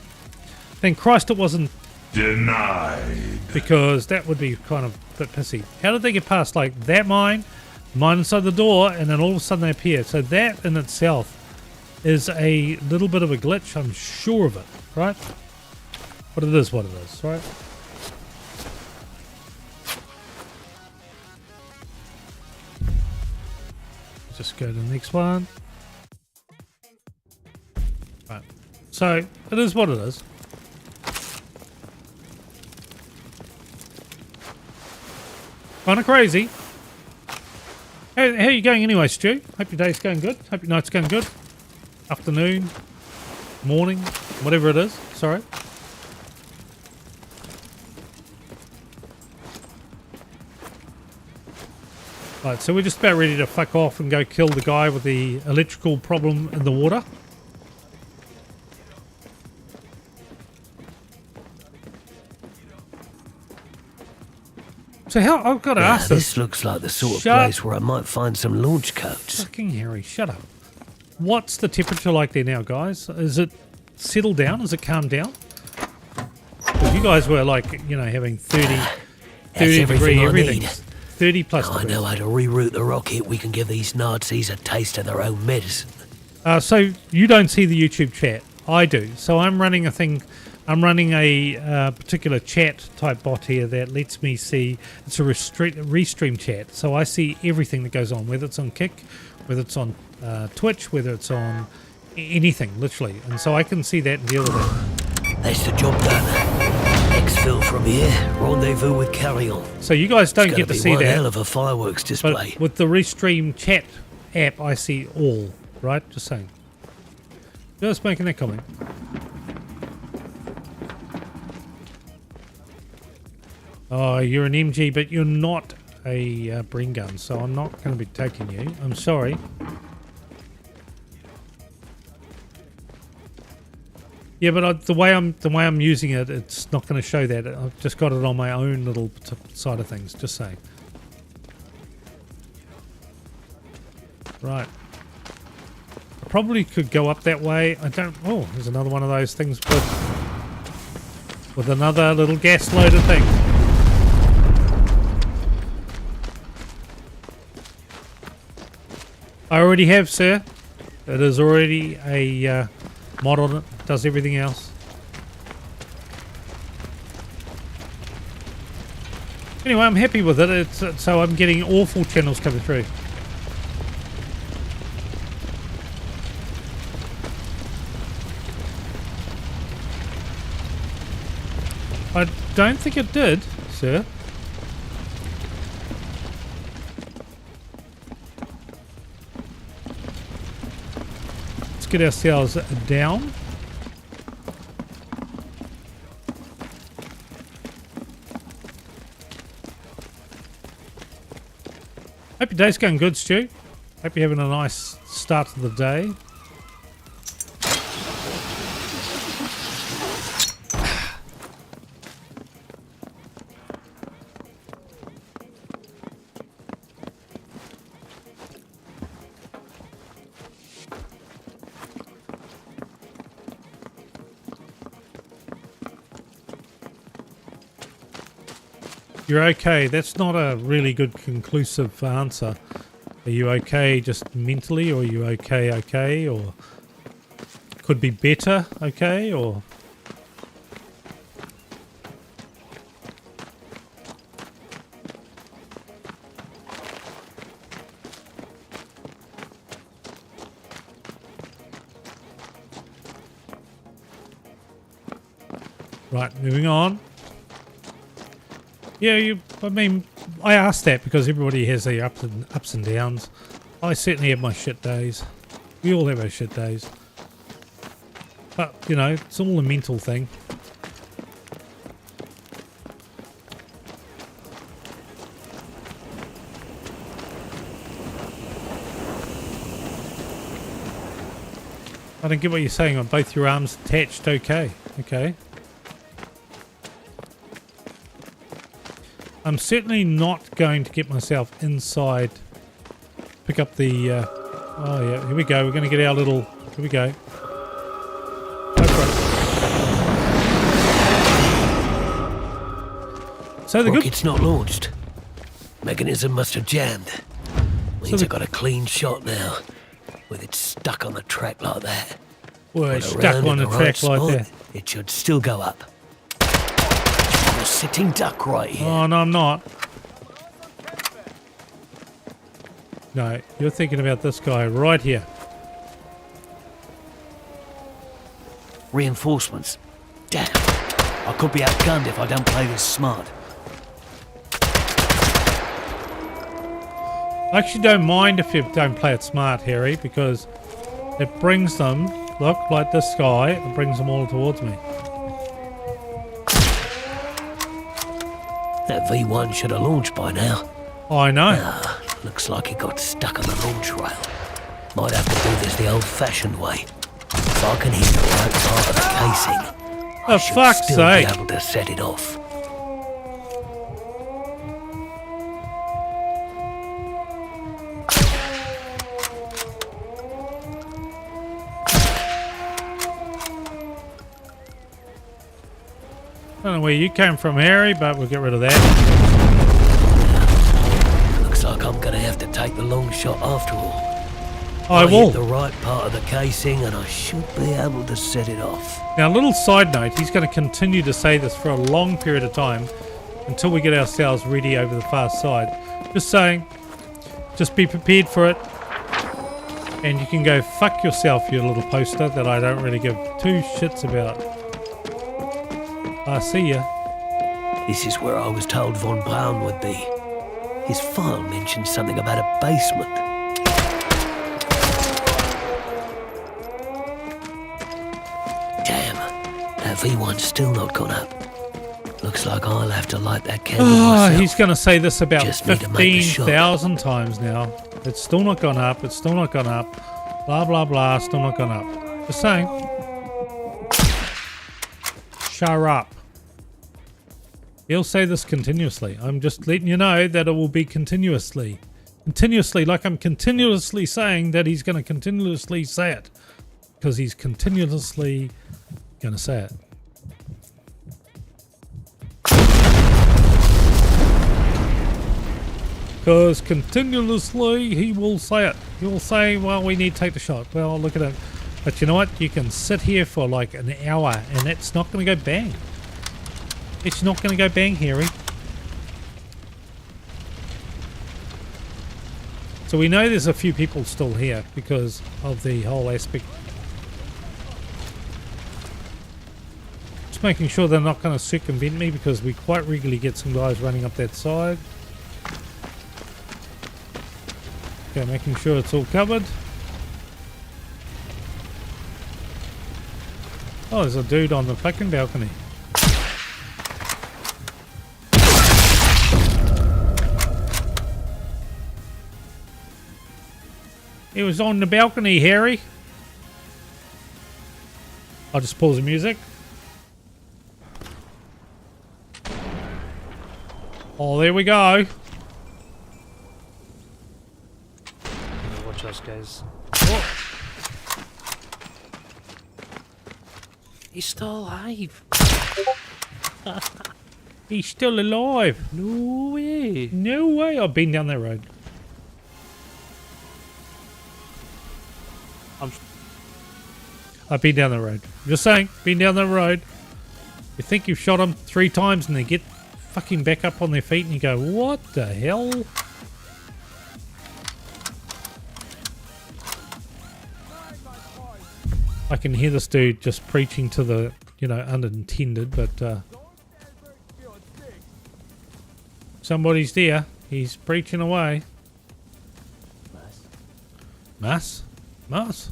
Thank Christ it wasn't Denied. because that would be kind of a bit pissy. How did they get past like that mine inside the door, and then all of a sudden they appear? So that in itself is a little bit of a glitch. I'm sure of it, right? But it is what it is, right? Just go to the next one. Right. So it is what it is. Kind of crazy. How are you going anyway, Stu? Hope your day's going good. Hope your night's going good. Afternoon, morning, whatever it is. Sorry. Right, so we're just about ready to fuck off and go kill the guy with the electrical problem in the water. So how... I've got to ask This looks like the sort of place where I might find some launch codes. Fucking Harry, shut up. What's the temperature like there now, guys? Is it settled down? Has it calmed down? Because you guys were like, you know, having 30 degree everything. 30 plus I know how to reroute the rocket. We can give these Nazis a taste of their own medicine. So you don't see the YouTube chat. I do. So I'm running a thing. I'm running a particular chat type bot here that lets me see. It's a restream chat. So I see everything that goes on, whether it's on Kick, whether it's on Twitch, whether it's on anything, literally. And so I can see that and deal with it. That's the job done. Exfil from here. Rendezvous with Carrion. So you guys don't get to see one that. Hell of a fireworks display. But with the restream chat app, I see all. Right? Just saying. Just making that comment. Oh, you're an MG, but you're not a Bring Gun, so I'm not going to be taking you. I'm sorry. Yeah, but the way I'm using it, it's not going to show that. I've just got it on my own little side of things. Just saying. Right. probably could go up that way. I don't... Oh, there's another one of those things with another little gas loaded thing. I already have, sir. It is already a mod on it. Does everything else. Anyway, I'm happy with it. So I'm getting awful channels coming through. I don't think it did, sir. Let's get ourselves down. Hope your day's going good, Stu. Hope you're having a nice start to the day. You're okay. That's not a really good conclusive answer. Are you okay just mentally, or are you okay, or could be better, okay, or... Right, moving on. Yeah, I mean, I asked that because everybody has their ups and downs. I certainly have my shit days. We all have our shit days. But, you know, it's all a mental thing. I don't get what you're saying. On both your arms attached, okay. Okay. I'm certainly not going to get myself inside. Pick up the... oh yeah, here we go. We're going to get our little... Here we go. Go for it. So the Rocket's not launched. Mechanism must have jammed. Means I got a clean shot now. With it stuck on the track like that. Well, it's stuck on the track like that. It should still go up. I'm a sitting duck right here. Oh, no, I'm not. No, you're thinking about this guy right here. Reinforcements. Damn. I could be outgunned if I don't play this smart. I actually don't mind if you don't play it smart, Harry, because it brings them, look, like this guy, it brings them all towards me. That V1 should have launched by now. I know. Ah, looks like it got stuck on the launch rail. Might have to do this the old-fashioned way. If I can hit the right part of the casing, I For should fuck's still sake. be able to set it off. I don't know where you came from, Harry, but we'll get rid of that. Looks like I'm gonna have to take the long shot after all. I hit will. the right part of the casing and I should be able to set it off. Now, a little side note, he's going to continue to say this for a long period of time until we get ourselves ready over the far side. Just saying, just be prepared for it. And you can go fuck yourself, you little poster that I don't really give two shits about. I see ya. This is where I was told Von Braun would be. His file mentioned something about a basement. Damn, that V1's still not gone up. Looks like I'll have to light that candle myself. He's going to say this about Just need to make the shot. 15,000 times now. It's still not gone up. It's still not gone up. Blah, blah, blah. Still not gone up. Just saying. Shut up. He'll say this continuously. I'm just letting you know that it will be continuously. Continuously, like I'm continuously saying that he's going to continuously say it. Because he's continuously going to say it. Because continuously he will say it. He will say, well, we need to take the shot. Well, look at it. But you know what? You can sit here for like an hour and it's not going to go bang. It's not going to go bang, Harry. So we know there's a few people still here because of the whole aspect. Just making sure they're not going to circumvent me because we quite regularly get some guys running up that side. Okay, making sure it's all covered. Oh, there's a dude on the fucking balcony. He was on the balcony, Harry. I'll just pause the music. Oh, there we go. Watch us, guys. Oh. He's still alive. He's still alive. No way. No way. I've been down that road. I've been down the road. Just saying, been down the road. You think you've shot them 3 times and they get fucking back up on their feet and you go, what the hell? I can hear this dude just preaching to the, you know, unintended, but somebody's there. He's preaching away. Mass? Mass?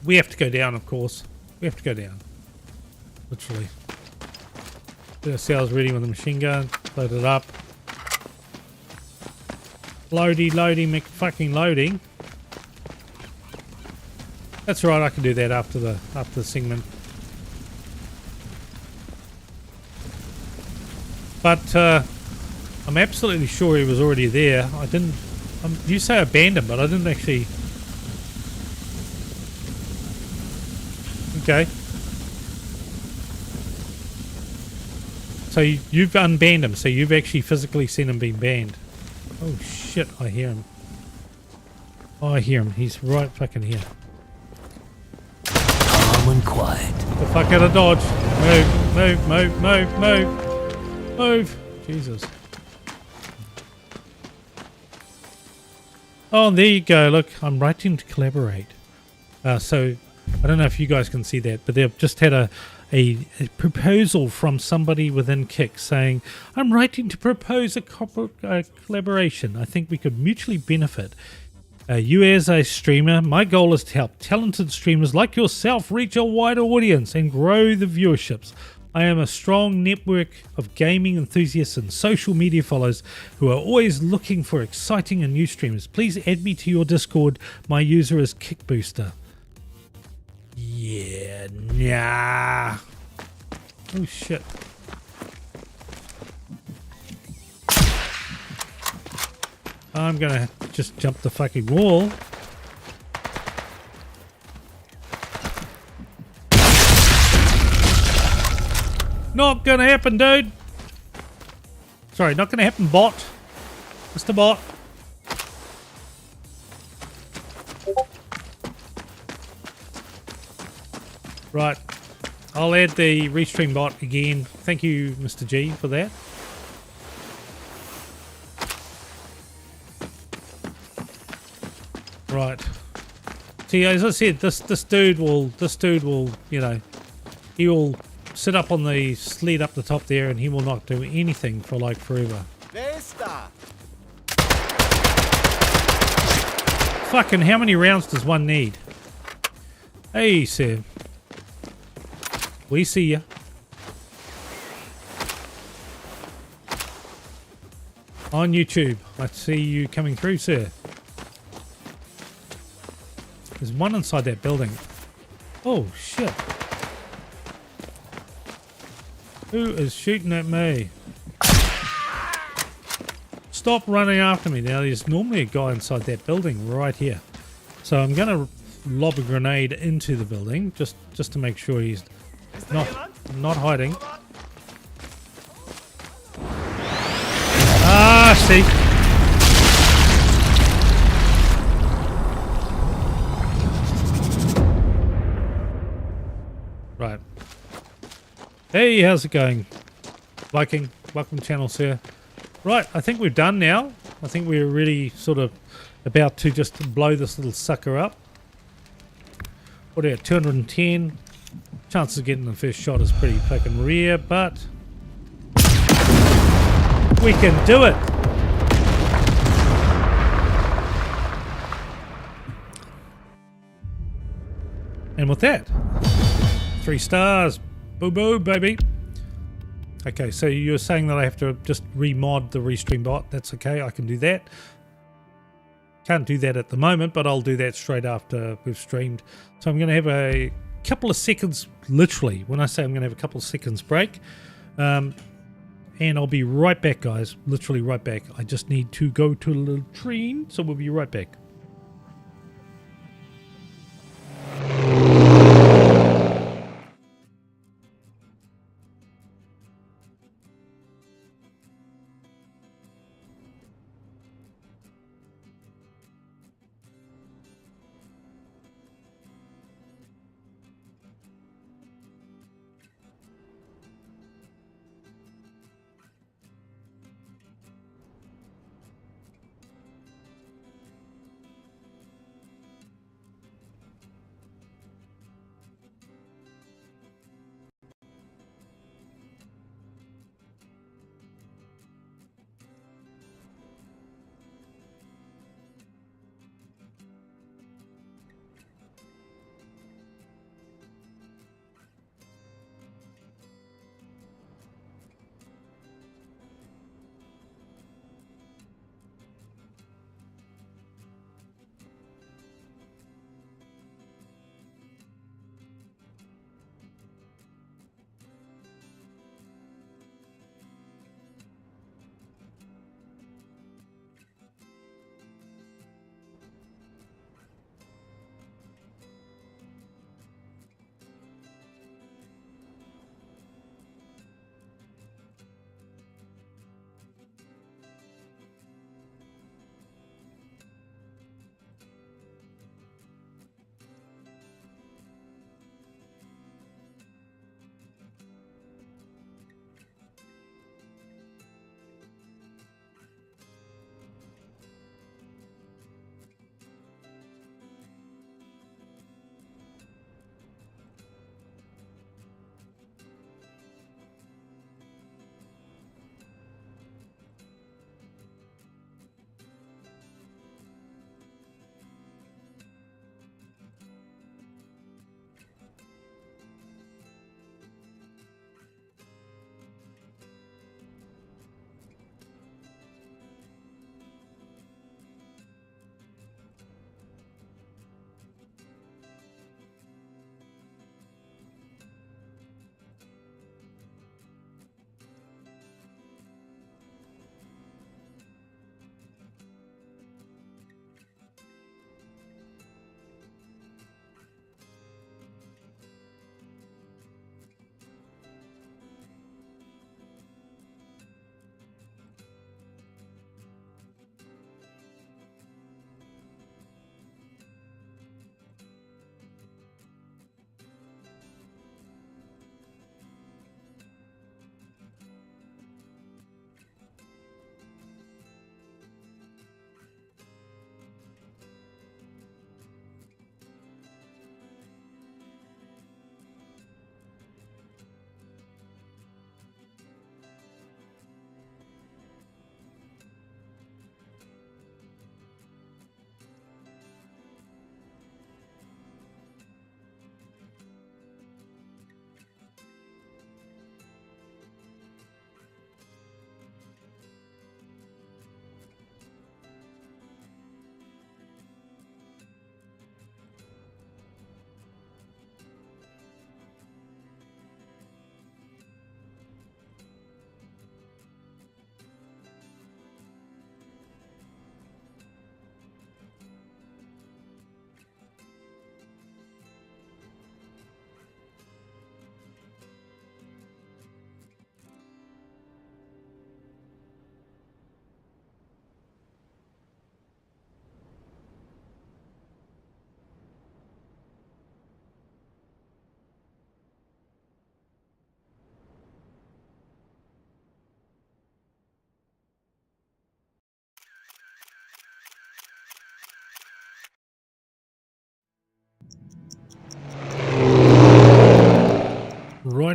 We have to go down, of course. We have to go down. Literally. Get ourselves ready with the machine gun. Load it up. Loady, loading, fucking loading. That's right, I can do that after the segment. But I'm absolutely sure he was already there. I didn't. You say abandoned, but I didn't actually. Okay. So you've unbanned him, so you've actually physically seen him being banned. Oh shit, I hear him. Oh, I hear him. He's right fucking here. Calm and quiet. Get the fuck out of Dodge. Move. Jesus. Oh, there you go. Look, I'm writing to collaborate. So I don't know if you guys can see that, but they've just had a proposal from somebody within Kick saying, I'm writing to propose a collaboration. I think we could mutually benefit. You as a streamer, my goal is to help talented streamers like yourself reach a wider audience and grow the viewerships. I am a strong network of gaming enthusiasts and social media followers who are always looking for exciting and new streamers. Please add me to your Discord. My user is Kickbooster. Yeah, nah. Oh shit. I'm gonna just jump the fucking wall. Not gonna happen, dude. Sorry, not gonna happen, bot. Mr. Bot. Right. I'll add the restream bot again. Thank you, Mr. G, for that. Right. See, as I said, this dude will, you know, he will sit up on the sled up the top there and he will not do anything for like forever. Fucking how many rounds does one need? Hey, sir. We see ya. On YouTube. I see you coming through, sir. There's one inside that building. Oh, shit. Who is shooting at me? Stop running after me. Now, there's normally a guy inside that building right here. So I'm going to lob a grenade into the building just to make sure he's not hiding. Ah, see. Right. Hey, how's it going? Viking, welcome channel, sir. Right, I think we're done now. I think we're really sort of about to just blow this little sucker up. What are you at? 210. Chances of getting the first shot is pretty fucking rare, but we can do it. And with that, 3 stars. Boo boo, baby. Okay, so you're saying that I have to just remod the Restream bot. That's okay, I can do that. Can't do that at the moment, but I'll do that straight after we've streamed. So I'm going to have a couple of seconds, literally, when I say I'm going to have a couple of seconds break. And I'll be right back, guys. Literally right back. I just need to go to the latrine, so we'll be right back.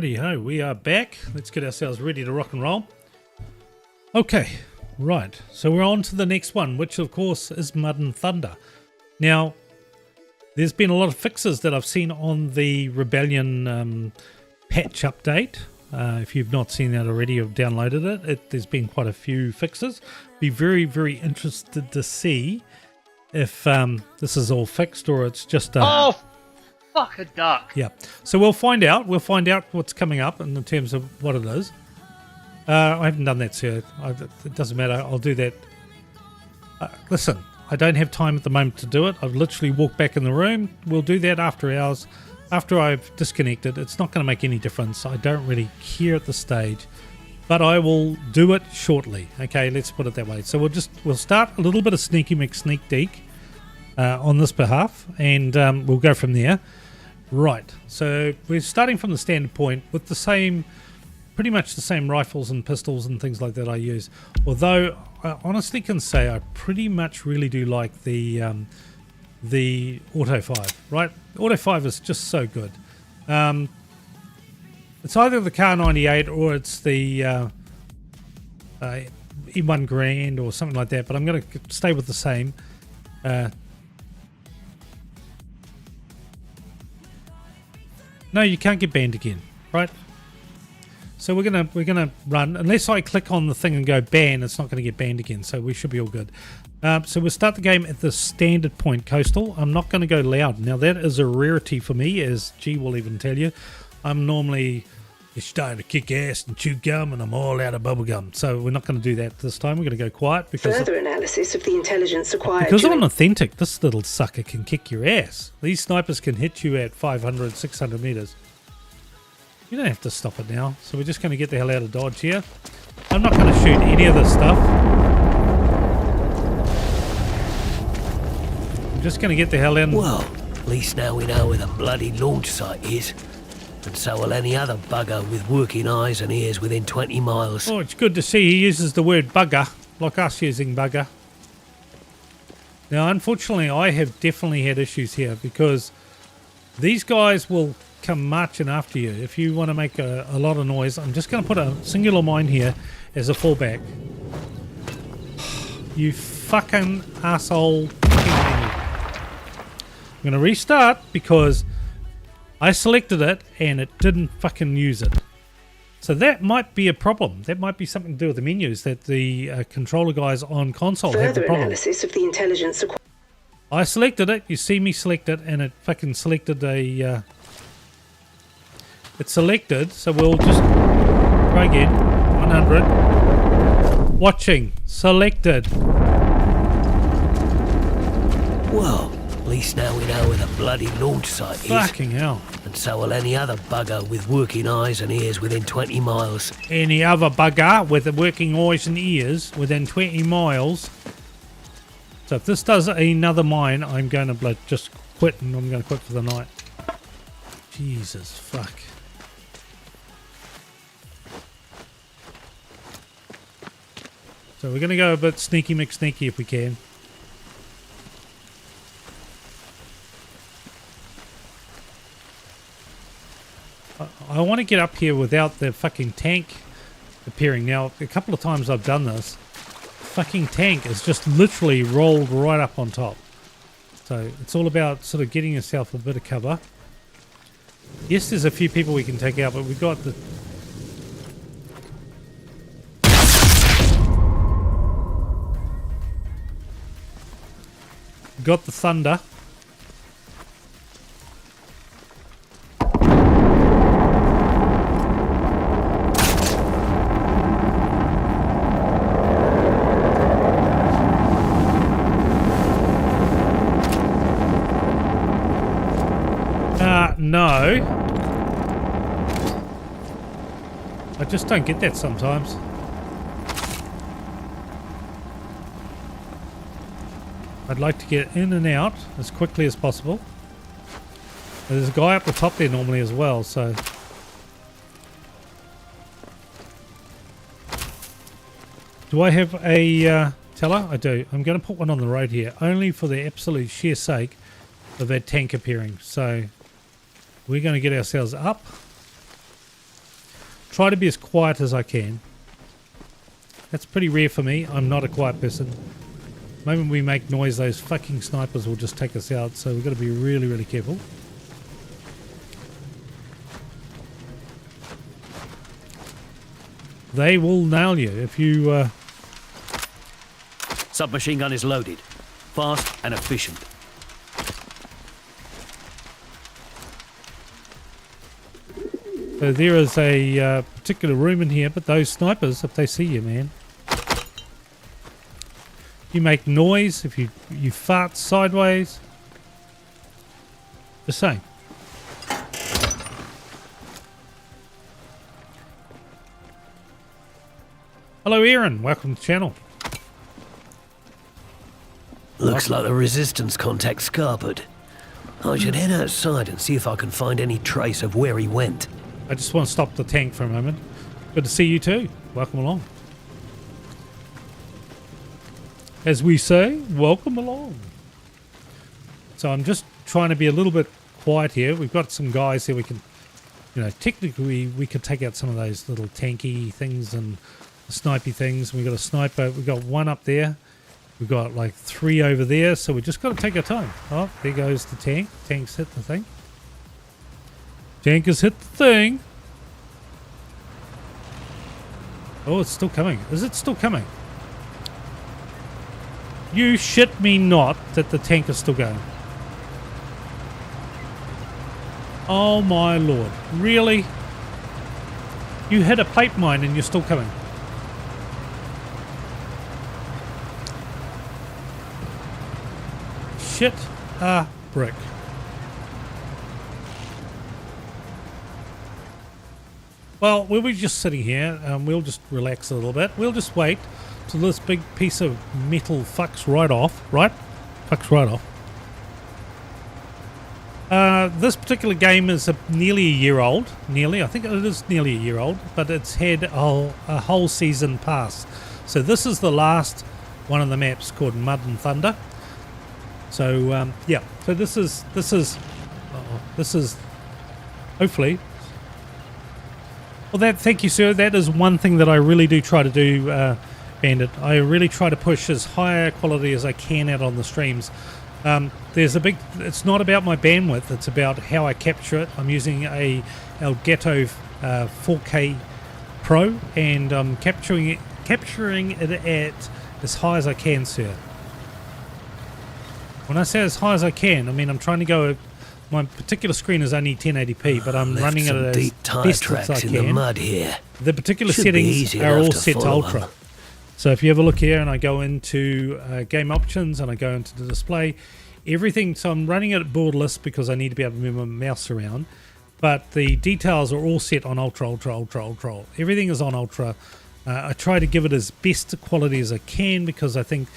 Righty ho, we are back. Let's get ourselves ready to rock and roll. Okay, right. So we're on to the next one, which of course is Mud and Thunder. Now, there's been a lot of fixes that I've seen on the Rebellion patch update. If you've not seen that already, you've downloaded it. There's been quite a few fixes. Be very, very interested to see if this is all fixed or it's just Oh, fuck a duck. yeah. So we'll find out. We'll find out what's coming up in terms of what it is. I haven't done that, sir. It doesn't matter. I'll do that. Listen, I don't have time at the moment to do it. I've literally walked back in the room. We'll do that after hours. After I've disconnected, it's not going to make any difference. I don't really care at this stage, but I will do it shortly. Okay, let's put it that way. So we'll start a little bit of sneaky McSneak on this behalf, and we'll go from there. Right. So we're starting from the standard point with the same, pretty much the same rifles and pistols and things like that I use. Although I honestly can say I pretty much really do like the Auto 5, right? Auto 5 is just so good. It's either the Car 98 or it's the E1 Grand or something like that, but I'm going to stay with the same. No, you can't get banned again, right? So we're gonna run, unless I click on the thing and go ban, it's not going to get banned again, so we should be all good. So we'll start the game at the standard point, coastal. I'm not going to go loud. Now that is a rarity for me, as G will even tell you. I'm normally starting to kick ass and chew gum, and I'm all out of bubble gum. So we're not going to do that this time. We're going to go quiet because Further analysis of the intelligence acquired because during I'm authentic. This little sucker can kick your ass. These snipers can hit you at 500, 600 meters. You don't have to stop it now. So we're just going to get the hell out of dodge here. I'm not going to shoot any of this stuff. I'm just going to get the hell in. Well, at least now we know where the bloody launch site is. And so will any other bugger with working eyes and ears within 20 miles. Oh, it's good to see he uses the word bugger, like us using bugger. Now, unfortunately, I have definitely had issues here because these guys will come marching after you. If you want to make a lot of noise, I'm just going to put a singular mine here as a fallback. You fucking asshole. I'm going to restart because I selected it and it didn't fucking use it. So that might be a problem. That might be something to do with the menus that the controller guys on console have the further problem. analysis of the intelligence acquired. I selected it. You see me select it, and it fucking selected a. It selected, so we'll just try again. 100. Watching. Selected. Well, at least now we know where the bloody launch site is. Fucking hell. And so will any other bugger with working eyes and ears within 20 miles. Any other bugger with working eyes and ears within 20 miles. So if this does another mine, I'm going to just quit, and I'm going to quit for the night. Jesus, fuck. So we're going to go a bit sneaky McSneaky if we can. I want to get up here without the fucking tank appearing. Now, a couple of times I've done this. Fucking tank is just literally rolled right up on top. So it's all about sort of getting yourself a bit of cover. Yes, there's a few people we can take out, but we've got the... Got the Thunder. No. I just don't get that sometimes. I'd like to get in and out as quickly as possible. There's a guy up the top there normally as well, so... Do I have a teller? I do. I'm going to put one on the road here, only for the absolute sheer sake of that tank appearing. So we're going to get ourselves up. try to be as quiet as I can. That's pretty rare for me. I'm not a quiet person. The moment we make noise, those fucking snipers will just take us out. So we've got to be really, really careful. They will nail you if you... Submachine gun is loaded. Fast and efficient. So there is a particular room in here, but those snipers, if they see you, man, you make noise, if you fart sideways, the same. Hello, Aaron. Welcome to the channel. Looks like the resistance contact scarpered. I should head outside and see if I can find any trace of where he went. I just want to stop the tank for a moment. Good to see you too. Welcome along. As we say, welcome along. So I'm just trying to be a little bit quiet here. We've got some guys here we can, technically we could take out some of those little tanky things and snipey things. We've got a sniper. We've got one up there. We've got like 3 over there. So we just got to take our time. Oh, there goes the tank. Tank's hit the thing. Tank has hit the thing. Oh, it's still coming. Is it still coming? You shit me not that the tank is still going. Oh my lord. Really? You hit a pipe mine and you're still coming. Shit a brick. Well, we'll be just sitting here. We'll just relax a little bit. We'll just wait till this big piece of metal fucks right off, right? Fucks right off. This particular game is nearly a year old. Nearly. I think it is nearly a year old. But it's had a whole season pass. So this is the last one of the maps called Mud and Thunder. So, yeah. So this is hopefully... Well, thank you, sir. That is one thing that I really do try to do, Bandit. I really try to push as higher quality as I can out on the streams. It's not about my bandwidth. It's about how I capture it. I'm using a Elgato 4K Pro, and I'm capturing it at as high as I can, sir. When I say as high as I can, I mean I'm trying to go. My particular screen is only 1080p, but I'm running it as best as I can. In the mud here. The particular settings are all set to ultra. So if you have a look here and I go into game options and I go into the display, everything, so I'm running it at borderless because I need to be able to move my mouse around, but the details are all set on ultra. Everything is on ultra. I try to give it as best quality as I can because I think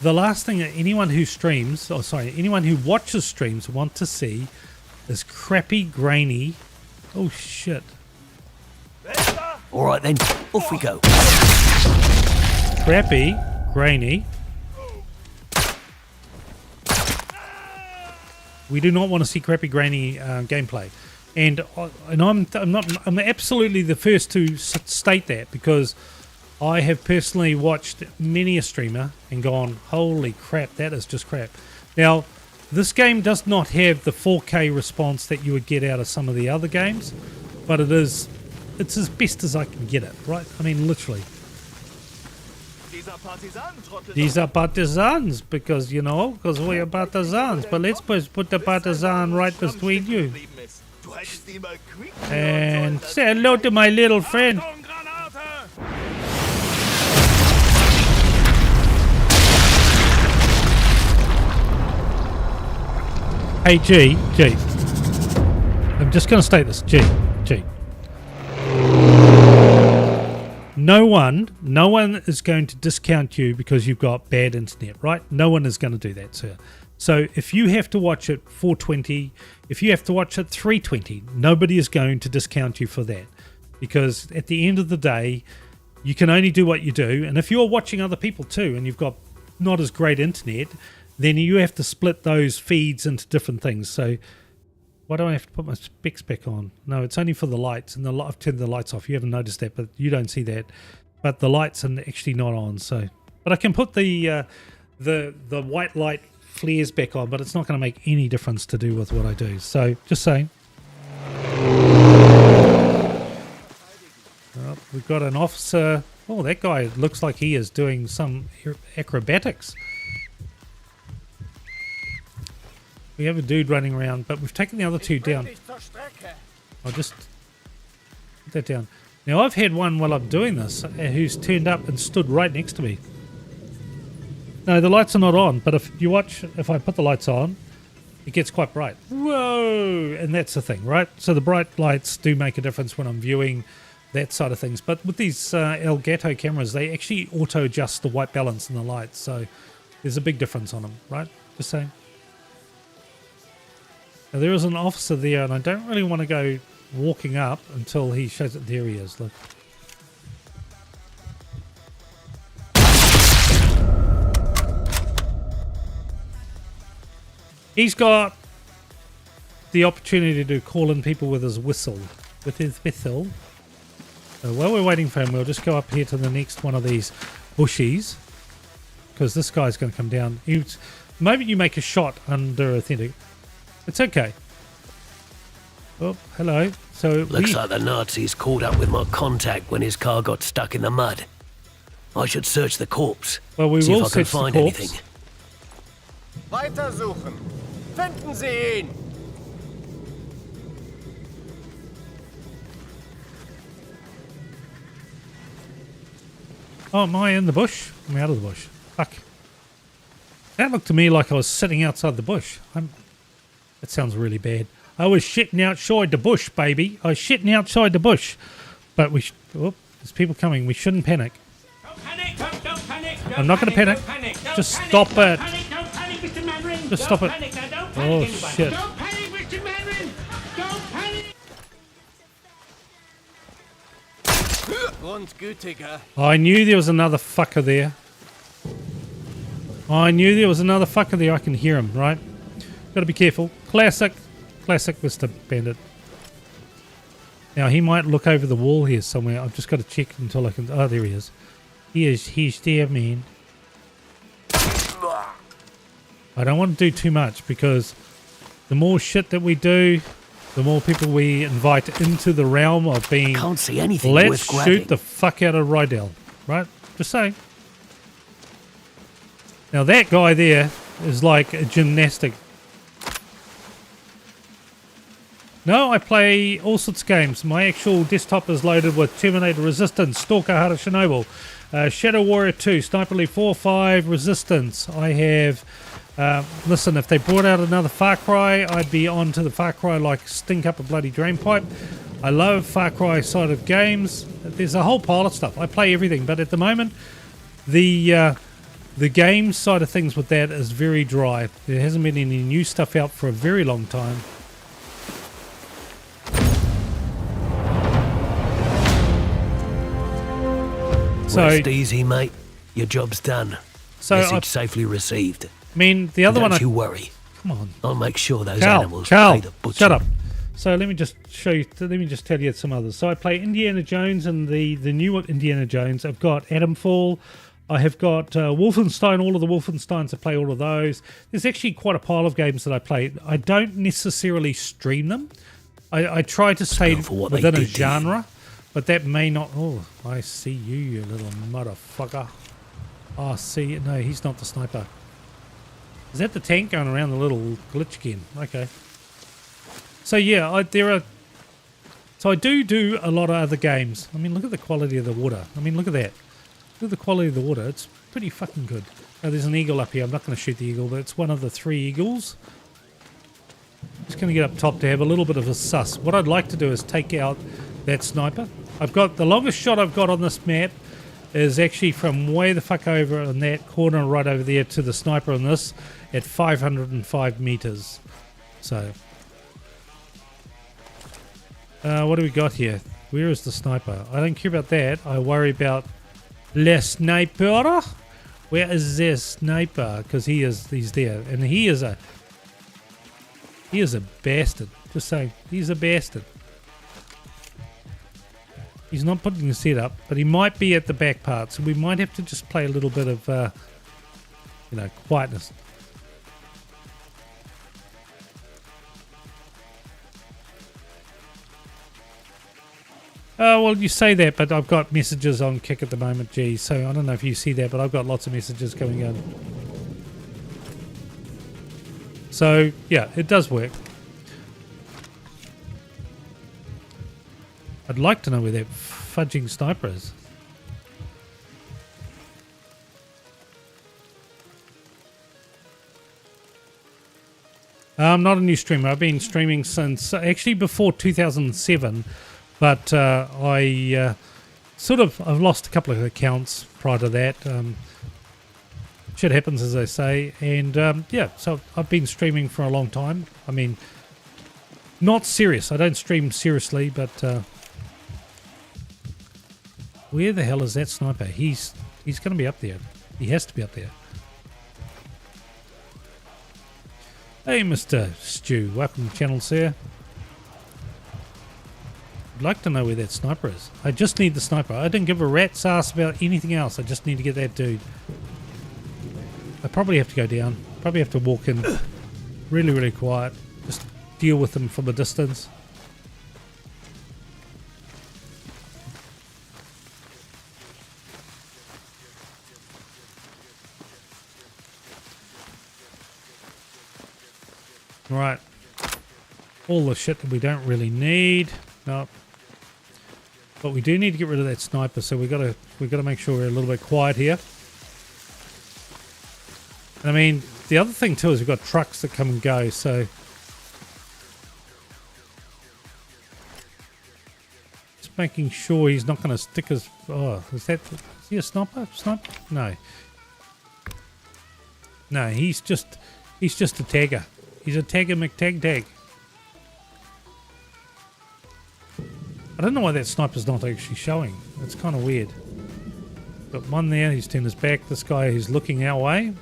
the last thing that anyone who watches streams want to see is crappy, grainy. Oh shit. Alright then, off we go. Crappy, grainy. We do not want to see crappy, grainy gameplay. And I'm absolutely the first to state that because I have personally watched many a streamer and gone, holy crap, that is just crap. Now, this game does not have the 4K response that you would get out of some of the other games, but it's as best as I can get it, right? I mean, literally. These are partisans because we are partisans, but let's put the partisan right between you. And say hello to my little friend. Hey, G. I'm just going to state this. G. No one is going to discount you because you've got bad internet, right? No one is going to do that, sir. So if you have to watch it 420, if you have to watch it 320, nobody is going to discount you for that. Because at the end of the day, you can only do what you do. And if you're watching other people too, and you've got not as great internet, then you have to split those feeds into different things. So Why do I have to put my specs back on? No, it's only for the lights, and I've turned the lights off. You haven't noticed that, but you don't see that. But the lights are actually not on. So, but I can put the white light flares back on, but it's not going to make any difference to do with what I do. So, just saying. Well, we've got an officer. Oh, that guy looks like he is doing some acrobatics. We have a dude running around, but we've taken the other two down. I'll just put that down. Now, I've had one while I'm doing this who's turned up and stood right next to me. No, the lights are not on, but if you watch, if I put the lights on, it gets quite bright. Whoa! And that's the thing, right? So the bright lights do make a difference when I'm viewing that side of things. But with these Elgato cameras, they actually auto-adjust the white balance in the lights. So there's a big difference on them, right? Just saying. Now, there is an officer there, and I don't really want to go walking up until he shows it. There he is, look. He's got the opportunity to call in people with his whistle. So while we're waiting for him, we'll just go up here to the next one of these bushies, because this guy's going to come down. The moment you make a shot under authentic, it's okay. Oh, hello. So looks like the Nazis caught up with my contact when his car got stuck in the mud. I should search the corpse. Well, we see will if I can search the find corpse. anything. Weiter suchen. Finden Sie ihn. Oh, am I in the bush? I'm out of the bush. Fuck. That looked to me like I was sitting outside the bush. That sounds really bad. I was shitting outside the bush, baby. I was shitting outside the bush. But there's people coming. We shouldn't panic. Don't panic, don't panic. I'm not going to panic. Just stop it. Don't panic, Mr. Mandarin. Just stop it. Oh, shit. Don't panic, Mr. Mandarin. Don't panic. Grundgütiger. I knew there was another fucker there. I can hear him, right? Got to be careful. Classic Mr. Bandit. Now, he might look over the wall here somewhere. I've just got to check until I can... Oh, there he is. He's there, man. I don't want to do too much, because the more shit that we do, the more people we invite into the realm of being... Can't see anything Let's worth grabbing. shoot the fuck out of Rydell. Right? Just saying. Now, that guy there is like a gymnastic. No, I play all sorts of games. My actual desktop is loaded with Terminator Resistance, Stalker Heart of Chernobyl, Shadow Warrior 2, Sniper Elite 4, 5, Resistance. I have... listen, if they brought out another Far Cry, I'd be on to the Far Cry like stink up a bloody drain pipe. I love Far Cry side of games. There's a whole pile of stuff. I play everything, but at the moment, the game side of things with that is very dry. There hasn't been any new stuff out for a very long time. So, rest easy, mate. Your job's done. So Message safely received. I mean, the other Don't one... you worry. Come on. I'll make sure those animals Carl, pay the butcher. shut up. So let me just show you, let me just tell you some others. So I play Indiana Jones and the new Indiana Jones. I've got Adamfall. I have got Wolfenstein, all of the Wolfensteins. I play all of those. There's actually quite a pile of games that I play. I don't necessarily stream them. I try to stay within a genre, but that may not... Oh, I see you, you little motherfucker. Oh, see, no, he's not the sniper. Is that the tank going around the little glitch again? Okay. So yeah, I do a lot of other games. I mean, look at the quality of the water. I mean, look at that. Look at the quality of the water. It's pretty fucking good. Oh, there's an eagle up here. I'm not going to shoot the eagle, but it's one of the 3 eagles. Just going to get up top to have a little bit of a suss. What I'd like to do is take out that sniper. I've got the longest shot I've got on this map is actually from way the fuck over in that corner right over there to the sniper on this at 505 meters. So, what do we got here? Where is the sniper? I don't care about that. I worry about le sniper. Where is this sniper? Because he's there, and he is a bastard. Just saying. He's a bastard. He's not putting his head up, but he might be at the back part, so we might have to just play a little bit of, you know, quietness. Oh, well, you say that, but I've got messages on Kick at the moment, geez. So I don't know if you see that, but I've got lots of messages coming in. So, yeah, it does work. I'd like to know where that fudging sniper is. I'm not a new streamer. I've been streaming since, actually before 2007. But I've lost a couple of accounts prior to that. Shit happens, as they say. And yeah, so I've been streaming for a long time. I mean, not serious. I don't stream seriously, but where the hell is that sniper? He's going to be up there. He has to be up there. Hey, Mr. Stew. Welcome to the channel, sir. I'd like to know where that sniper is. I just need the sniper. I didn't give a rat's ass about anything else. I just need to get that dude. I probably have to go down. Probably have to walk in really, really quiet. Just deal with them from a distance. Right. All the shit that we don't really need. No. But we do need to get rid of that sniper, so we've got to make sure we're a little bit quiet here. And I mean, the other thing too is we've got trucks that come and go, so just making sure he's not going to stick his. Oh, is he a sniper? Sniper? No. No, he's just a tagger. He's a tagger McTag. I don't know why that sniper's not actually showing. It's kind of weird. Got one there, he's turned his back. This guy is looking our way.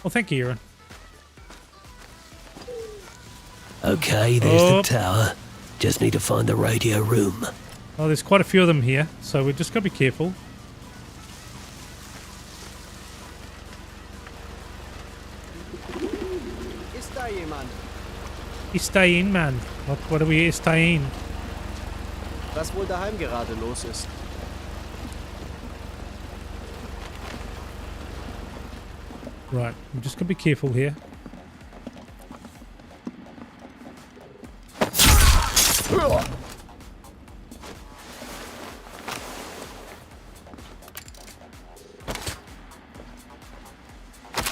Well, thank you, Aaron. Okay, there's the tower. Just need to find the radio room. Oh, there's quite a few of them here, so we've just got to be careful. Stay in, man. What do we stay in? Was wohl daheim gerade los ist. Right, we just got to be careful here.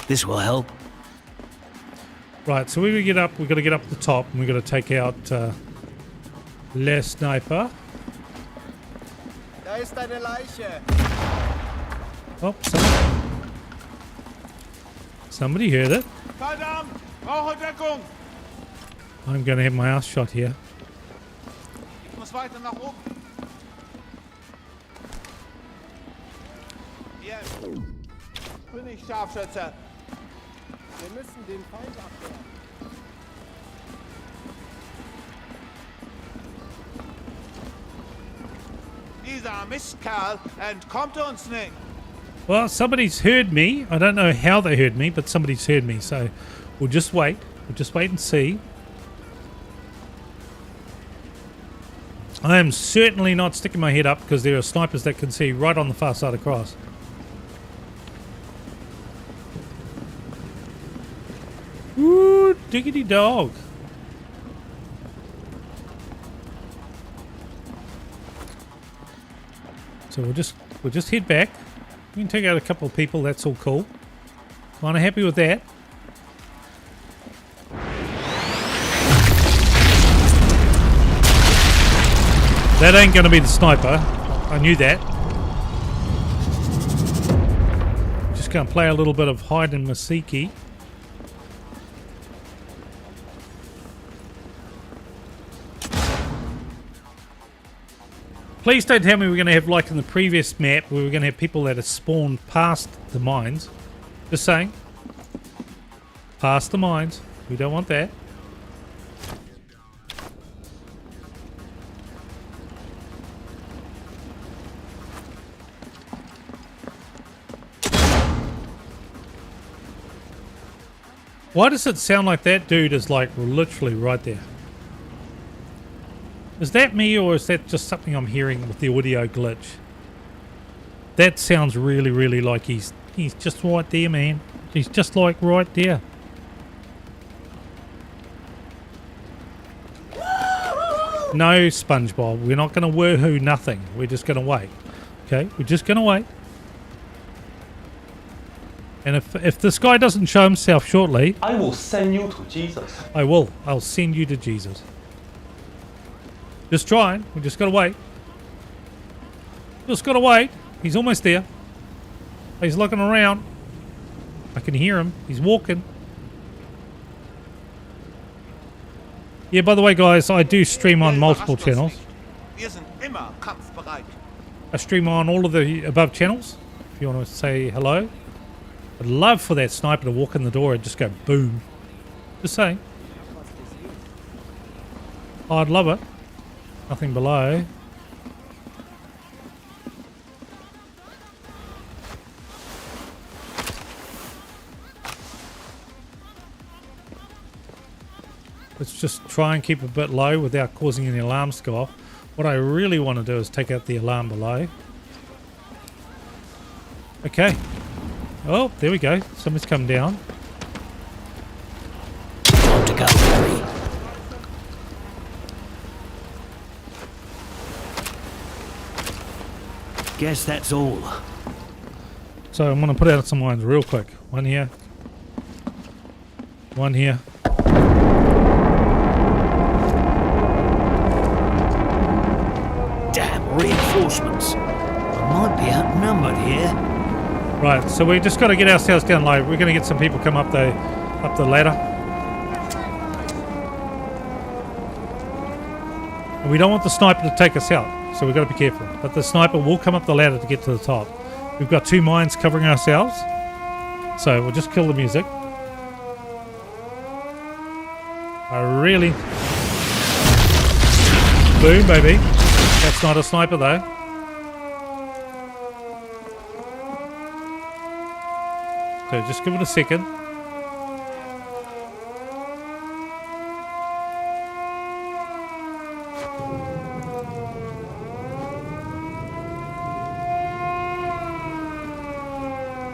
This will help. Right, so when we get up, we've got to get up the top and we've got to take out Le Sniper. Da ist eine Leiche. Oh, somebody heard it. Verdammt! Brauche Deckung! I'm going to have my ass shot here. Ich muss weiter nach oben. Hier. Bin ich Scharfschütze. Wir müssen den Feind abwehren. Dieser Mistkerl entkommt uns nicht. Well, somebody's heard me. I don't know how they heard me, but somebody's heard me. So we'll just wait. We'll just wait and see. I am certainly not sticking my head up because there are snipers that can see right on the far side across. Ooh, diggity dog. So we'll just head back. We can take out a couple of people, that's all cool. Kinda happy with that. That ain't gonna be the sniper. I knew that. Just gonna play a little bit of hide and Masiki. Please don't tell me we're going to have, like in the previous map, where we're going to have people that are spawned past the mines. Just saying. Past the mines. We don't want that. Why does it sound like that dude is like literally right there? Is that me or is that just something I'm hearing with the audio glitch? That sounds really, really like he's just right there, man. He's just like right there. No, SpongeBob. We're not going to woohoo nothing. We're just going to wait. Okay? We're just going to wait. And if this guy doesn't show himself shortly... I will send you to Jesus. I will. I'll send you to Jesus. Just trying. We just got to wait. Just got to wait. He's almost there. He's looking around. I can hear him. He's walking. Yeah, by the way, guys, I do stream on multiple channels. Wir sind immer kampfbereit. I stream on all of the above channels. If you want to say hello. I'd love for that sniper to walk in the door and just go boom. Just saying. Oh, I'd love it. Nothing below. Let's just try and keep a bit low without causing any alarms to go off. What I really want to do is take out the alarm below. Okay. Oh, there we go. Somebody's come down. Time to go, Harry. Guess that's all. So I'm going to put out some mines real quick. One here. One here. Damn reinforcements. I might be outnumbered here. Right, so we just got to get ourselves down low. We're going to get some people come up the ladder. And we don't want the sniper to take us out, so we've got to be careful. But the sniper will come up the ladder to get to the top. We've got 2 mines covering ourselves, so we'll just kill the music. Really... Boom, baby. That's not a sniper, though. So just give it a second.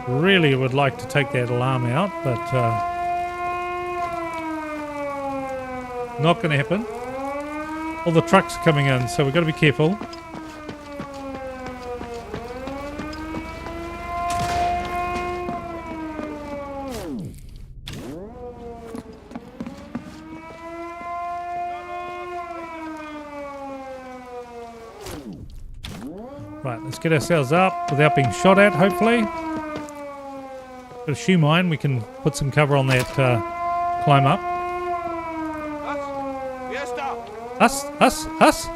Really would like to take that alarm out, but not going to happen. All the trucks are coming in, so we've got to be careful. Right, let's get ourselves up without being shot at, hopefully. Got a shoe mine, we can put some cover on that climb up. Us, us, us.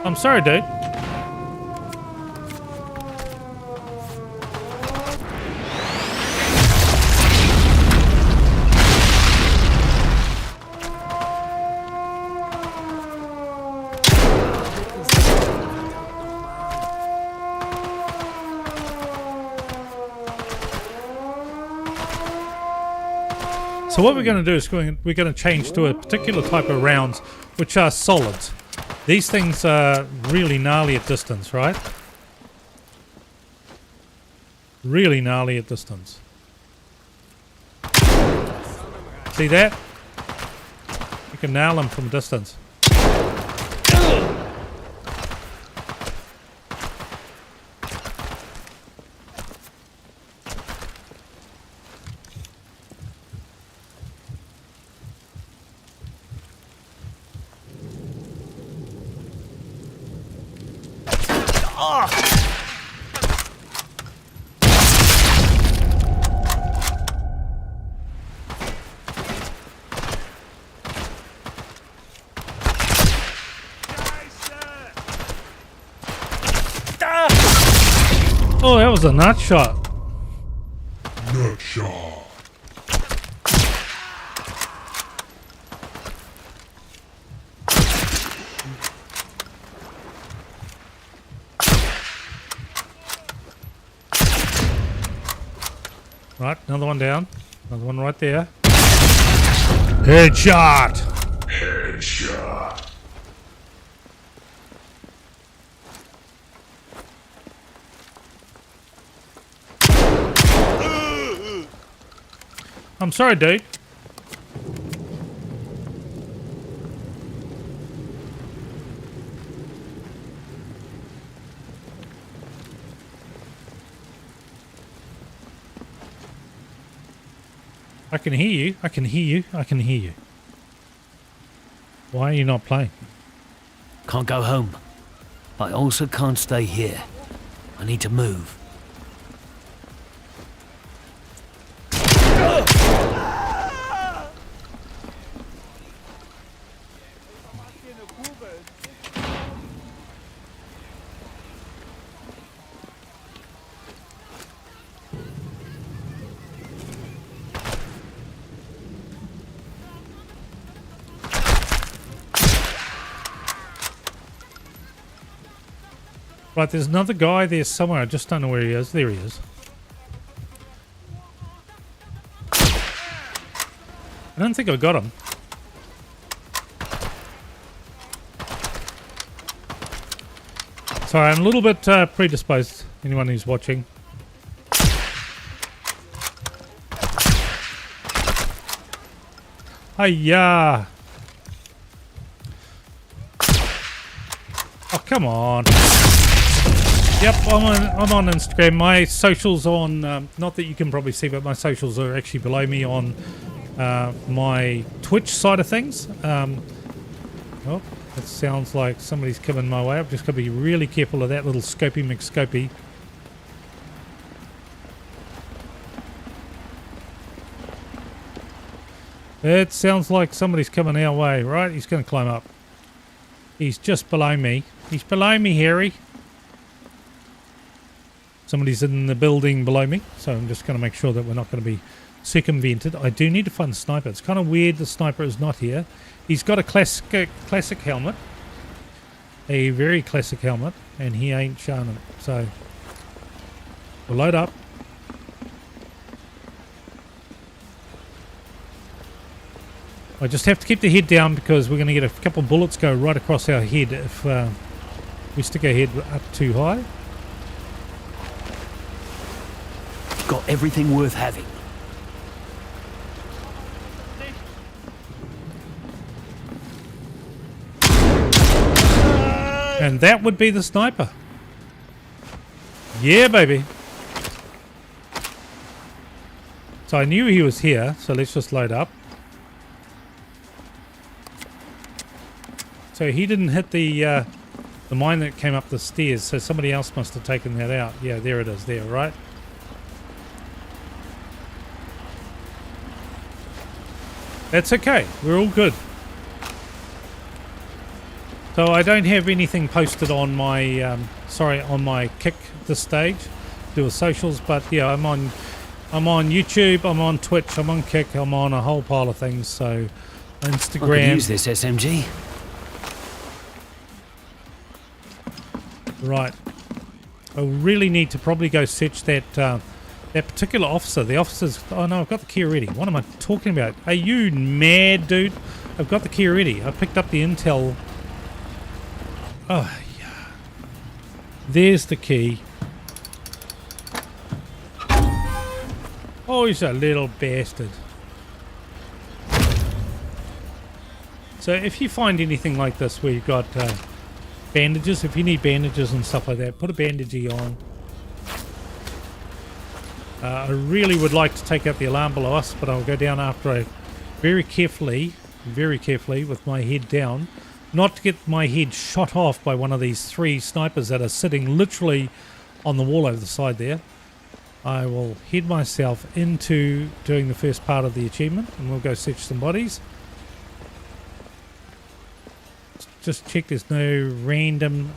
I'm sorry, dude. So what we're going to do is we're going to change to a particular type of rounds, which are solids. These things are really gnarly at distance, right? Really gnarly at distance. See that? You can nail them from a distance. was a nut shot. Nut shot. Right, another one down. Another one right there. Headshot! Headshot. I'm sorry, dude. I can hear you. I can hear you. I can hear you. Why are you not playing? Can't go home. I also can't stay here. I need to move. Right, there's another guy there somewhere. I just don't know where he is. There he is. I don't think I got him. Sorry, I'm a little bit predisposed. Anyone who's watching. Hiya! Oh, come on. Yep, I'm on Instagram. My socials on, not that you can probably see, but my socials are actually below me on my Twitch side of things. Oh, it sounds like somebody's coming my way. I've just got to be really careful of that little Scopey McScopey. It sounds like somebody's coming our way, right? He's going to climb up. He's just below me. He's below me, Harry. Somebody's in the building below me, so I'm just going to make sure that we're not going to be circumvented. I do need to find the sniper. It's kind of weird the sniper is not here. He's got a classic helmet. A very classic helmet, and he ain't showing it. So, we'll load up. I just have to keep the head down because we're going to get a couple of bullets go right across our head if we stick our head up too high. Got everything worth having. And that would be the sniper. Yeah, baby. So I knew he was here, so let's just load up. So he didn't hit the mine that came up the stairs, so somebody else must have taken that out. Yeah, there it is there, right? That's okay. We're all good. So I don't have anything posted on my on my Kick this stage, do with socials, but yeah, I'm on YouTube, I'm on Twitch, I'm on Kick, I'm on a whole pile of things. So Instagram. I could use this SMG. Right. I really need to probably go search that that particular officer. The officer's... Oh no, I've got the key already. What am I talking about? Are you mad, dude? I've got the key already. I picked up the intel. Oh, yeah. There's the key. Oh, he's a little bastard. So if you find anything like this where you've got bandages, if you need bandages and stuff like that, put a bandagey on. I really would like to take out the alarm below us, but I'll go down after I very carefully with my head down, not to get my head shot off by one of these 3 snipers that are sitting literally on the wall over the side there. I will head myself into doing the first part of the achievement, and we'll go search some bodies. Just check there's no randoms.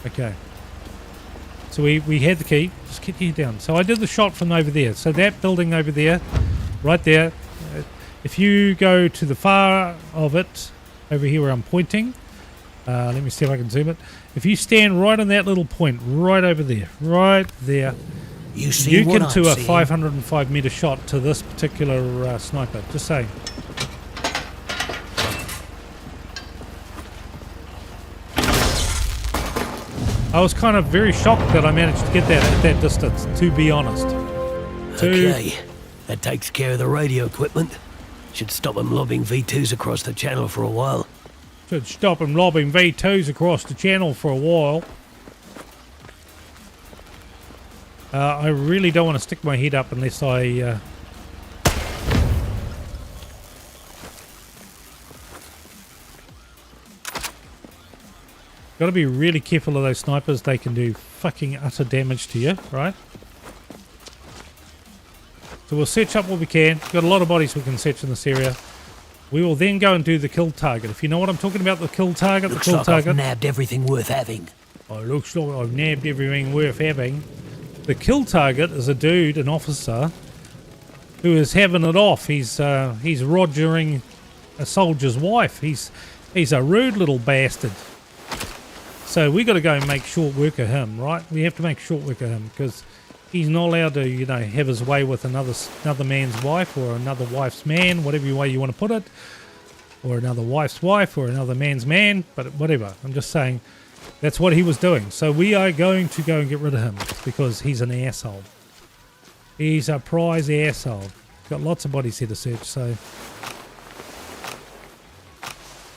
Okay. So we had the key. Just get your head down. So I did the shot from over there. So that building over there, right there. If you go to the far of it, over here where I'm pointing, let me see if I can zoom it. If you stand right on that little point, right over there, right there, you can do a 505 meter shot to this particular sniper. Just saying. I was kind of very shocked that I managed to get that at that distance, to be honest. Okay, that takes care of the radio equipment. Should stop them lobbing V2s across the channel for a while. Should stop them lobbing V2s across the channel for a while. I really don't want to stick my head up unless I... Got to be really careful of those snipers. They can do fucking utter damage to you, right? So we'll search up what we can. We've got a lot of bodies we can search in this area. We will then go and do the kill target. If you know what I'm talking about, the kill target, looks the kill like target. I've nabbed everything worth having. Oh, looks like I've nabbed everything worth having. The kill target is a dude, an officer, who is having it off. He's rogering a soldier's wife. He's a rude little bastard. So we got to go and make short work of him, right? We have to make short work of him because he's not allowed to, you know, have his way with another man's wife or another wife's man, whatever way you want to put it, or another wife's wife or another man's man, but whatever. I'm just saying that's what he was doing. So we are going to go and get rid of him because he's an asshole. He's a prize asshole. Got lots of bodies here to search, so...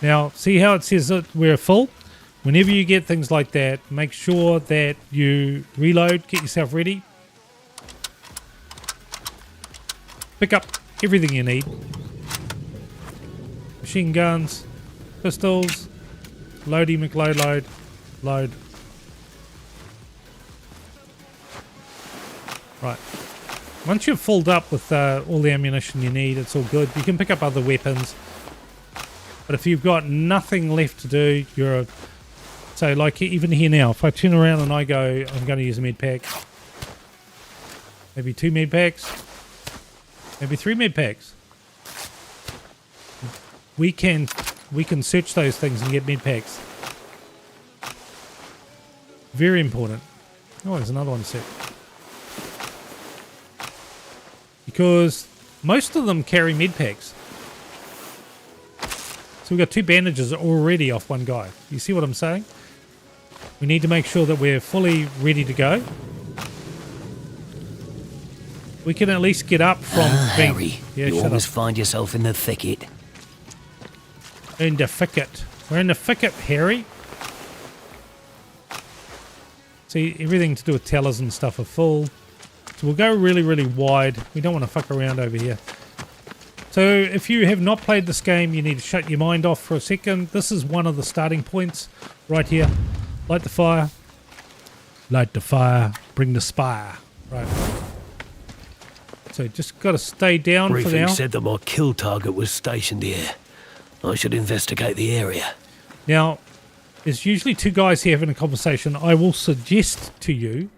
Now, see how it says that we're full? Whenever you get things like that, make sure that you reload, get yourself ready. Pick up everything you need. Machine guns, pistols, loady McLoad, load. Right. Once you've filled up with all the ammunition you need, it's all good. You can pick up other weapons. But if you've got nothing left to do, you're... So like even here now, if I turn around and I go, I'm going to use a med pack. Maybe 2 med packs. Maybe 3 med packs. We can search those things and get med packs. Very important. Oh, there's another one set. Because most of them carry med packs. So we've got 2 bandages already off one guy. You see what I'm saying? We need to make sure that we're fully ready to go. We can at least get up from being... Harry, yeah, you always find yourself in the thicket. In the thicket. We're in the thicket, Harry. See, everything to do with tellers and stuff are full. So we'll go really, really wide. We don't want to fuck around over here. So if you have not played this game, you need to shut your mind off for a second. This is one of the starting points right here. Light the fire. Light the fire. Bring the spire. Right. So just got to stay down for now. Briefing said that my kill target was stationed here. I should investigate the area. Now, there's usually 2 guys here having a conversation. I will suggest that you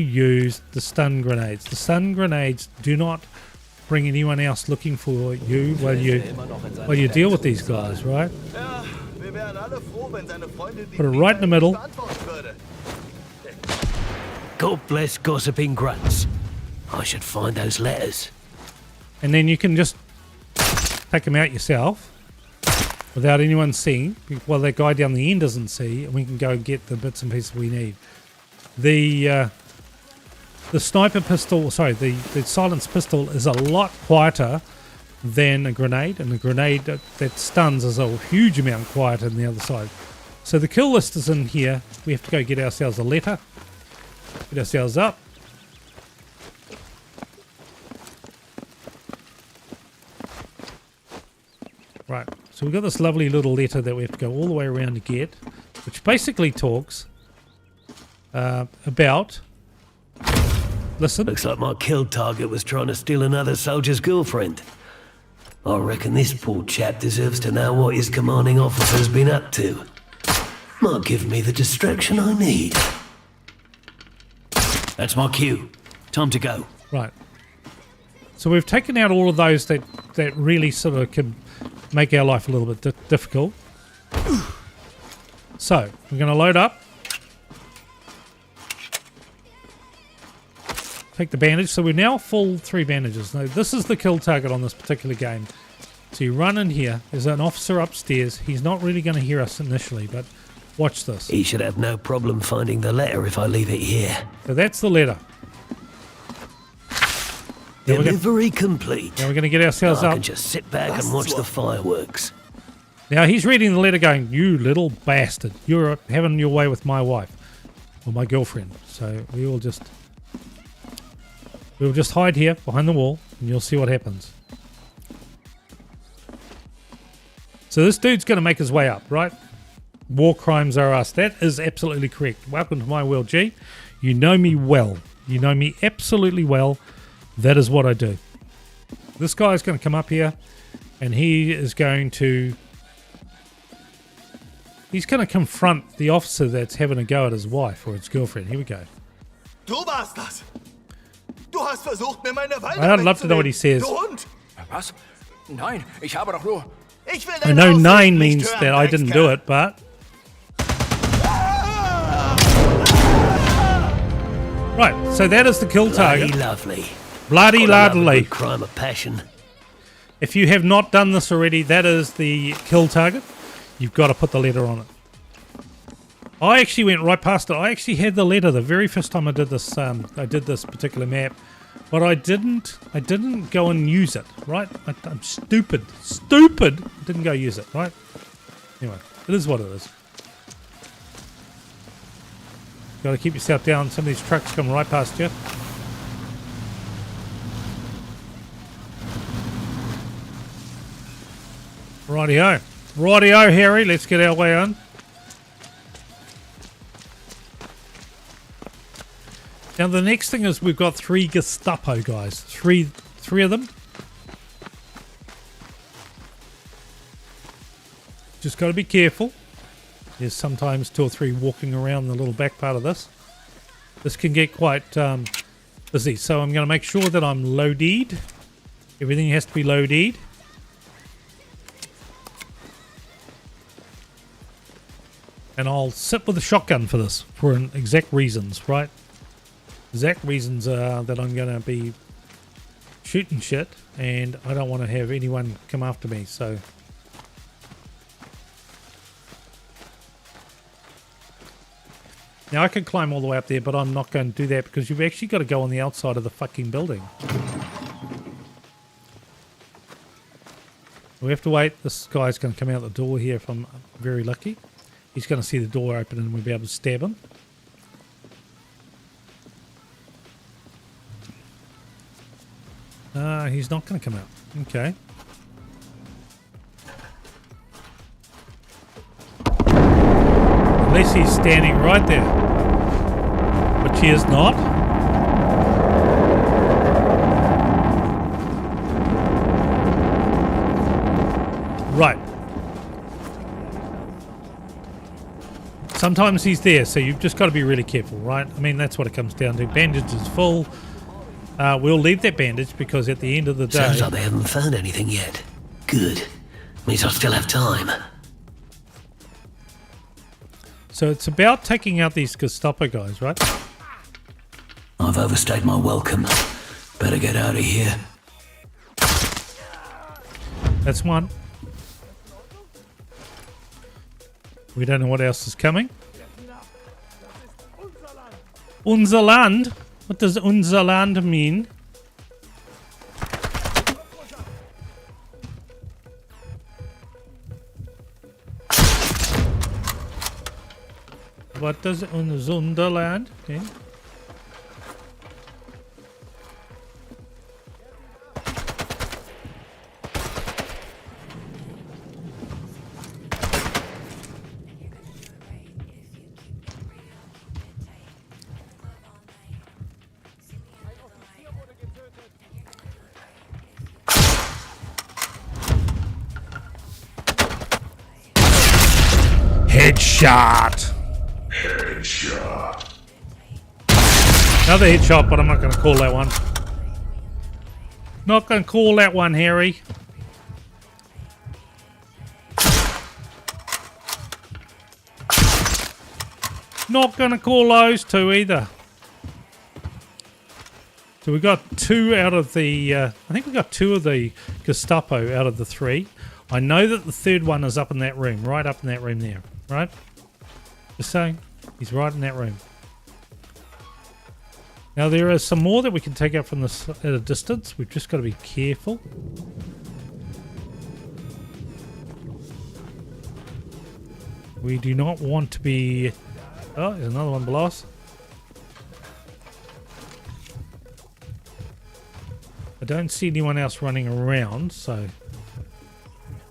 use the stun grenades. The stun grenades do not bring anyone else looking for you while you deal with these guys, right? Put it right in the middle. God bless gossiping grunts. I should find those letters. And then you can just take them out yourself without anyone seeing. Well, that guy down the end doesn't see, and we can go and get the bits and pieces we need. The sniper pistol, sorry, the silenced pistol is a lot quieter than a grenade, and the grenade that stuns is a huge amount quieter than the other side. So the kill list is in here. We have to go get ourselves a letter. Get ourselves up. Right, so we've got this lovely little letter that we have to go all the way around to get, which basically talks about... Listen. Looks like my kill target was trying to steal another soldier's girlfriend. I reckon this poor chap deserves to know what his commanding officer's been up to. Might give me the distraction I need. That's my cue. Time to go. Right. So we've taken out all of those that really sort of can make our life a little bit difficult. So we're going to load up. Take the bandage. So we're now full 3 bandages. Now this is the kill target on this particular game. So you run in here. There's an officer upstairs. He's not really going to hear us initially, but watch this. He should have no problem finding the letter if I leave it here. So that's the letter. Delivery complete. Now we're going to get ourselves I up. can just sit back and watch the fireworks. Now he's reading the letter going, "You little bastard. You're having your way with my wife. Or my girlfriend." So we'll just hide here behind the wall and you'll see what happens. So this dude's going to make his way up, right? War crimes are us. That is absolutely correct. Welcome to my world, G. You know me well. You know me absolutely well. That is what I do. This guy's going to come up here and he is going to... He's going to confront the officer that's having a go at his wife or his girlfriend. Here we go. Du warst das. Du hast versucht, mir meine I'd love to know what he says. Was? Nein, ich habe doch nur... I know 9 means that I didn't do it, but... Right, so that is the kill target. Bloody lovely. Bloody lovely. Crime of passion. If you have not done this already, that is the kill target. You've got to put the letter on it. I actually went right past it. I actually had the letter the very first time I did this. I did this particular map, but I didn't go and use it. Right? I'm stupid. Stupid. I didn't go use it. Right? Anyway, it is what it is. Got to keep yourself down. Some of these trucks come right past you. Rightio. Rightio, Harry. Let's get our way on. Now the next thing is we've got 3 Gestapo guys. Three of them. Just got to be careful. There's sometimes 2 or 3 walking around the little back part of this. This can get quite busy. So I'm going to make sure that I'm loaded. Everything has to be loaded. And I'll sit with a shotgun for this, for exact reasons, right? Exact reasons are that I'm going to be shooting shit, and I don't want to have anyone come after me, so... Now I can climb all the way up there, but I'm not going to do that because you've actually got to go on the outside of the fucking building. We have to wait. This guy's going to come out the door here if I'm very lucky. He's going to see the door open and we'll be able to stab him. He's not going to come out. Okay. Unless he's standing right there. Which he is not. Right. Sometimes he's there, so you've just got to be really careful, right? I mean, that's what it comes down to. Bandage is full. We'll leave that bandage because at the end of the day... Sounds like they haven't found anything yet. Good. Means I still have time. So it's about taking out these Gestapo guys, right? I've overstayed my welcome. Better get out of here. That's one. We don't know what else is coming. Unser Land? What does unser Land mean? What does unser Land mean? Headshot. Another headshot, but I'm not going to call that one. Not going to call that one, Harry. Not going to call those two either. So we got 2 out of the... I think we got 2 of the Gestapo out of the 3. I know that the 3rd one is up in that room. Right up in that room there. Right? Just saying. He's right in that room. Now there are some more that we can take out from this at a distance. We've just got to be careful. We do not want to be... Oh, there's another one below us. I don't see anyone else running around, so...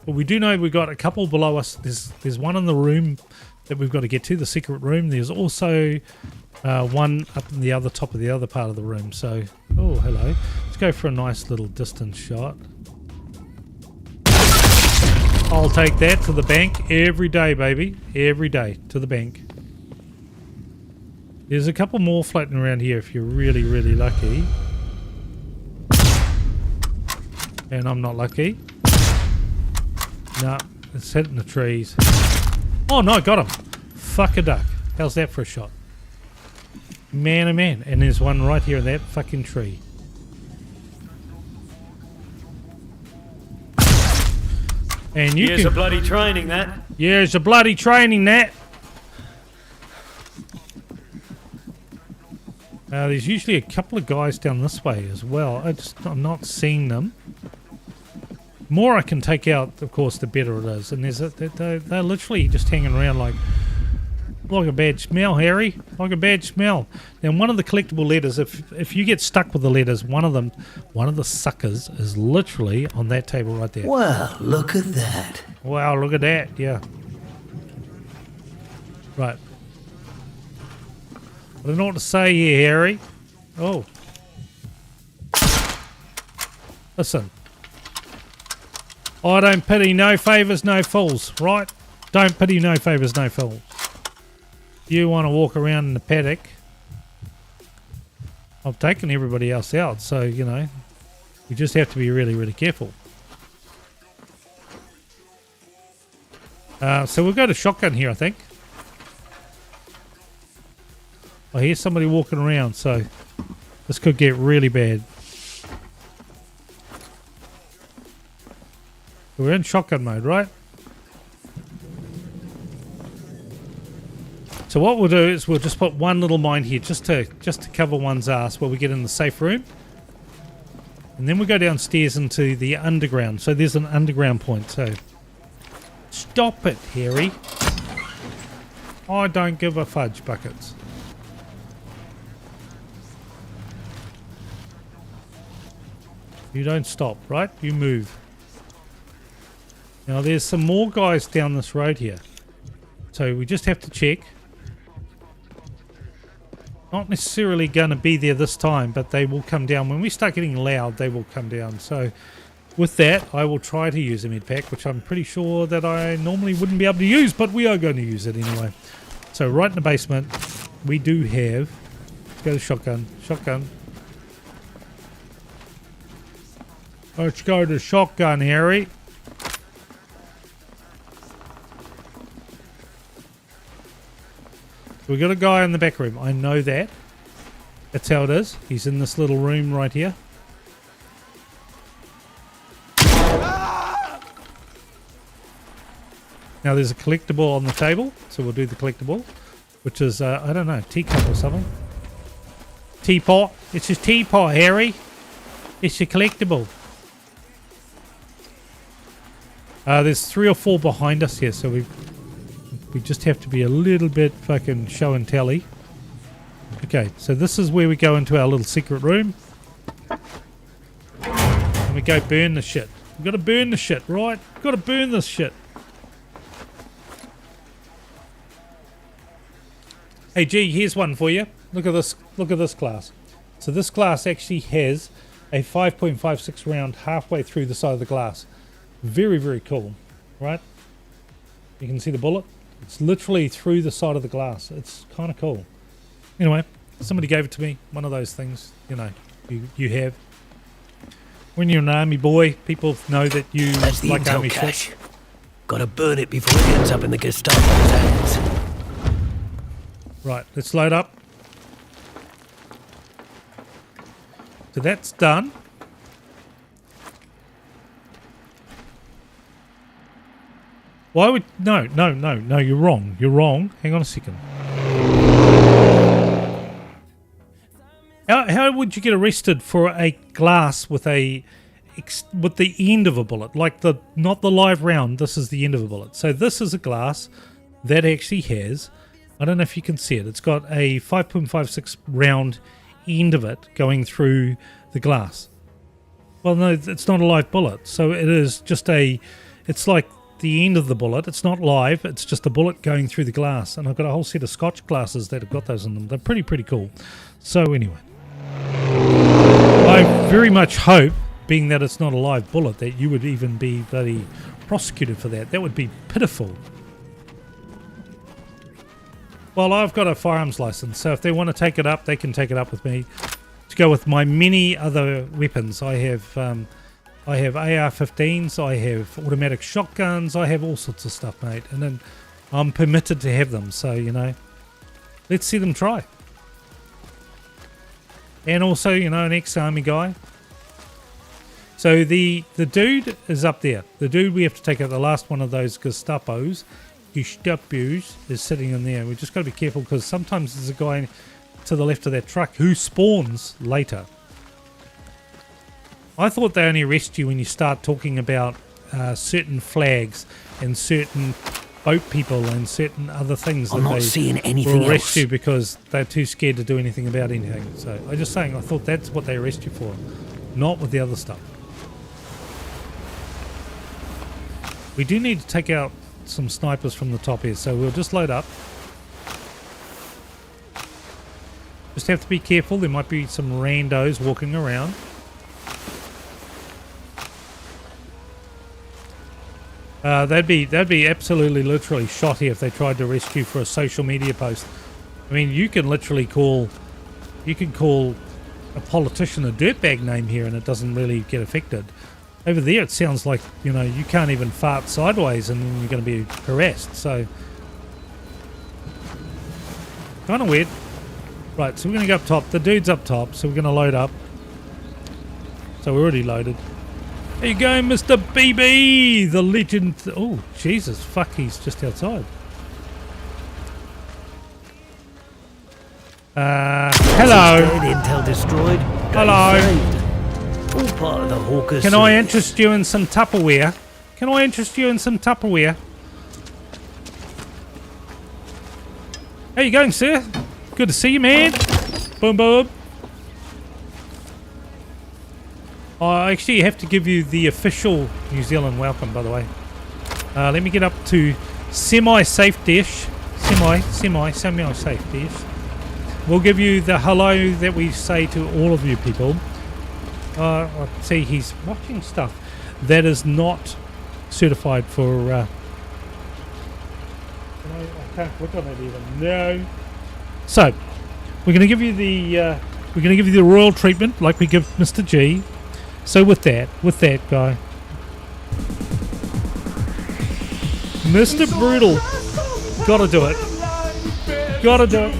But we do know we've got a couple below us. There's one in the room that we've got to get to, the secret room. There's also one up in the other top of the other part of the room. So, oh, hello. Let's go for a nice little distance shot. I'll take that to the bank every day, baby. Every day to the bank. There's a couple more floating around here if you're really, really lucky. And I'm not lucky. No, it's hitting the trees. Oh no, got him. Fuck a duck. How's that for a shot? Man, oh man. And there's one right here in that fucking tree. And you Here's a bloody training, that. Yeah, it's a bloody training, that. There's usually a couple of guys down this way as well. I'm not seeing them. More I can take out, of course, the better it is. And they're literally just hanging around like a bad smell, Harry. Like a bad smell. Now, one of the collectible letters, if you get stuck with the letters, one of the suckers is literally on that table right there. Wow, look at that. Wow, look at that. Yeah. Right. I don't know what to say here, Harry. Oh. Listen. I don't pity no favours, no fools, right? Don't pity no favours, no fools. You want to walk around in the paddock. I've taken everybody else out, so, you know, you just have to be really, really careful. So we'll go to shotgun here, I think. I hear somebody walking around, so this could get really bad. We're in shotgun mode, right? So what we'll do is we'll just put one little mine here just to cover one's ass while we get in the safe room. And then we go downstairs into the underground. So there's an underground point, so stop it, Harry. I don't give a fudge buckets. You don't stop, right? You move. Now there's some more guys down this road here. So we just have to check. Not necessarily going to be there this time, but they will come down. When we start getting loud, they will come down. So with that, I will try to use a med pack, which I'm pretty sure that I normally wouldn't be able to use, but we are going to use it anyway. So right in the basement, we do have... Let's go to shotgun. Shotgun. Let's go to shotgun, Harry. We got a guy in the back room. I know that. That's how it is. He's in this little room right here. Now there's a collectible on the table, so we'll do the collectible, which is I don't know, teacup or something. Teapot. It's his teapot, Harry. It's your collectible. There's 3 or 4 behind us here, so we just have to be a little bit fucking show and telly. Okay, so this is where we go into our little secret room. And we go burn the shit. We've got to burn the shit, right? We've got to burn this shit. Hey, G, here's one for you. Look at this. Look at this glass. So this glass actually has a 5.56 round halfway through the side of the glass. Very, very cool, right? You can see the bullet. It's literally through the side of the glass. It's kind of cool. Anyway, somebody gave it to me. One of those things, you know, you have. When you're an army boy, people know that you That's the like intel army cache. shit. Gotta burn it before it ends up in the Gestapo's hands. Right, let's load up. So that's done. Why would... No, you're wrong. You're wrong. Hang on a second. How would you get arrested for a glass with the end of a bullet? Like not the live round, this is the end of a bullet. So this is a glass that actually has... I don't know if you can see it. It's got a 5.56 round end of it going through the glass. Well, no, it's not a live bullet. So it is just it's like the end of the bullet. It's not live. It's just a bullet going through the glass. And I've got a whole set of Scotch glasses that have got those in them. They're pretty cool. So anyway, I very much hope, being that it's not a live bullet, that you would even be bloody prosecuted for that. That would be pitiful. Well, I've got a firearms license, so if they want to take it up, they can take it up with me. To go with my many other weapons, I have AR-15s, I have automatic shotguns, I have all sorts of stuff, mate. And then I'm permitted to have them, so, you know, let's see them try. And also, you know, an ex-army guy. So the dude is up there. The dude we have to take out, the last one of those Gestapos is sitting in there. We just got to be careful because sometimes there's a guy to the left of that truck who spawns later. I thought they only arrest you when you start talking about certain flags and certain boat people and certain other things. I'm not seeing anything will arrest else. you because they're too scared to do anything about anything. So I'm just saying, I thought that's what they arrest you for, not with the other stuff. We do need to take out some snipers from the top here, so we'll just load up. Just have to be careful. There might be some randos walking around. They'd be absolutely literally shot here if they tried to arrest you for a social media post. I mean, you can literally call a politician a dirtbag name here and it doesn't really get affected. Over there it sounds like, you know, you can't even fart sideways and you're going to be harassed, so kind of weird. Right, so we're going to go up top. The dude's up top, so we're going to load up. So we're already loaded. There you go, Mr. BB, the legend. Oh, Jesus, fuck, he's just outside. Hello. Intel destroyed. Hello. Saved. All part of the Hawker Can I series. interest you in some Tupperware? Can I interest you in some Tupperware? How you going, sir? Good to see you, man. Boom, boom. I actually have to give you the official New Zealand welcome, by the way. Let me get up to semi-safe dish. Semi-safe dish. We'll give you the hello that we say to all of you people. I see he's watching stuff that is not certified for. I can't click on it even. No. So we're going to give you the royal treatment like we give Mr. G. So with that guy, Mr. Brutal, gotta do it. Gotta do it.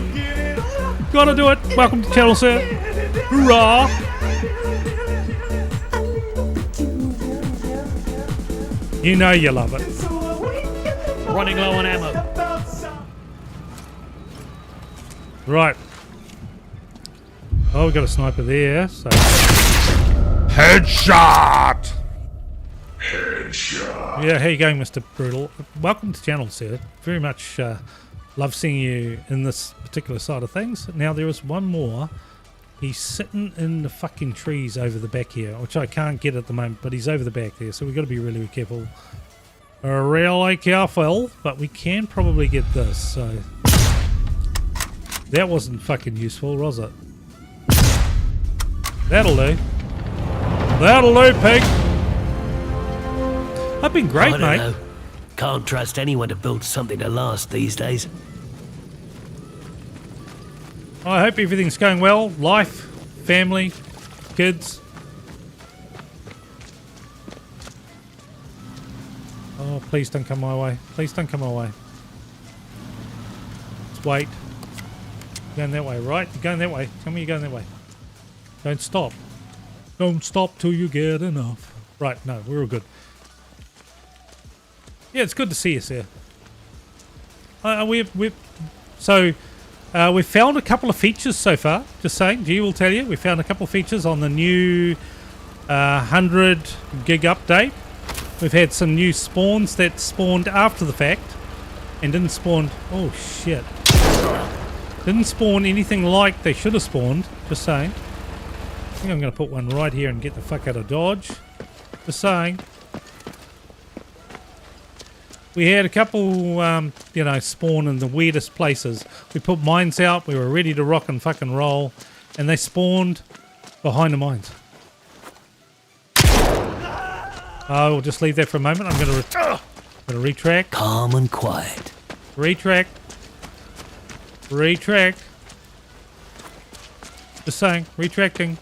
Gotta do it. Welcome to the channel, sir. Hoorah! You know you love it. Running low on ammo. Right. Oh, we got a sniper there. So Headshot! yeah, how you going, Mr. Brutal? Welcome to the channel, sir. Very much love seeing you in this particular side of things. Now there is one more. He's sitting in the fucking trees over the back here, which I can't get at the moment, but he's over the back there, so we've got to be really careful. Really careful, but we can probably get this, so... That wasn't fucking useful, was it? That'll do. That'll do, pig! I've been great, I don't mate. know. Can't trust anyone to build something to last these days. I hope everything's going well. Life, family, kids. Oh, please don't come my way. Please don't come my way. Let's wait. You're going that way, right? You're going that way. Tell me you're going that way. Don't stop. Don't stop till you get enough. Right, no, we're all good. Yeah, it's good to see us here. We've found a couple of features so far. Just saying, G will tell you. We found a couple of features on the new 100 gig update. We've had some new spawns that spawned after the fact and didn't spawn. Oh shit! Didn't spawn anything like they should have spawned. Just saying. I think I'm going to put one right here and get the fuck out of Dodge. Just saying. We had a couple, spawn in the weirdest places. We put mines out, we were ready to rock and fucking roll, and they spawned behind the mines. We'll just leave that for a moment. I'm going to retract. Calm and quiet. Retract. Retract. Just saying, retracting.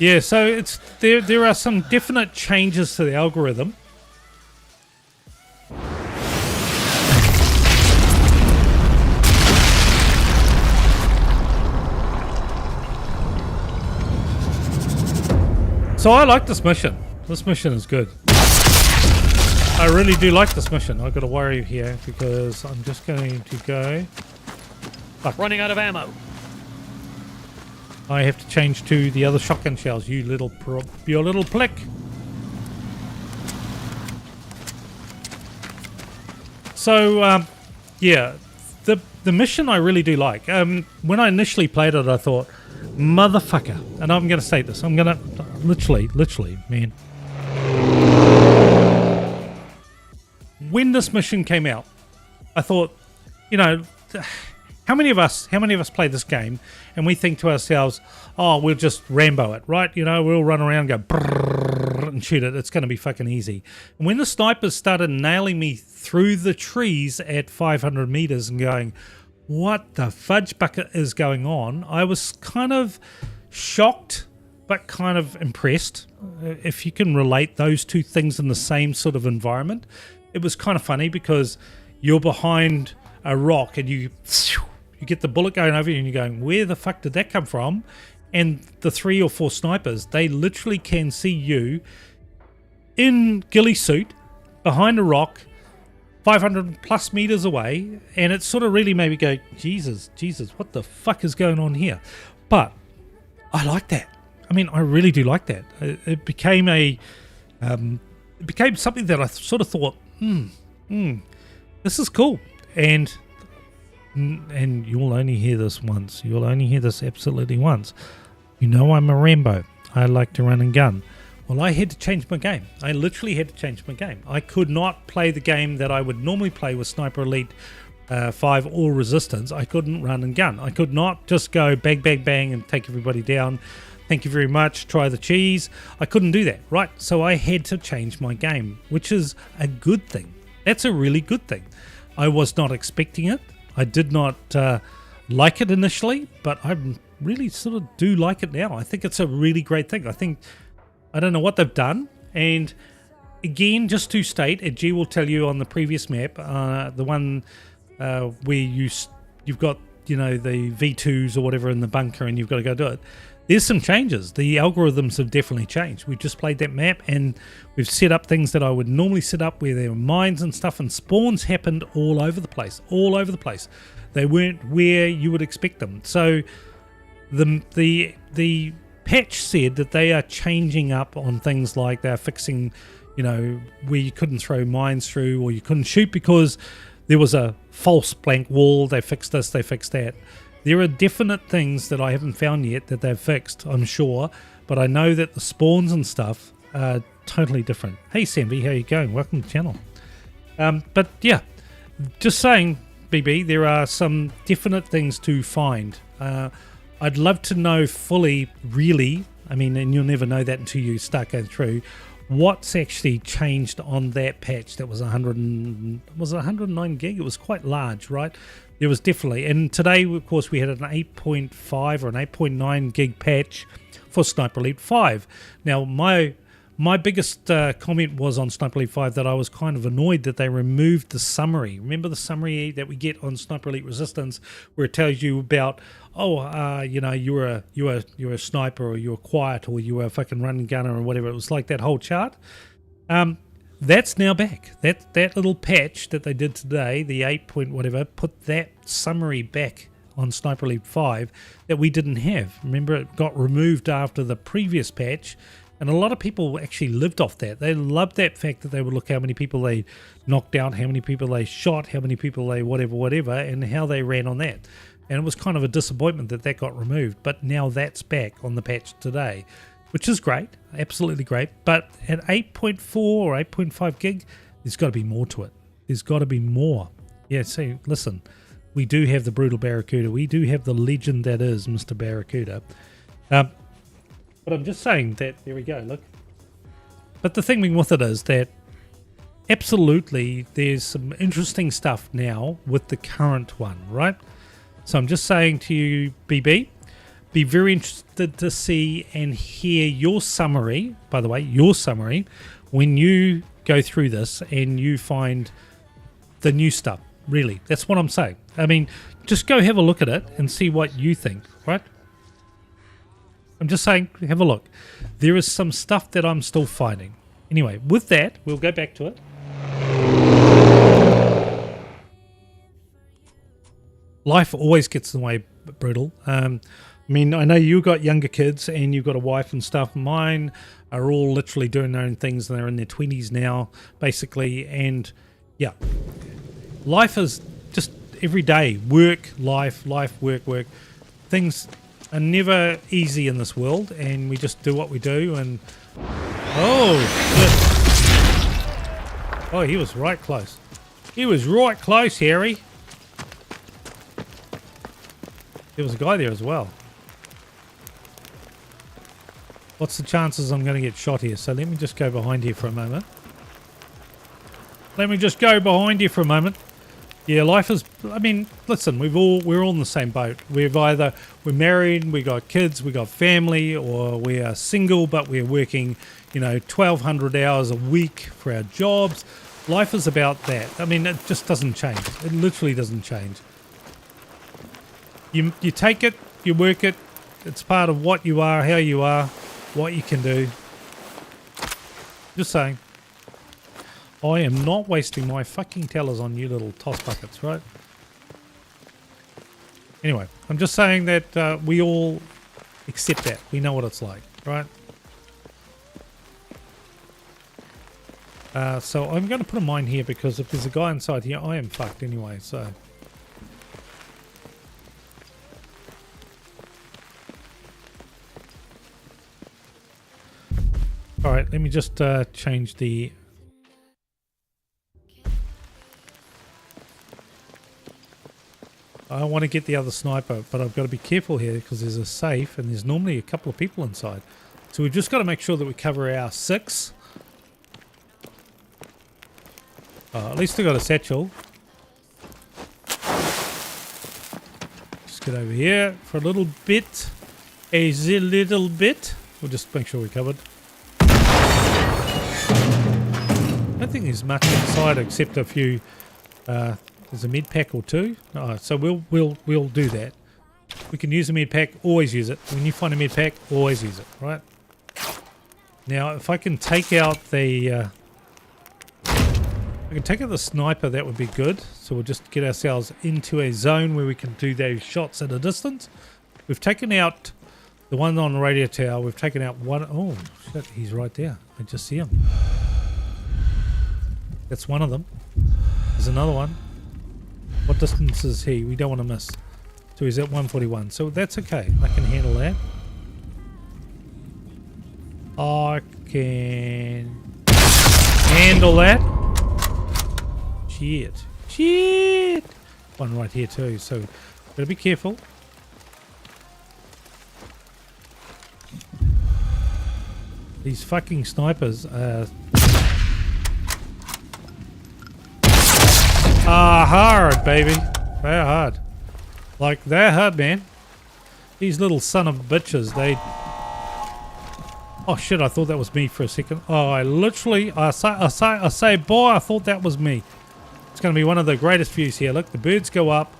Yeah, so it's there are some definite changes to the algorithm. So I like this mission. This mission is good. I really do like this mission. I've got to worry here because I'm just going to go. Fuck. Running out of ammo. I have to change to the other shotgun shells. You little plick. So yeah, the mission I really do like. When I initially played it, I thought, motherfucker, and I'm going to say this. I'm going to literally, man. When this mission came out, I thought, how many of us play this game and we think to ourselves, oh, we'll just Rambo it, right? We'll run around and go brrrr and shoot it. It's going to be fucking easy. And when the snipers started nailing me through the trees at 500 meters and going, what the fudge bucket is going on? I was kind of shocked, but kind of impressed. If you can relate those two things in the same sort of environment, it was kind of funny because you're behind a rock and you get the bullet going over you and you're going, where the fuck did that come from? And the 3 or 4 snipers, they literally can see you in ghillie suit behind a rock 500 plus meters away, and it sort of really made me go, Jesus, what the fuck is going on here? But I like that. I mean, I really do like that. It became something that I sort of thought, this is cool. And you'll only hear this once. You'll only hear this absolutely once. I'm a Rambo. I like to run and gun. Well, I had to change my game. I literally had to change my game. I could not play the game that I would normally play with Sniper Elite 5 or Resistance. I couldn't run and gun. I could not just go bang, bang, bang and take everybody down. Thank you very much. Try the cheese. I couldn't do that, right? So I had to change my game, which is a good thing. That's a really good thing. I was not expecting it. I did not like it initially, but I really sort of do like it now. I think it's a really great thing. I don't know what they've done. And again, just to state, G will tell you on the previous map, the one where you've got, the V2s or whatever in the bunker and you've got to go do it. There's some changes. The algorithms have definitely changed. We've just played that map and we've set up things that I would normally set up where there were mines and stuff, and spawns happened all over the place. They weren't where you would expect them. So the patch said that they are changing up on things like they're fixing, where you couldn't throw mines through or you couldn't shoot because there was a false blank wall. They fixed this, they fixed that. There are definite things that I haven't found yet that they've fixed, I'm sure, but I know that the spawns and stuff are totally different. Hey Sambi, how you going? Welcome to the channel. But yeah, just saying, BB, there are some definite things to find. I'd love to know fully, really, I mean, and you'll never know that until you start going through, what's actually changed on that patch that was 109 gig? It was quite large, right? There was definitely, and today, of course, we had an 8.5 or an 8.9 gig patch for Sniper Elite 5. Now, my biggest comment was on Sniper Elite 5 that I was kind of annoyed that they removed the summary. Remember the summary that we get on Sniper Elite Resistance, where it tells you about, you know, you're a sniper, or you're quiet, or you were a fucking running gunner, or whatever. It was like that whole chart. That's now back. That little patch that they did today, the 8 point whatever, put that summary back on Sniper Elite 5 that we didn't have. Remember, it got removed after the previous patch, and a lot of people actually lived off that. They loved that fact that they would look how many people they knocked out, how many people they shot, how many people they whatever, and how they ran on that. And it was kind of a disappointment that that got removed, but now that's back on the patch today, which is great, absolutely great. But at 8.4 or 8.5 gig, there's got to be more to it. There's got to be more. Yeah, see, listen, we do have the Brutal Barracuda. We do have the legend that is Mr. Barracuda. But I'm just saying that, there we go, look. But the thing with it is that absolutely there's some interesting stuff now with the current one, right? So I'm just saying to you, BB, be very interested to see and hear your summary, by the way, your summary, when you go through this and you find the new stuff. Really, that's what I'm saying. I mean, just go have a look at it and see what you think, right? I'm just saying, have a look. There is some stuff that I'm still finding. Anyway, with that, we'll go back to it. Life always gets in the way, Brutal. I mean, I know you got younger kids and you've got a wife and stuff. Mine are all literally doing their own things, and they're in their 20s now, basically. And yeah, life is just every day. Work, life, work. Things are never easy in this world, and we just do what we do. And oh, shit. Oh, he was right close. He was right close, Harry. There was a guy there as well. What's the chances I'm going to get shot here? So let me just go behind here for a moment. Yeah, life is, I mean, listen, we're all in the same boat. We're married, we got kids, we got family, or we are single, but we're working, 1,200 hours a week for our jobs. Life is about that. I mean, it just doesn't change. It literally doesn't change. You take it, you work it. It's part of what you are, how you are, what you can do. Just saying. I am not wasting my fucking tellers on you little toss buckets, right? Anyway, I'm just saying that we all accept that. We know what it's like, right? So I'm going to put a mine here, because if there's a guy inside here, I am fucked anyway, so... Alright, let me just change the... I want to get the other sniper, but I've got to be careful here because there's a safe and there's normally a couple of people inside. So we've just got to make sure that we cover our 6. At least I got a satchel. Just get over here for a little bit. We'll just make sure we're covered. I don't think there's much inside except a few. There's a med pack or two. So we'll do that. We can use a med pack. Always use it. When you find a med pack, always use it. Right. Now, if I can take out the, sniper, that would be good. So we'll just get ourselves into a zone where we can do those shots at a distance. We've taken out the one on the radio tower. We've taken out one. Oh shit! He's right there. I just see him. That's one of them. There's another one. What distance is he? We don't want to miss. So he's at 141. So that's okay. I can handle that. I can handle that. Shit. One right here too. So gotta be careful. These fucking snipers are hard, baby. They're hard. Like, they're hard, man. These little son of bitches, they... Oh shit, I thought that was me for a second. Oh, I say, boy, I thought that was me. It's going to be one of the greatest views here. Look, the birds go up.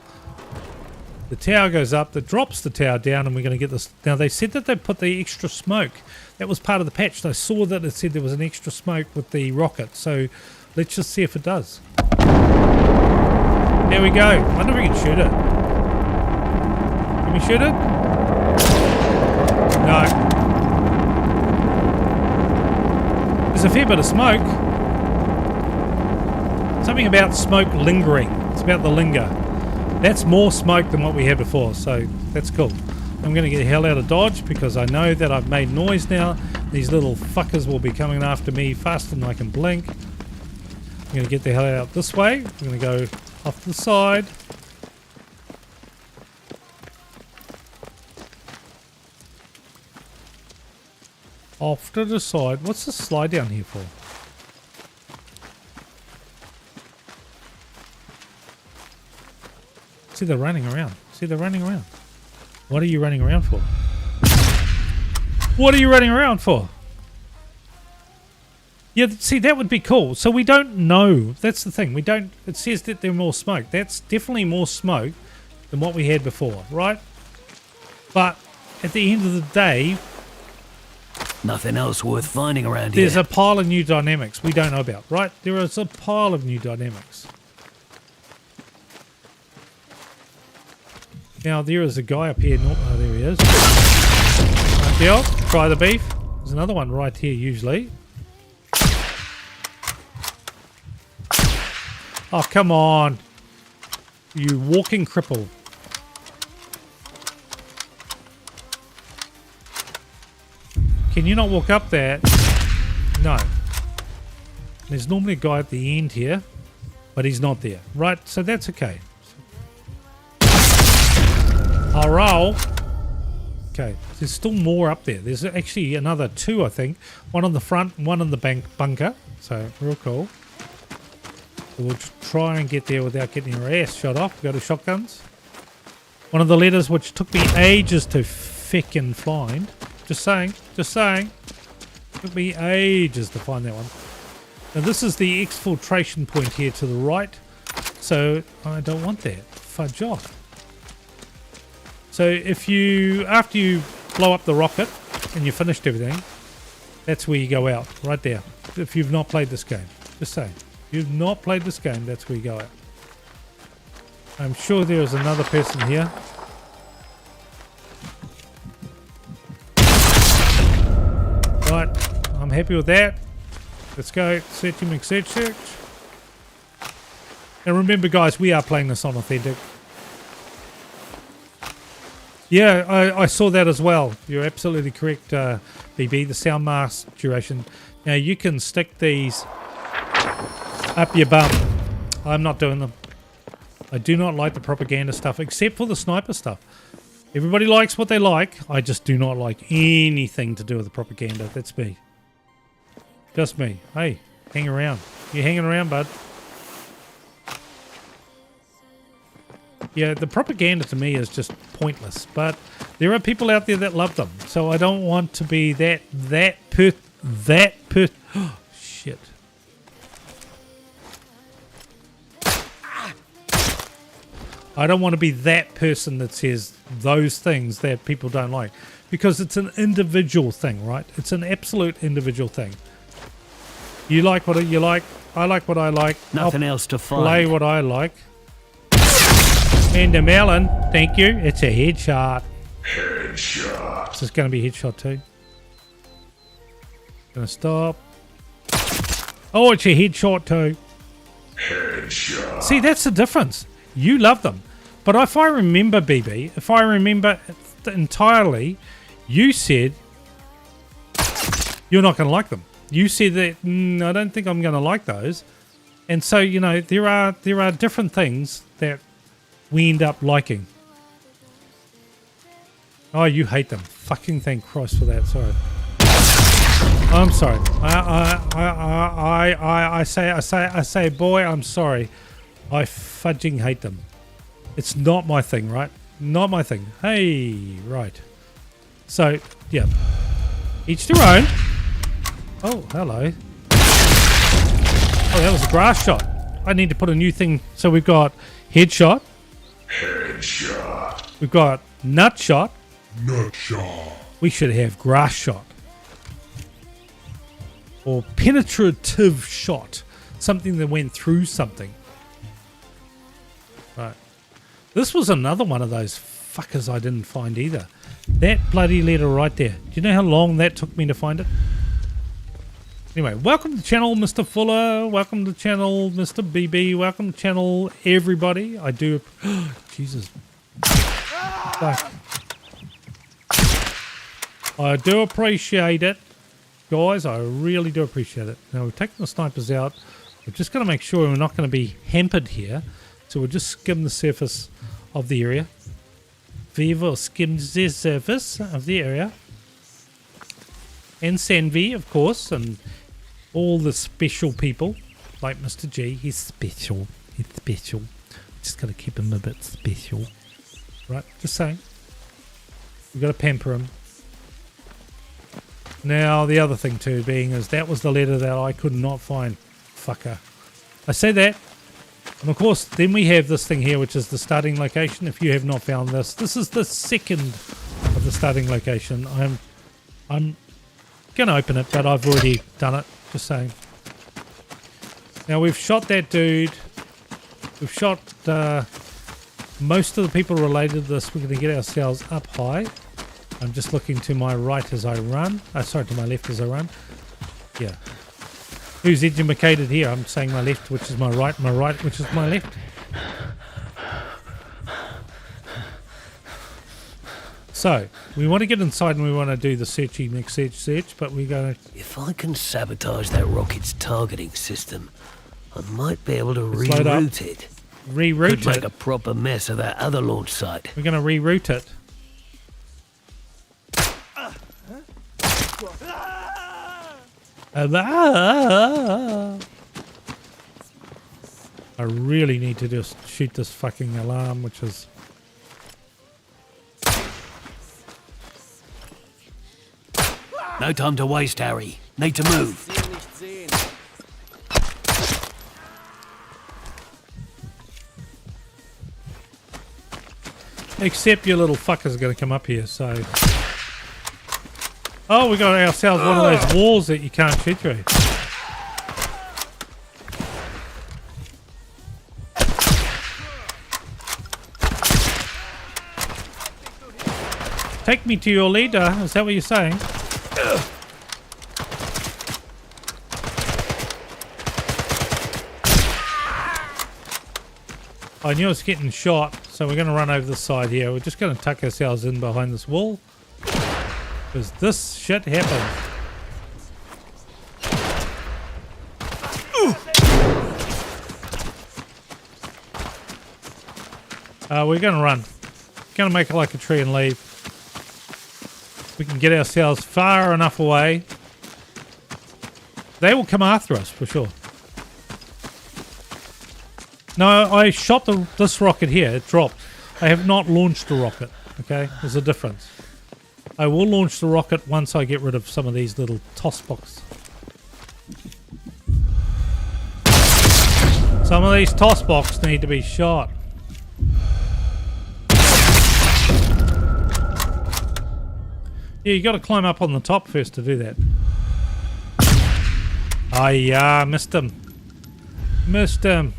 The tower goes up. That drops the tower down, and we're going to get this. Now, they said that they put the extra smoke. That was part of the patch. I saw that it said there was an extra smoke with the rocket. So, let's just see if it does. There we go. I wonder if we can shoot it. Can we shoot it? No. There's a fair bit of smoke. Something about smoke lingering. It's about the linger. That's more smoke than what we had before, so that's cool. I'm going to get the hell out of Dodge because I know that I've made noise now. These little fuckers will be coming after me faster than I can blink. I'm going to get the hell out this way. I'm going to go off to the side. Off to the side. What's the slide down here for? See, they're running around. See, they're running around. What are you running around for? What are you running around for? Yeah, see, that would be cool. So we don't know. That's the thing. We don't... It says that there's more smoke. That's definitely more smoke than what we had before, right? But at the end of the day... Nothing else worth finding around here. There's a pile of new dynamics we don't know about, right? There is a pile of new dynamics. Now, there is a guy up here. Oh, there he is. Right there. Try the beef. There's another one right here, usually. Oh, come on. You walking cripple. Can you not walk up that? No. There's normally a guy at the end here, but he's not there. Right, so that's okay. I'll roll. Okay, there's still more up there. There's actually another two, I think. One on the front, one on the bunker. So, real cool. So we'll try and get there without getting our ass shot off. We've got the shotguns. One of the letters which took me ages to feckin' find. Just saying. Just saying. Took me ages to find that one. Now this is the exfiltration point here to the right. So I don't want that. Fudge off. So if you, after you blow up the rocket and you've finished everything, that's where you go out. Right there. If you've not played this game. Just saying. If you've not played this game, that's where you go out. I'm sure there is another person here. Right, I'm happy with that. Let's go. Search. And remember, guys, we are playing this on Authentic. Yeah, I saw that as well. You're absolutely correct, BB. The sound mask duration. Now, you can stick these up your bum. I'm not doing them. I do not like the propaganda stuff, except for the sniper stuff. Everybody likes what they like. I just do not like anything to do with the propaganda. That's me. Just me. Hey, hang around. You hanging around, bud? Yeah, the propaganda to me is just pointless. But there are people out there that love them. So I don't want to be that oh, shit. I don't want to be that person that says those things that people don't like, because it's an individual thing, right? It's an absolute individual thing. You like what you like. I like what I like. Nothing else to find. Play what I like. And the melon, thank you. It's a headshot. Headshot. This is going to be a headshot too. Gonna stop. Oh, it's a headshot too. Headshot. See, that's the difference. You love them. But if I remember, BB, if I remember entirely, you said you're not going to like them. You said that, I don't think I'm going to like those. And so, you know, there are different things that we end up liking. Oh, you hate them. Fucking thank Christ for that. Sorry. I'm sorry. I say, boy, I'm sorry. I fudging hate them. It's not my thing, right? Not my thing. Hey, right. So, yeah. Each their own. Oh, hello. Oh, that was a grass shot. I need to put a new thing. So we've got headshot. Headshot. We've got nut shot. Nut shot. We should have grass shot. Or penetrative shot. Something that went through something. Right. This was another one of those fuckers I didn't find either. That bloody letter right there. Do you know how long that took me to find it? Anyway, welcome to the channel, Mr. Fuller. Welcome to the channel, Mr. BB. Welcome to the channel, everybody. I do... Jesus. Fuck. I do appreciate it. Guys, I really do appreciate it. Now, we've taken the snipers out. We're just going to make sure we're not going to be hampered here. So we'll just skim the surface of the area. Viva skims the surface of the area. And Sanvi, of course, and all the special people, like Mr. G. He's special. He's special. Just got to keep him a bit special. Right, just saying. We've got to pamper him. Now, the other thing too being is that was the letter that I could not find. Fucker. I say that. And of course, then we have this thing here, which is the starting location. If you have not found this, this is the second of the starting location. I'm going to open it, but I've already done it. Just saying. Now, we've shot that dude. We've shot most of the people related to this. We're going to get ourselves up high. I'm just looking to my right as I run. Sorry, to my left as I run. Yeah. Who's educated here? I'm saying my left, which is my right, which is my left. So, we want to get inside and we want to do the searchy next search, but we're going to... If I can sabotage that rocket's targeting system, I might be able to reroute it. Reroute it? Could make a proper mess of that other launch site. We're going to reroute it. I really need to just shoot this fucking alarm, which is... No time to waste, Harry. Need to move. Except your little fuckers are going to come up here, so... Oh, we got ourselves one of those walls that you can't shoot through. Take me to your leader, is that what you're saying? I knew I was getting shot, so we're going to run over the side here. We're just going to tuck ourselves in behind this wall. Because this shit happens. We're going to run. Going to make it like a tree and leave. We can get ourselves far enough away. They will come after us for sure. No, I shot this rocket here. It dropped. I have not launched the rocket. Okay, there's a difference. I will launch the rocket once I get rid of some of these little toss boxes. Some of these toss boxes need to be shot. Yeah, you got to climb up on the top first to do that. Ah, yeah, missed him. Missed him.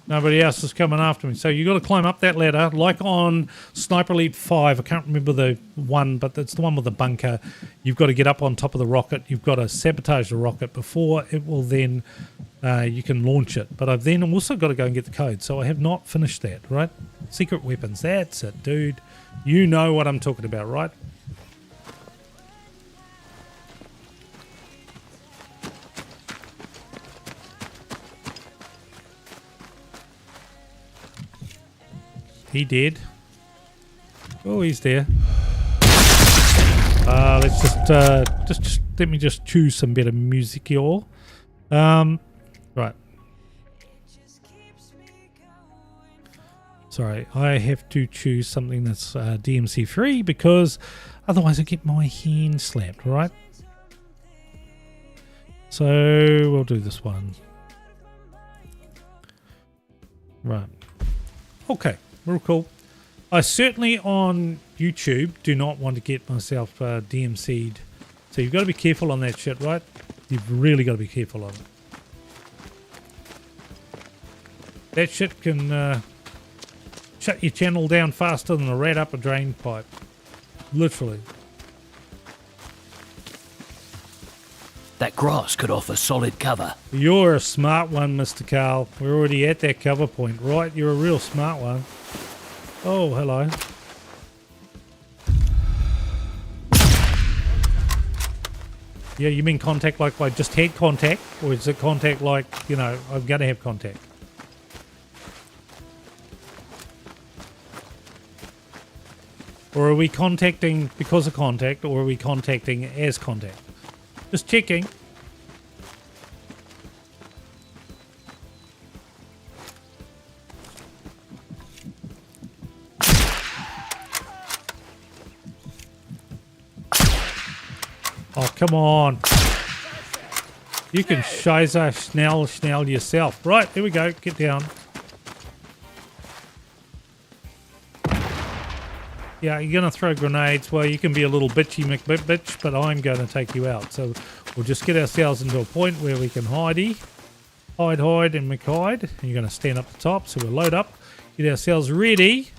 Nobody else is coming after me. So you got to climb up that ladder, like on Sniper Elite 5. I can't remember the one, but it's the one with the bunker. You've got to get up on top of the rocket. You've got to sabotage the rocket before it will then, you can launch it. But I've then also got to go and get the code. So I have not finished that, right? Secret weapons. That's it, dude. You know what I'm talking about, right? He did. Oh, he's there. Let's just let me just choose some better music, y'all. Right. Sorry, I have to choose something that's DMC free because otherwise I get my hand slapped, right? So we'll do this one. Right. Okay, real cool. I certainly on YouTube do not want to get myself DMC'd. So you've got to be careful on that shit, right? You've really got to be careful on it. That shit can shut your channel down faster than a rat up a drain pipe. Literally. That grass could offer solid cover. You're a smart one, Mr. Carl. We're already at that cover point, right? You're a real smart one. Oh, hello. Yeah, you mean contact like I just had contact? Or is it contact like, you know, I'm going to have contact? Or are we contacting because of contact, or are we contacting as contact? Just checking. Oh, come on. You can Shiza Schnell yourself. Right, there we go. Get down. Yeah, you're going to throw grenades. Well, you can be a little bitchy McBitch, but I'm going to take you out. So we'll just get ourselves into a point where we can hide, and McHide. And you're going to stand up the top. So we'll load up, get ourselves ready,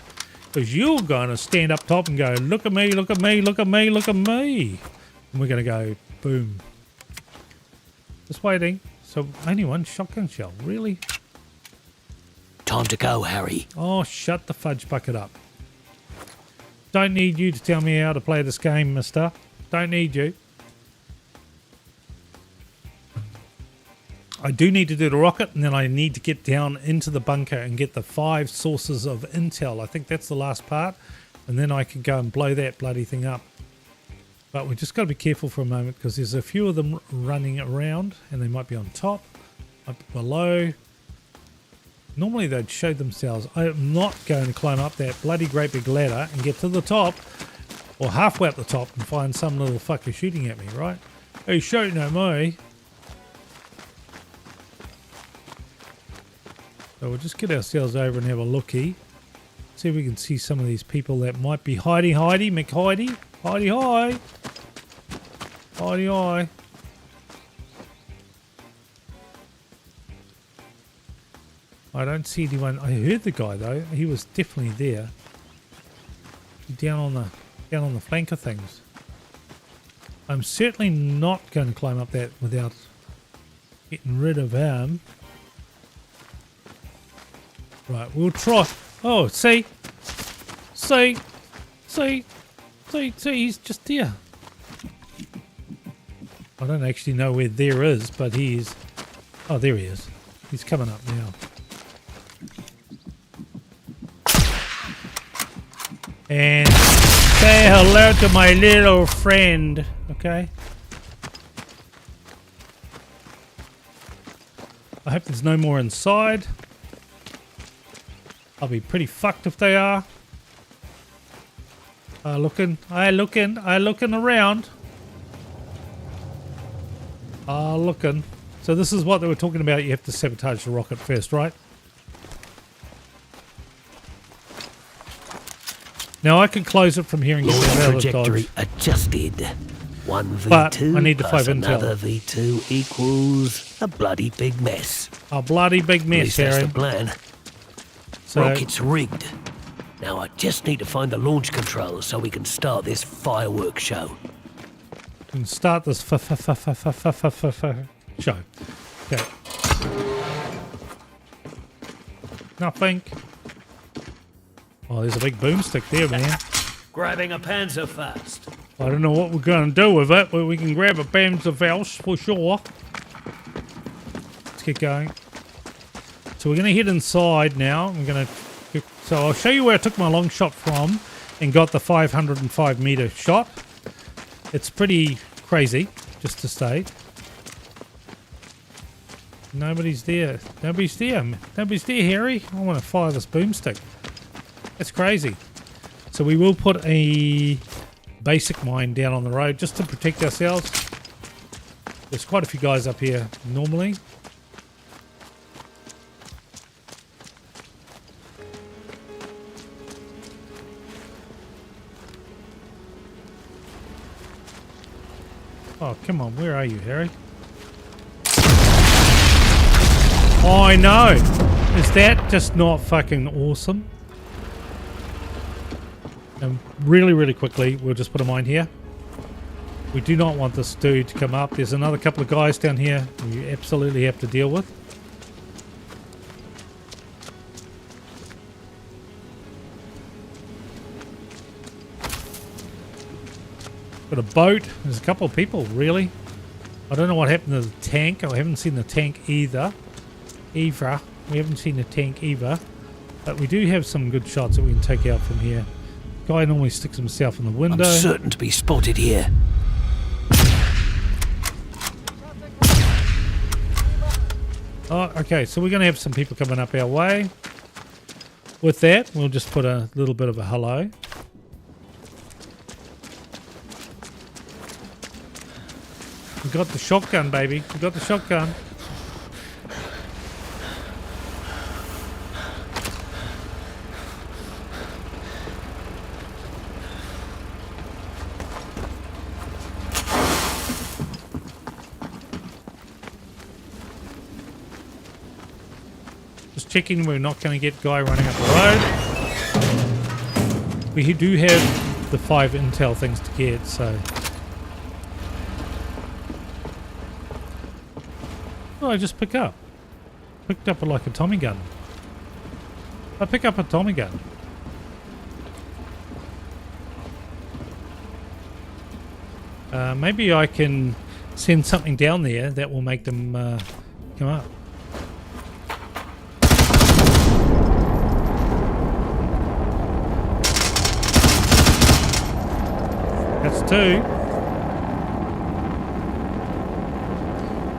because you're going to stand up top and go, look at me, look at me, look at me, look at me. And we're going to go, boom. Just waiting. So only one shotgun shell, really? Time to go, Harry. Oh, shut the fudge bucket up. Don't need you to tell me how to play this game, mister. Don't need you. I do need to do the rocket, and then I need to get down into the bunker and get the 5 sources of intel. I think that's the last part. And then I can go and blow that bloody thing up. But we just got to be careful for a moment because there's a few of them running around, and they might be on top, up below. Normally they'd show themselves. I'm not going to climb up that bloody great big ladder and get to the top, or halfway up the top, and find some little fucker shooting at me, right? He's shooting at me. So we'll just get ourselves over and have a looky. See if we can see some of these people that might be hidey, McHidey. Hidey, hi. Hidey, hi. I don't see anyone. I heard the guy though. He was definitely there. Down on the flanker things. I'm certainly not going to climb up that without getting rid of him. Right, we'll try. Oh, see, he's just there. I don't actually know where there is, but he's. Oh, there he is. He's coming up now. And say hello to my little friend, okay? I hope there's no more inside. I'll be pretty fucked if they are. Looking around. Looking. So this is what they were talking about. You have to sabotage the rocket first, right? Now I can close it from here and get Launch it out of the trajectory dodge. adjusted. One V2 But I need the plus 5 intel. another V2 equals a bloody big mess. A bloody big At mess, least that's Harry. the plan. So Rocket's rigged. Now I just need to find the launch controls so we can start this fireworks show. we can start this show. Okay. Nothing. Oh, there's a big boomstick there, man. Grabbing a Panzerfaust. I don't know what we're going to do with it, but we can grab a Panzerfaust for sure. Let's get going. So we're going to head inside now. So I'll show you where I took my long shot from and got the 505 meter shot. It's pretty crazy, just to say. Nobody's there. Nobody's there. Nobody's there, Harry. I want to fire this boomstick. That's crazy. So we will put a basic mine down on the road just to protect ourselves. There's quite a few guys up here normally. Oh, come on. Where are you, Harry? Oh, I know. Is that just not fucking awesome? And really, really quickly, we'll just put a mine here. We do not want this dude to come up. There's another couple of guys down here we absolutely have to deal with. Got a boat. There's a couple of people, really. I don't know what happened to the tank. I haven't seen the tank either. We haven't seen the tank either. But we do have some good shots that we can take out from here. Guy normally sticks himself in the window. I'm certain to be spotted here. Oh, okay, so we're going to have some people coming up our way. With that, we'll just put a little bit of a hello. We got the shotgun, baby. We got the shotgun. Just checking we're not going to get guy running up the road. We do have the 5 intel things to get, so... What did I just pick up? Picked up like a Tommy gun. I pick up a Tommy gun. Maybe I can send something down there that will make them come up. That's 2.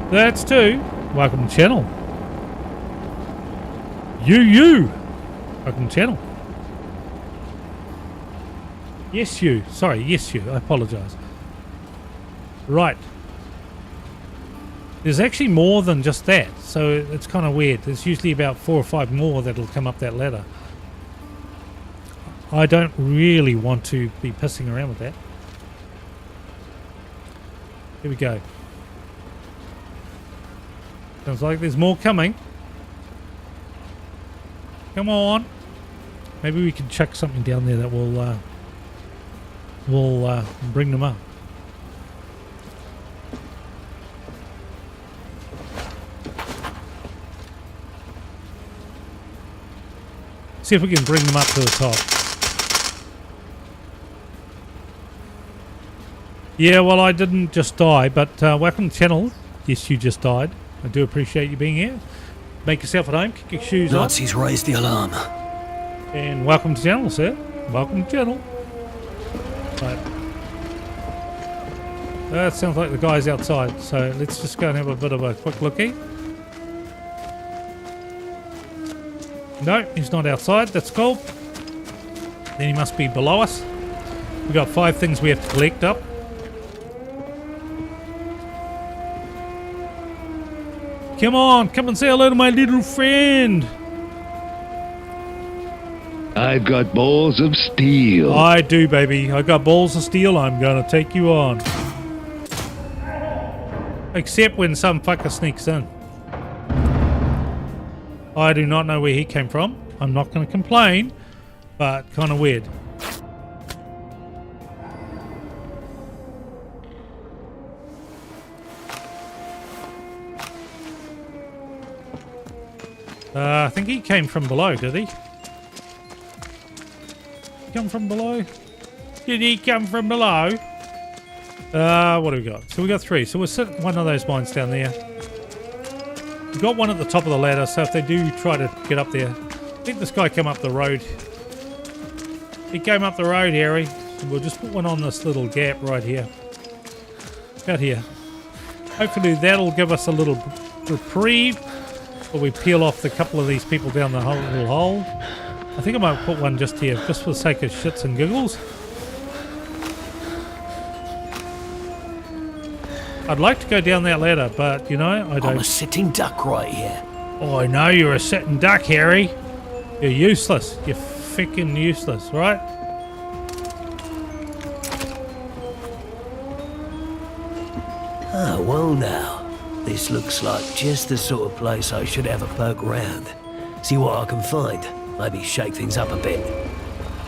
That's 2. Welcome to channel. You. Welcome to channel. Yes, you. Sorry, yes, you. I apologise. Right. There's actually more than just that, so it's kind of weird. There's usually about 4 or 5 more that'll come up that ladder. I don't really want to be pissing around with that. Here we go. Sounds like there's more coming. Come on. Maybe we can chuck something down there that will bring them up. See if we can bring them up to the top. Yeah, well, I didn't just die, but welcome to the channel. Yes, you just died. I do appreciate you being here. Make yourself at home, kick your shoes Nazis raised the alarm. And welcome to the channel, sir. Welcome to the channel. Right. That sounds like the guy's outside, so let's just go and have a bit of a quick lookie. No, he's not outside. That's cool. Then he must be below us. We've got 5 things we have to collect up. Come on, come and say hello to my little friend. I've got balls of steel. I do, baby. I got balls of steel. I'm gonna take you on. Except when some fucker sneaks in. I do not know where he came from. I'm not gonna complain, but kind of weird. I think he came from below, did he? Come from below? Did he come from below? What do we got? So we got 3. So we'll set one of those mines down there. We've got one at the top of the ladder, so if they do try to get up there... I think this guy came up the road. He came up the road, Harry. So we'll just put one on this little gap right here. Out here. Hopefully that'll give us a little reprieve while we peel off the couple of these people down the little hole. I think I might put one just here, just for the sake of shits and giggles. I'd like to go down that ladder, but you know, I don't. I'm a sitting duck right here. Oh, I know you're a sitting duck, Harry. You're useless. You're freaking useless, right? Oh, well now. This looks like just the sort of place I should have a poke around. See what I can find. Maybe shake things up a bit.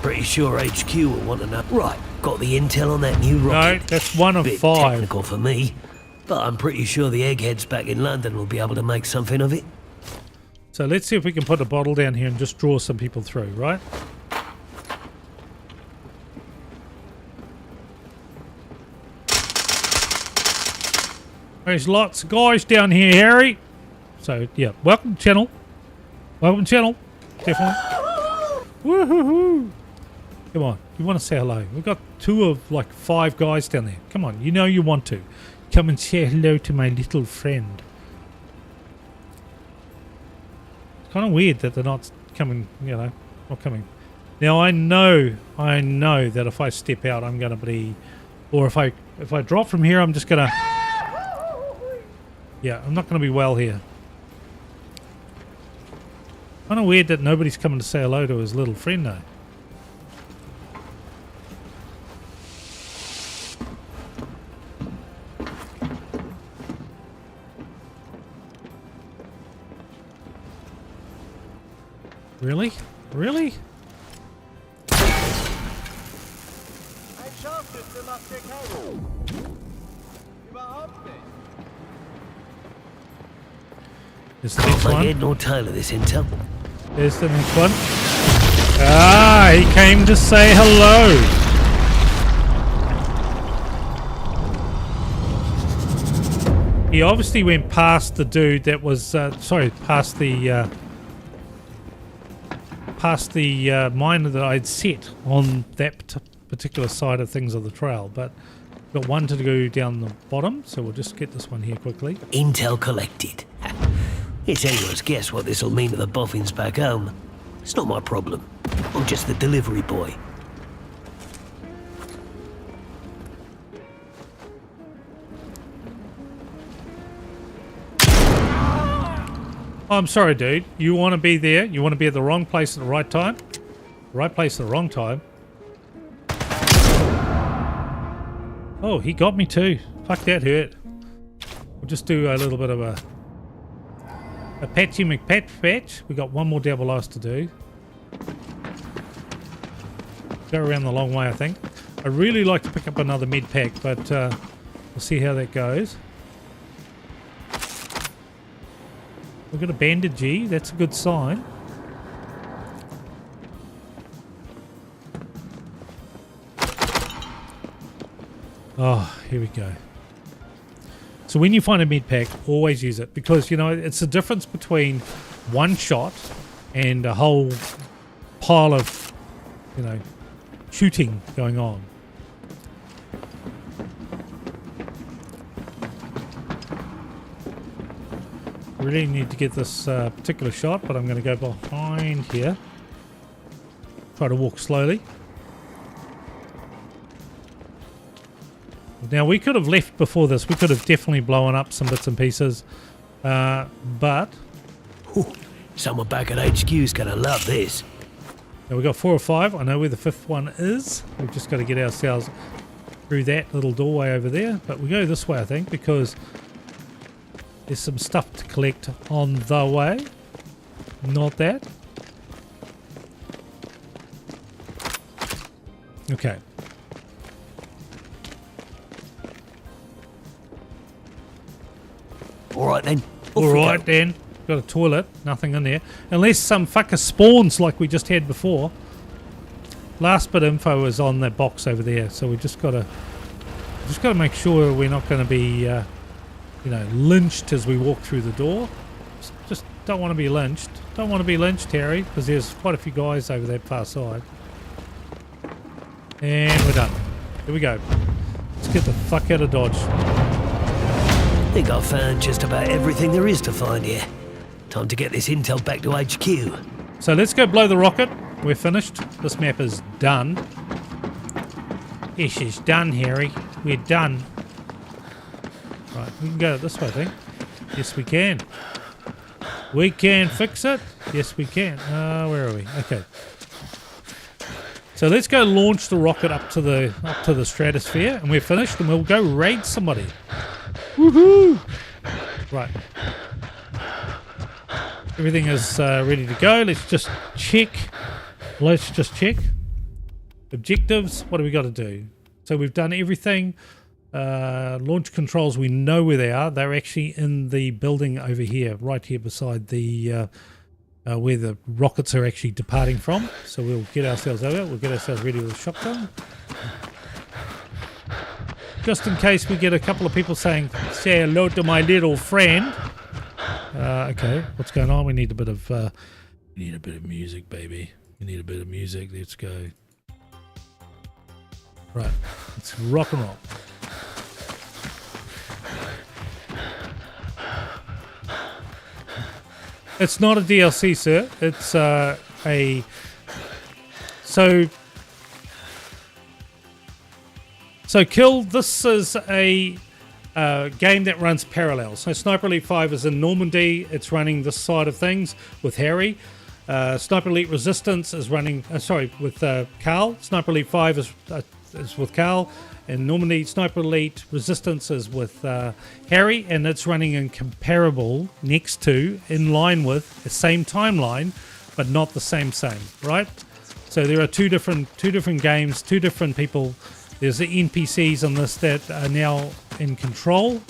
Pretty sure HQ will want to know. Right, got the intel on that new rocket. No, that's one of Bit 5. technical for me, but I'm pretty sure the eggheads back in London will be able to make something of it. So let's see if we can put a bottle down here and just draw some people through, right? There's lots of guys down here, Harry. So, yeah, welcome to channel. Welcome to channel. Definitely. Woohoo! Come on, you want to say hello. We've got 2 of like 5 guys down there. Come on, you know you want to. Come and say hello to my little friend. It's kind of weird that they're not coming, you know, not coming. Now I know that if I step out I'm going to be, or if I drop from here I'm just going to, yeah, I'm not going to be well here. Kind of weird that nobody's coming to say hello to his little friend though. Really? Really? Ein Scharfschütze macht dir keine. Überhaupt nicht. There's the next Can't make one. head nor tail of this intel. There's the next one. Ah, he came to say hello. He obviously went past the dude that was, past the miner that I'd set on that particular side of things of the trail. But got one to go down the bottom, so we'll just get this one here quickly. Intel collected. It's anyone's guess what this will mean to the boffins back home. It's not my problem. I'm just the delivery boy. I'm sorry, dude. You want to be there. You want to be at the wrong place at the right time. Right place at the wrong time. Oh, he got me too. Fuck, that hurt. We'll just do a little bit of a patchy McPatch. We got one more double ice to do. Go around the long way, I think. I'd really like to pick up another med pack, but we'll see how that goes. We've got a bandage. That's a good sign. Oh, here we go. So when you find a med pack, always use it, because you know it's the difference between one shot and a whole pile of, you know, shooting going on. Really need to get this particular shot, but I'm going to go behind here. Try to walk slowly. Now we could have left before this. We could have definitely blown up some bits and pieces, but Ooh, someone back at HQ's gonna love this. now we got 4 or 5. I know where the 5th one is. We've just got to get ourselves through that little doorway over there. But we go this way, I think, because there's some stuff to collect on the way. Not that. Okay. Alright then. Alright then. Got a toilet. Nothing in there. Unless some fucker spawns like we just had before. Last bit of info is on that box over there. So we just got to make sure we're not going to be, you know, lynched as we walk through the door. Just don't want to be lynched. Don't want to be lynched, Harry, because there's quite a few guys over that far side. And we're done. Here we go. Let's get the fuck out of Dodge. think I've found just about everything there is to find here. Time to get this intel back to HQ. So let's go blow the rocket. We're finished. This map is done. Yes, it's done, Harry. We're done. Right, we can go this way, I think. Yes, we can. We can fix it. Yes, we can. Where are we? Okay. So let's go launch the rocket up to the stratosphere, and we're finished, and we'll go raid somebody. Woohoo! Right. Everything is ready to go. Let's just check. Let's just check. Objectives. What do we got to do? So we've done everything. Launch controls, we know where they are. They're actually in the building over here, right here beside the where the rockets are actually departing from. So we'll get ourselves over. We'll get ourselves ready with a shotgun. Just in case we get a couple of people saying, say hello to my little friend. Okay, what's going on? We need a bit of music, baby. We need a bit of music. Let's go. Right, let's rock and roll. It's not a DLC, sir. It's So Kill, this is a game that runs parallel. So Sniper Elite 5 is in Normandy. It's running this side of things with Harry. Sniper Elite Resistance is running, with Carl. Sniper Elite 5 is with Carl. And Normandy Sniper Elite Resistance is with Harry, and it's running in comparable, next to, in line with, the same timeline, but not the same, right? So there are two different games, two different people. There's the NPCs on this that are now in control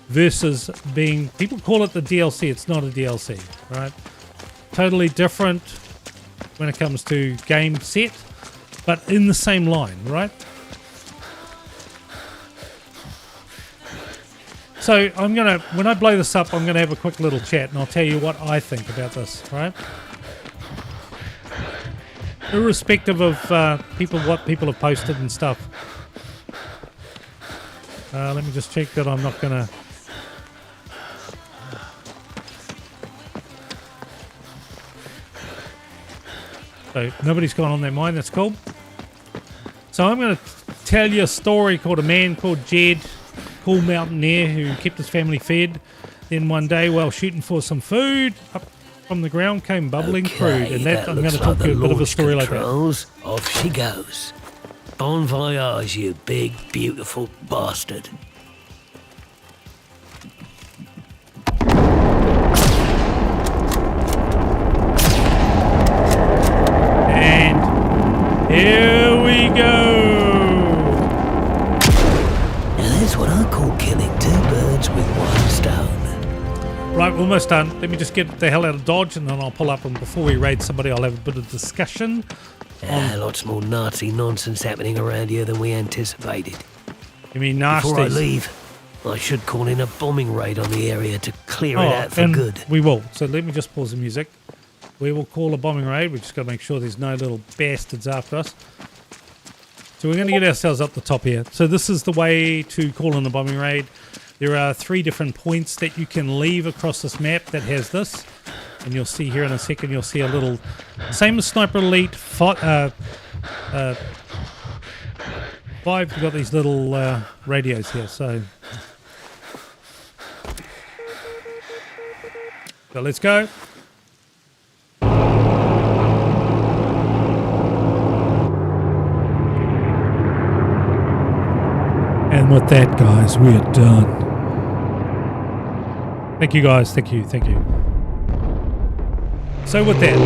versus being, people call it the DLC, it's not a DLC, right? Totally different when it comes to game set, but in the same line, right? So when I blow this up, I'm gonna have a quick little chat, and I'll tell you what I think about this, right? Irrespective of what people have posted and stuff. Let me just check that I'm not gonna. So nobody's gone on their mind. That's cool. So I'm gonna tell you a story called a man called Jed. Cool mountaineer who kept his family fed. Then one day, while shooting for some food, up from the ground came bubbling crude. And that I'm going to talk to you a bit of a story like that. Off she goes. Bon voyage, you big, beautiful bastard. And here we go. That's what I call killing two birds with one stone. Right, we're almost done. Let me just get the hell out of Dodge, and then I'll pull up, and before we raid somebody, I'll have a bit of discussion. Lots more Nazi nonsense happening around here than we anticipated. You mean nasties? Before I leave, I should call in a bombing raid on the area to clear it out for good. We will. So let me just pause the music. We will call a bombing raid. We just got to make sure there's no little bastards after us. So we're going to get ourselves up the top here. So this is the way to call in a bombing raid. There are 3 different points that you can leave across this map that has this. And you'll see here in a second, you'll see a little... Same as Sniper Elite 5. We've got these little radios here. So let's go. And with that, guys, we are done. Thank you, guys. Thank you. So with that,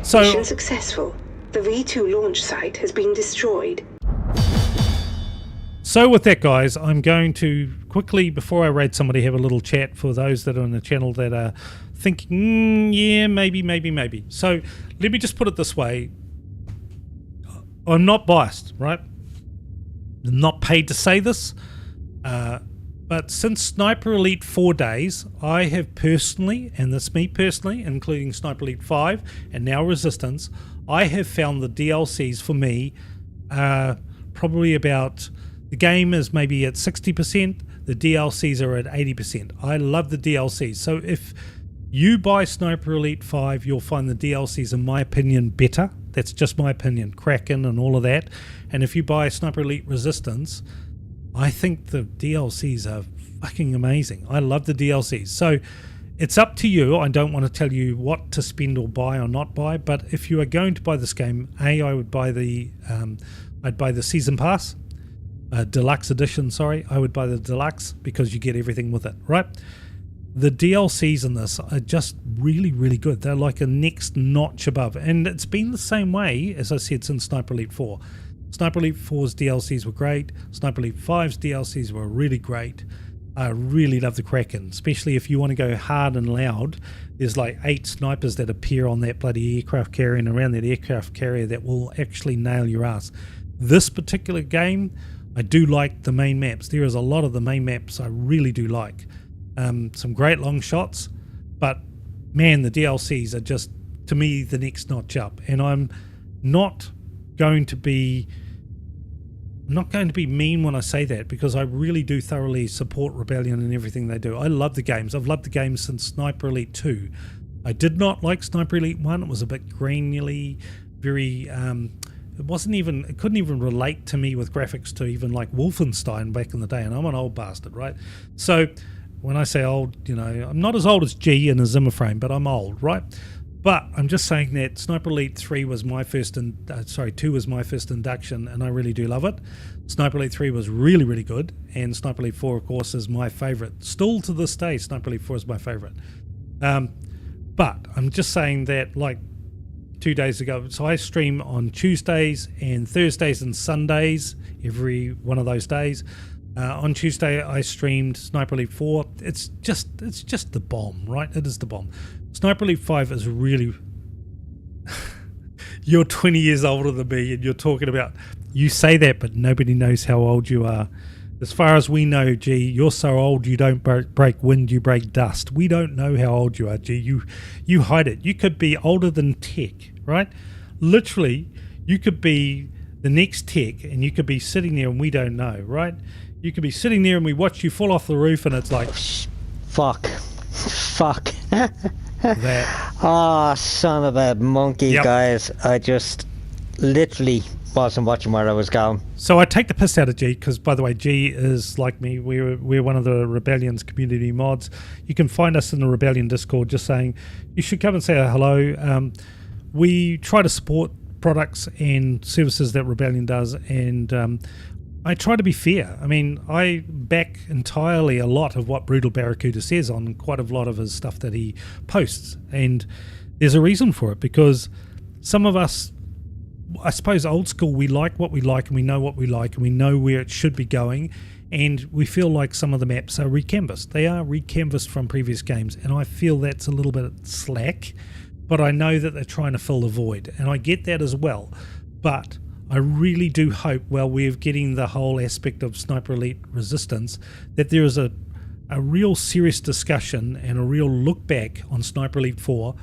mission successful. The V2 launch site has been destroyed. So with that, guys, I'm going to quickly, before I raid somebody, have a little chat for those that are on the channel that are thinking, yeah, maybe. So let me just put it this way. I'm not biased, right? I'm not paid to say this. But since Sniper Elite 4 days, I have personally, and that's me personally, including Sniper Elite 5 and now Resistance, I have found the DLCs for me probably about, the game is maybe at 60%, The DLCs are at 80%. I love the DLCs. So if you buy Sniper Elite 5, you'll find the DLCs, in my opinion, better. That's just my opinion. Kraken and all of that. And if you buy Sniper Elite Resistance, I think the DLCs are fucking amazing. I love the DLCs. So it's up to you. I don't want to tell you what to spend or buy or not buy, but if you are going to buy this game, I would buy the season pass, deluxe edition. Sorry, I would buy the deluxe because you get everything with it, right? The DLCs in this are just really, really good. They're like a next notch above, and it's been the same way, as I said, since Sniper Elite 4. Sniper Elite 4's DLCs were great. Sniper Elite 5's DLCs were really great. I really love the Kraken, especially if you want to go hard and loud. There's like 8 snipers that appear on that bloody aircraft carrier and around that aircraft carrier that will actually nail your ass. This particular game, I do like the main maps. There is a lot of the main maps I really do like. Some great long shots, but man, the DLCs are just, to me, the next notch up. And I'm not going to be mean when I say that, because I really do thoroughly support Rebellion and everything they do. I love the games. I've loved the games since Sniper Elite 2. I did not like Sniper Elite 1. It was a bit granularly, very it couldn't even relate to me with graphics to even like Wolfenstein back in the day, and I'm an old bastard, right? So when I say old, you know, I'm not as old as G in a Zimmer frame, but I'm old, right? But I'm just saying that Sniper Elite 3 was my first, 2 was my first induction, and I really do love it. Sniper Elite 3 was really, really good, and Sniper Elite 4, of course, is my favorite. Still to this day, Sniper Elite 4 is my favorite. But I'm just saying that, like 2 days ago, so I stream on Tuesdays and Thursdays and Sundays, every one of those days. On Tuesday, I streamed Sniper Elite 4. It's just the bomb, right? It is the bomb. Sniper Elite 5 is really... You're 20 years older than me, and you're talking about... You say that, but nobody knows how old you are. As far as we know, G, you're so old you don't break wind, you break dust. We don't know how old you are, G. You hide it. You could be older than Tech, right? Literally, you could be the next Tech, and you could be sitting there and we don't know, right? You could be sitting there and we watch you fall off the roof and it's like... Fuck. That. Oh, son of a monkey, guys. I just literally wasn't watching where I was going. So I take the piss out of G, because, by the way, G is like me. We're one of the Rebellion's community mods. You can find us in the Rebellion Discord, just saying you should come and say hello. We try to support products and services that Rebellion does, and I try to be fair. I mean, I back entirely a lot of what Brutal Barracuda says on quite a lot of his stuff that he posts. And there's a reason for it, because some of us, I suppose old school, we like what we like and we know what we like and we know where it should be going. And we feel like some of the maps are recanvassed. They are recanvassed from previous games. And I feel that's a little bit slack, but I know that they're trying to fill the void. And I get that as well. But I really do hope, while we're getting the whole aspect of Sniper Elite Resistance, that there is a real serious discussion and a real look back on Sniper Elite 4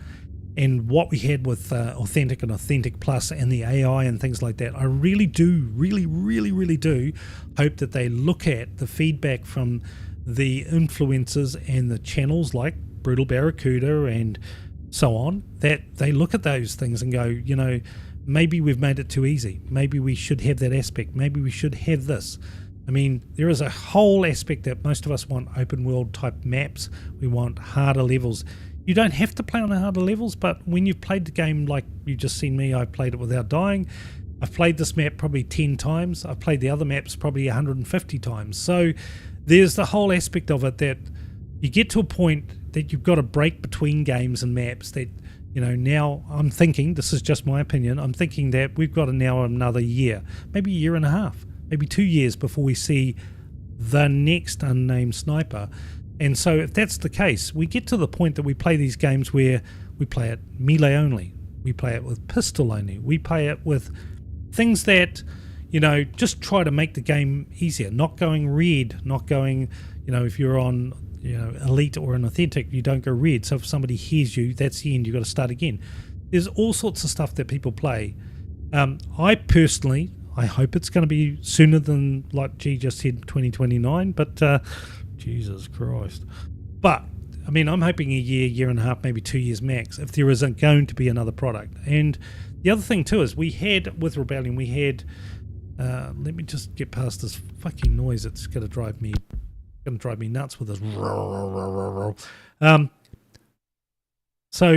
and what we had with Authentic and Authentic Plus and the AI and things like that. I really do, really do hope that they look at the feedback from the influencers and the channels like Brutal Barracuda and so on, that they look at those things and go, you know, maybe we've made it too easy. Maybe we should have that aspect. Maybe we should have this. I mean, there is a whole aspect that most of us want open world type maps. We want harder levels. You don't have to play on the harder levels, but when you've played the game like you've just seen me, I played it without dying. I've played this map probably 10 times. I've played the other maps probably 150 times. So there's the whole aspect of it that you get to a point that you've got to break between games and maps that, you know, now I'm thinking, this is just my opinion, I'm thinking that we've got now another year, maybe a year and a half, maybe 2 years before we see the next unnamed sniper. And so if that's the case, we get to the point that we play these games where we play it melee only, we play it with pistol only, we play it with things that, you know, just try to make the game easier, not going red, not going, you know, if you're on, you know, elite or an authentic, you don't go red. So if somebody hears you, that's the end. You've got to start again. There's all sorts of stuff that people play. I personally, I hope it's going to be sooner than, like G just said, 2029. But Jesus Christ. But I mean, I'm hoping a year and a half, maybe 2 years max, if there isn't going to be another product. And the other thing too is we had with Rebellion, we had. Let me just get past this fucking noise. It's going to drive me nuts with this. So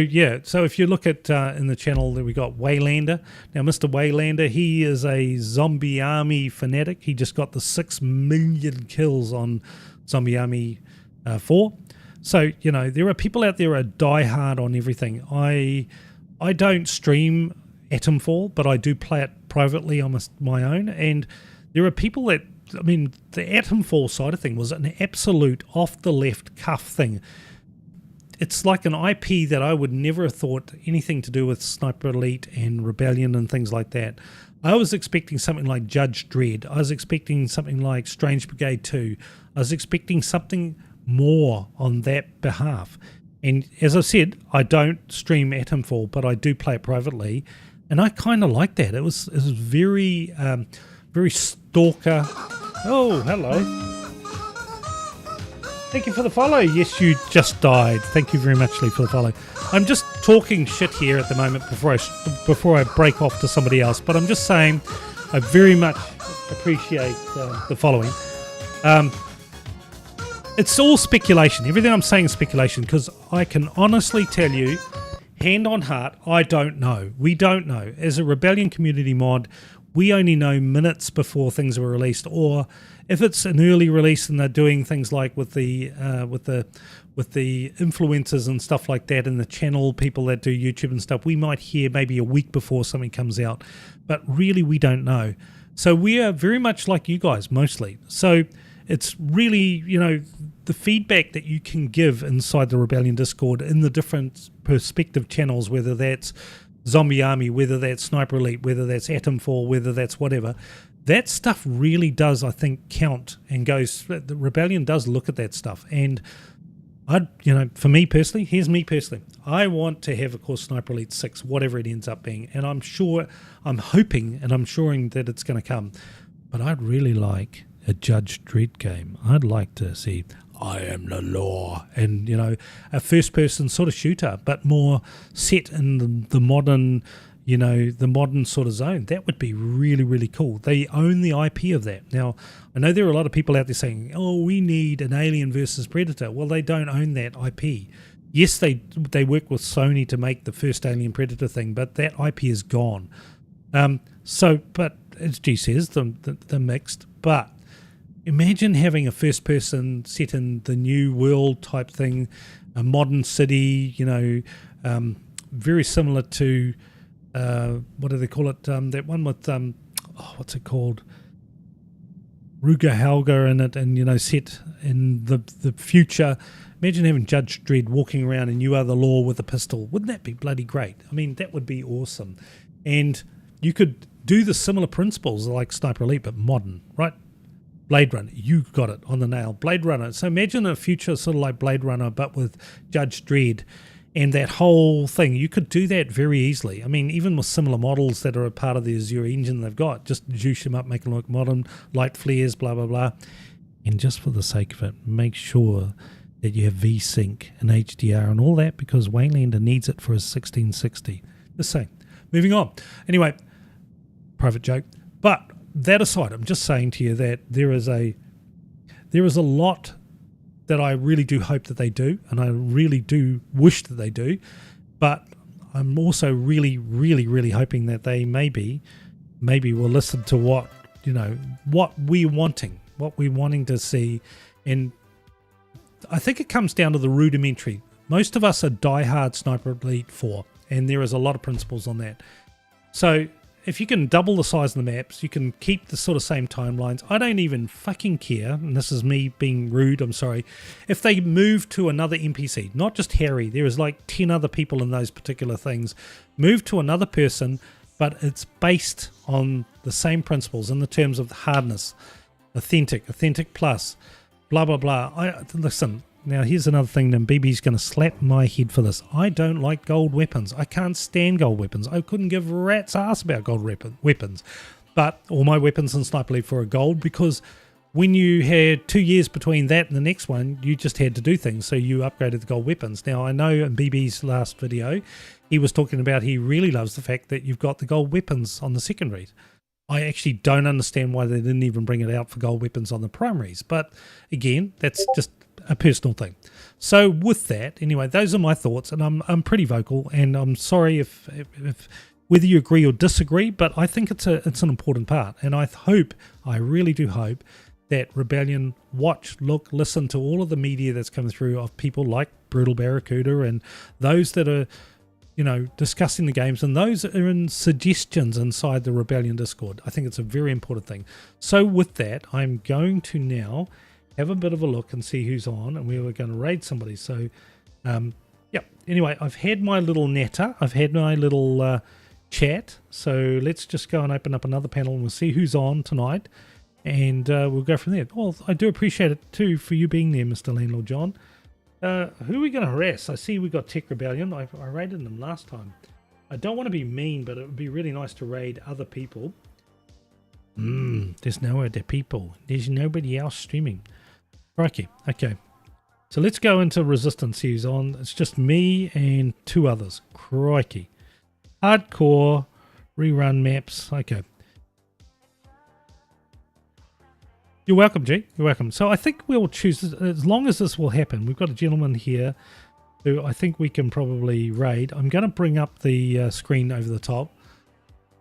if you look at in the channel that we got Waylander. Now, Mr. Waylander, he is a Zombie Army fanatic. He just got the 6 million kills on Zombie Army 4. So, you know, there are people out there who are diehard on everything. I don't stream Atomfall, but I do play it privately on my own. And there are people that, I mean, the Atomfall side of thing was an absolute off-the-left cuff thing. It's like an IP that I would never have thought anything to do with Sniper Elite and Rebellion and things like that. I was expecting something like Judge Dredd. I was expecting something like Strange Brigade 2. I was expecting something more on that behalf. And as I said, I don't stream Atomfall, but I do play it privately. And I kind of like that. It was very, very stalker. Oh, hello. Thank you for the follow. Yes, you just died. Thank you very much, Lee, for the follow. I'm just talking shit here at the moment before I break off to somebody else. But I'm just saying I very much appreciate the following. It's all speculation. Everything I'm saying is speculation because I can honestly tell you, hand on heart, I don't know. We don't know. As a Rebellion community mod, we only know minutes before things were released, or if it's an early release and they're doing things like with the influencers and stuff like that in the channel, people that do YouTube and stuff, we might hear maybe a week before something comes out. But really, we don't know. So we are very much like you guys, mostly. So it's really, you know, the feedback that you can give inside the Rebellion Discord in the different perspective channels, whether that's Zombie Army, whether that's Sniper Elite, whether that's Atomfall, whether that's whatever, that stuff really does, I think, count and goes. The Rebellion does look at that stuff. And for me personally, here's me personally. I want to have, of course, Sniper Elite 6, whatever it ends up being. And I'm hoping and I'm shoring that it's going to come. But I'd really like a Judge Dredd game. I'd like to see I am the law, and you know, a first-person sort of shooter, but more set in the modern, you know, the modern sort of zone. That would be really, really cool. They own the IP of that. Now, I know there are a lot of people out there saying, "Oh, we need an Alien versus Predator." Well, they don't own that IP. Yes, they work with Sony to make the first Alien Predator thing, but that IP is gone. But as G says, the mixed, but. Imagine having a first-person set in the new world type thing, a modern city, you know, very similar to, what do they call it? That one with, what's it called? Ruger Helga in it, and, you know, set in the future. Imagine having Judge Dredd walking around and you are the law with a pistol. Wouldn't that be bloody great? I mean, that would be awesome. And you could do the similar principles like Sniper Elite, but modern, right? Blade Runner, you got it on the nail. Blade Runner. So imagine a future sort of like Blade Runner, but with Judge Dredd and that whole thing. You could do that very easily. I mean, even with similar models that are a part of the Azure engine they've got, just juice them up, make them look modern, light flares, blah, blah, blah. And just for the sake of it, make sure that you have VSync and HDR and all that, because Waylander needs it for his 1660. Just saying. Moving on. Anyway, private joke. But that aside, I'm just saying to you that there is a lot that I really do hope that they do, and I really do wish that they do, but I'm also really, really, really hoping that they maybe will listen to what we're wanting to see. And I think it comes down to the rudimentary. Most of us are diehard Sniper Elite 4, and there is a lot of principles on that. So if you can double the size of the maps, you can keep the sort of same timelines. I don't even fucking care, and this is me being rude, I'm sorry, if they move to another NPC, not just Harry, there is like 10 other people in those particular things, move to another person, but it's based on the same principles in the terms of hardness, authentic plus, blah, blah, blah. Listen, now here's another thing, then BB's going to slap my head for this. I don't like gold weapons. I can't stand gold weapons. I couldn't give a rat's ass about gold weapons. but all my weapons in Sniper Elite 4 are gold, because when you had 2 years between that and the next one, you just had to do things, so you upgraded the gold weapons. Now, I know in BB's last video, he was talking about he really loves the fact that you've got the gold weapons on the secondaries. I actually don't understand why they didn't even bring it out for gold weapons on the primaries, but again, that's just a personal thing. So with that, anyway, those are my thoughts, and I'm pretty vocal, and I'm sorry if whether you agree or disagree, but I think it's an important part, and I really do hope that Rebellion watch, look, listen to all of the media that's coming through of people like Brutal Barracuda and those that are, discussing the games, and those that are in suggestions inside the Rebellion Discord. I think it's a very important thing. So with that, I'm going to now have a bit of a look and see who's on, and we were going to raid somebody. So, anyway, I've had my little natter. I've had my little chat. So let's just go and open up another panel and we'll see who's on tonight. And we'll go from there. Well, I do appreciate it too for you being there, Mr. Landlord John. Who are we going to harass? I see we got Tech Rebellion. I raided them last time. I don't want to be mean, but it would be really nice to raid other people. There's no other people. There's nobody else streaming. Crikey. Okay. So let's go into Resistance. Who's on. It's just me and 2 others. Crikey. Hardcore. Rerun maps. Okay. You're welcome, G. You're welcome. So I think we'll choose, as long as this will happen, we've got a gentleman here who I think we can probably raid. I'm going to bring up the screen over the top.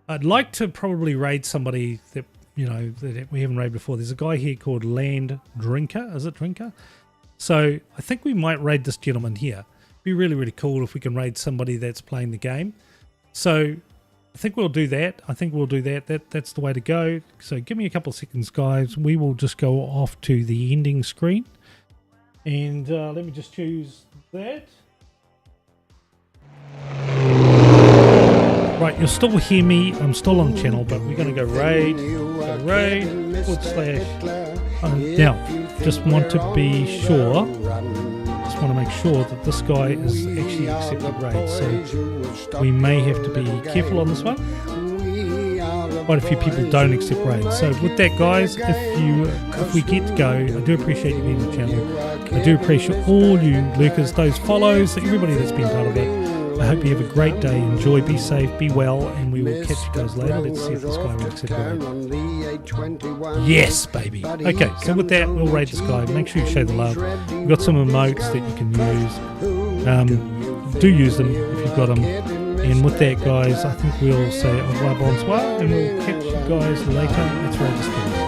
I'd like to probably raid somebody that, that we haven't raided before. There's a guy here called Land Drinker. Is it Drinker? So I think we might raid this gentleman here. It'd be really, really cool if we can raid somebody that's playing the game. So I think we'll do that. That's the way to go. So give me a couple of seconds, guys. We will just go off to the ending screen. And let me just choose that. Right, you'll still hear me. I'm still on channel, but we're going to go raid. / now, just want to be sure. Just want to make sure that this guy is actually accepted raid. So we may have to be careful on this one. Quite a few people don't accept raid. So with that, guys, if we get to go, I do appreciate you being on the channel. I do appreciate all you lurkers, those follows, everybody that's been part of it. I hope you have a great day. Enjoy, be safe, be well, and we will catch you guys later. Let's see if this guy will accept raid. Yes, baby. Okay, so with that, we'll raid this guy. Make sure you show the love. We've got some emotes that you can use. Do use them if you've got them. And with that, guys, I think we'll say au revoir, bonsoir, and we'll catch you guys later. Let's raid this guy.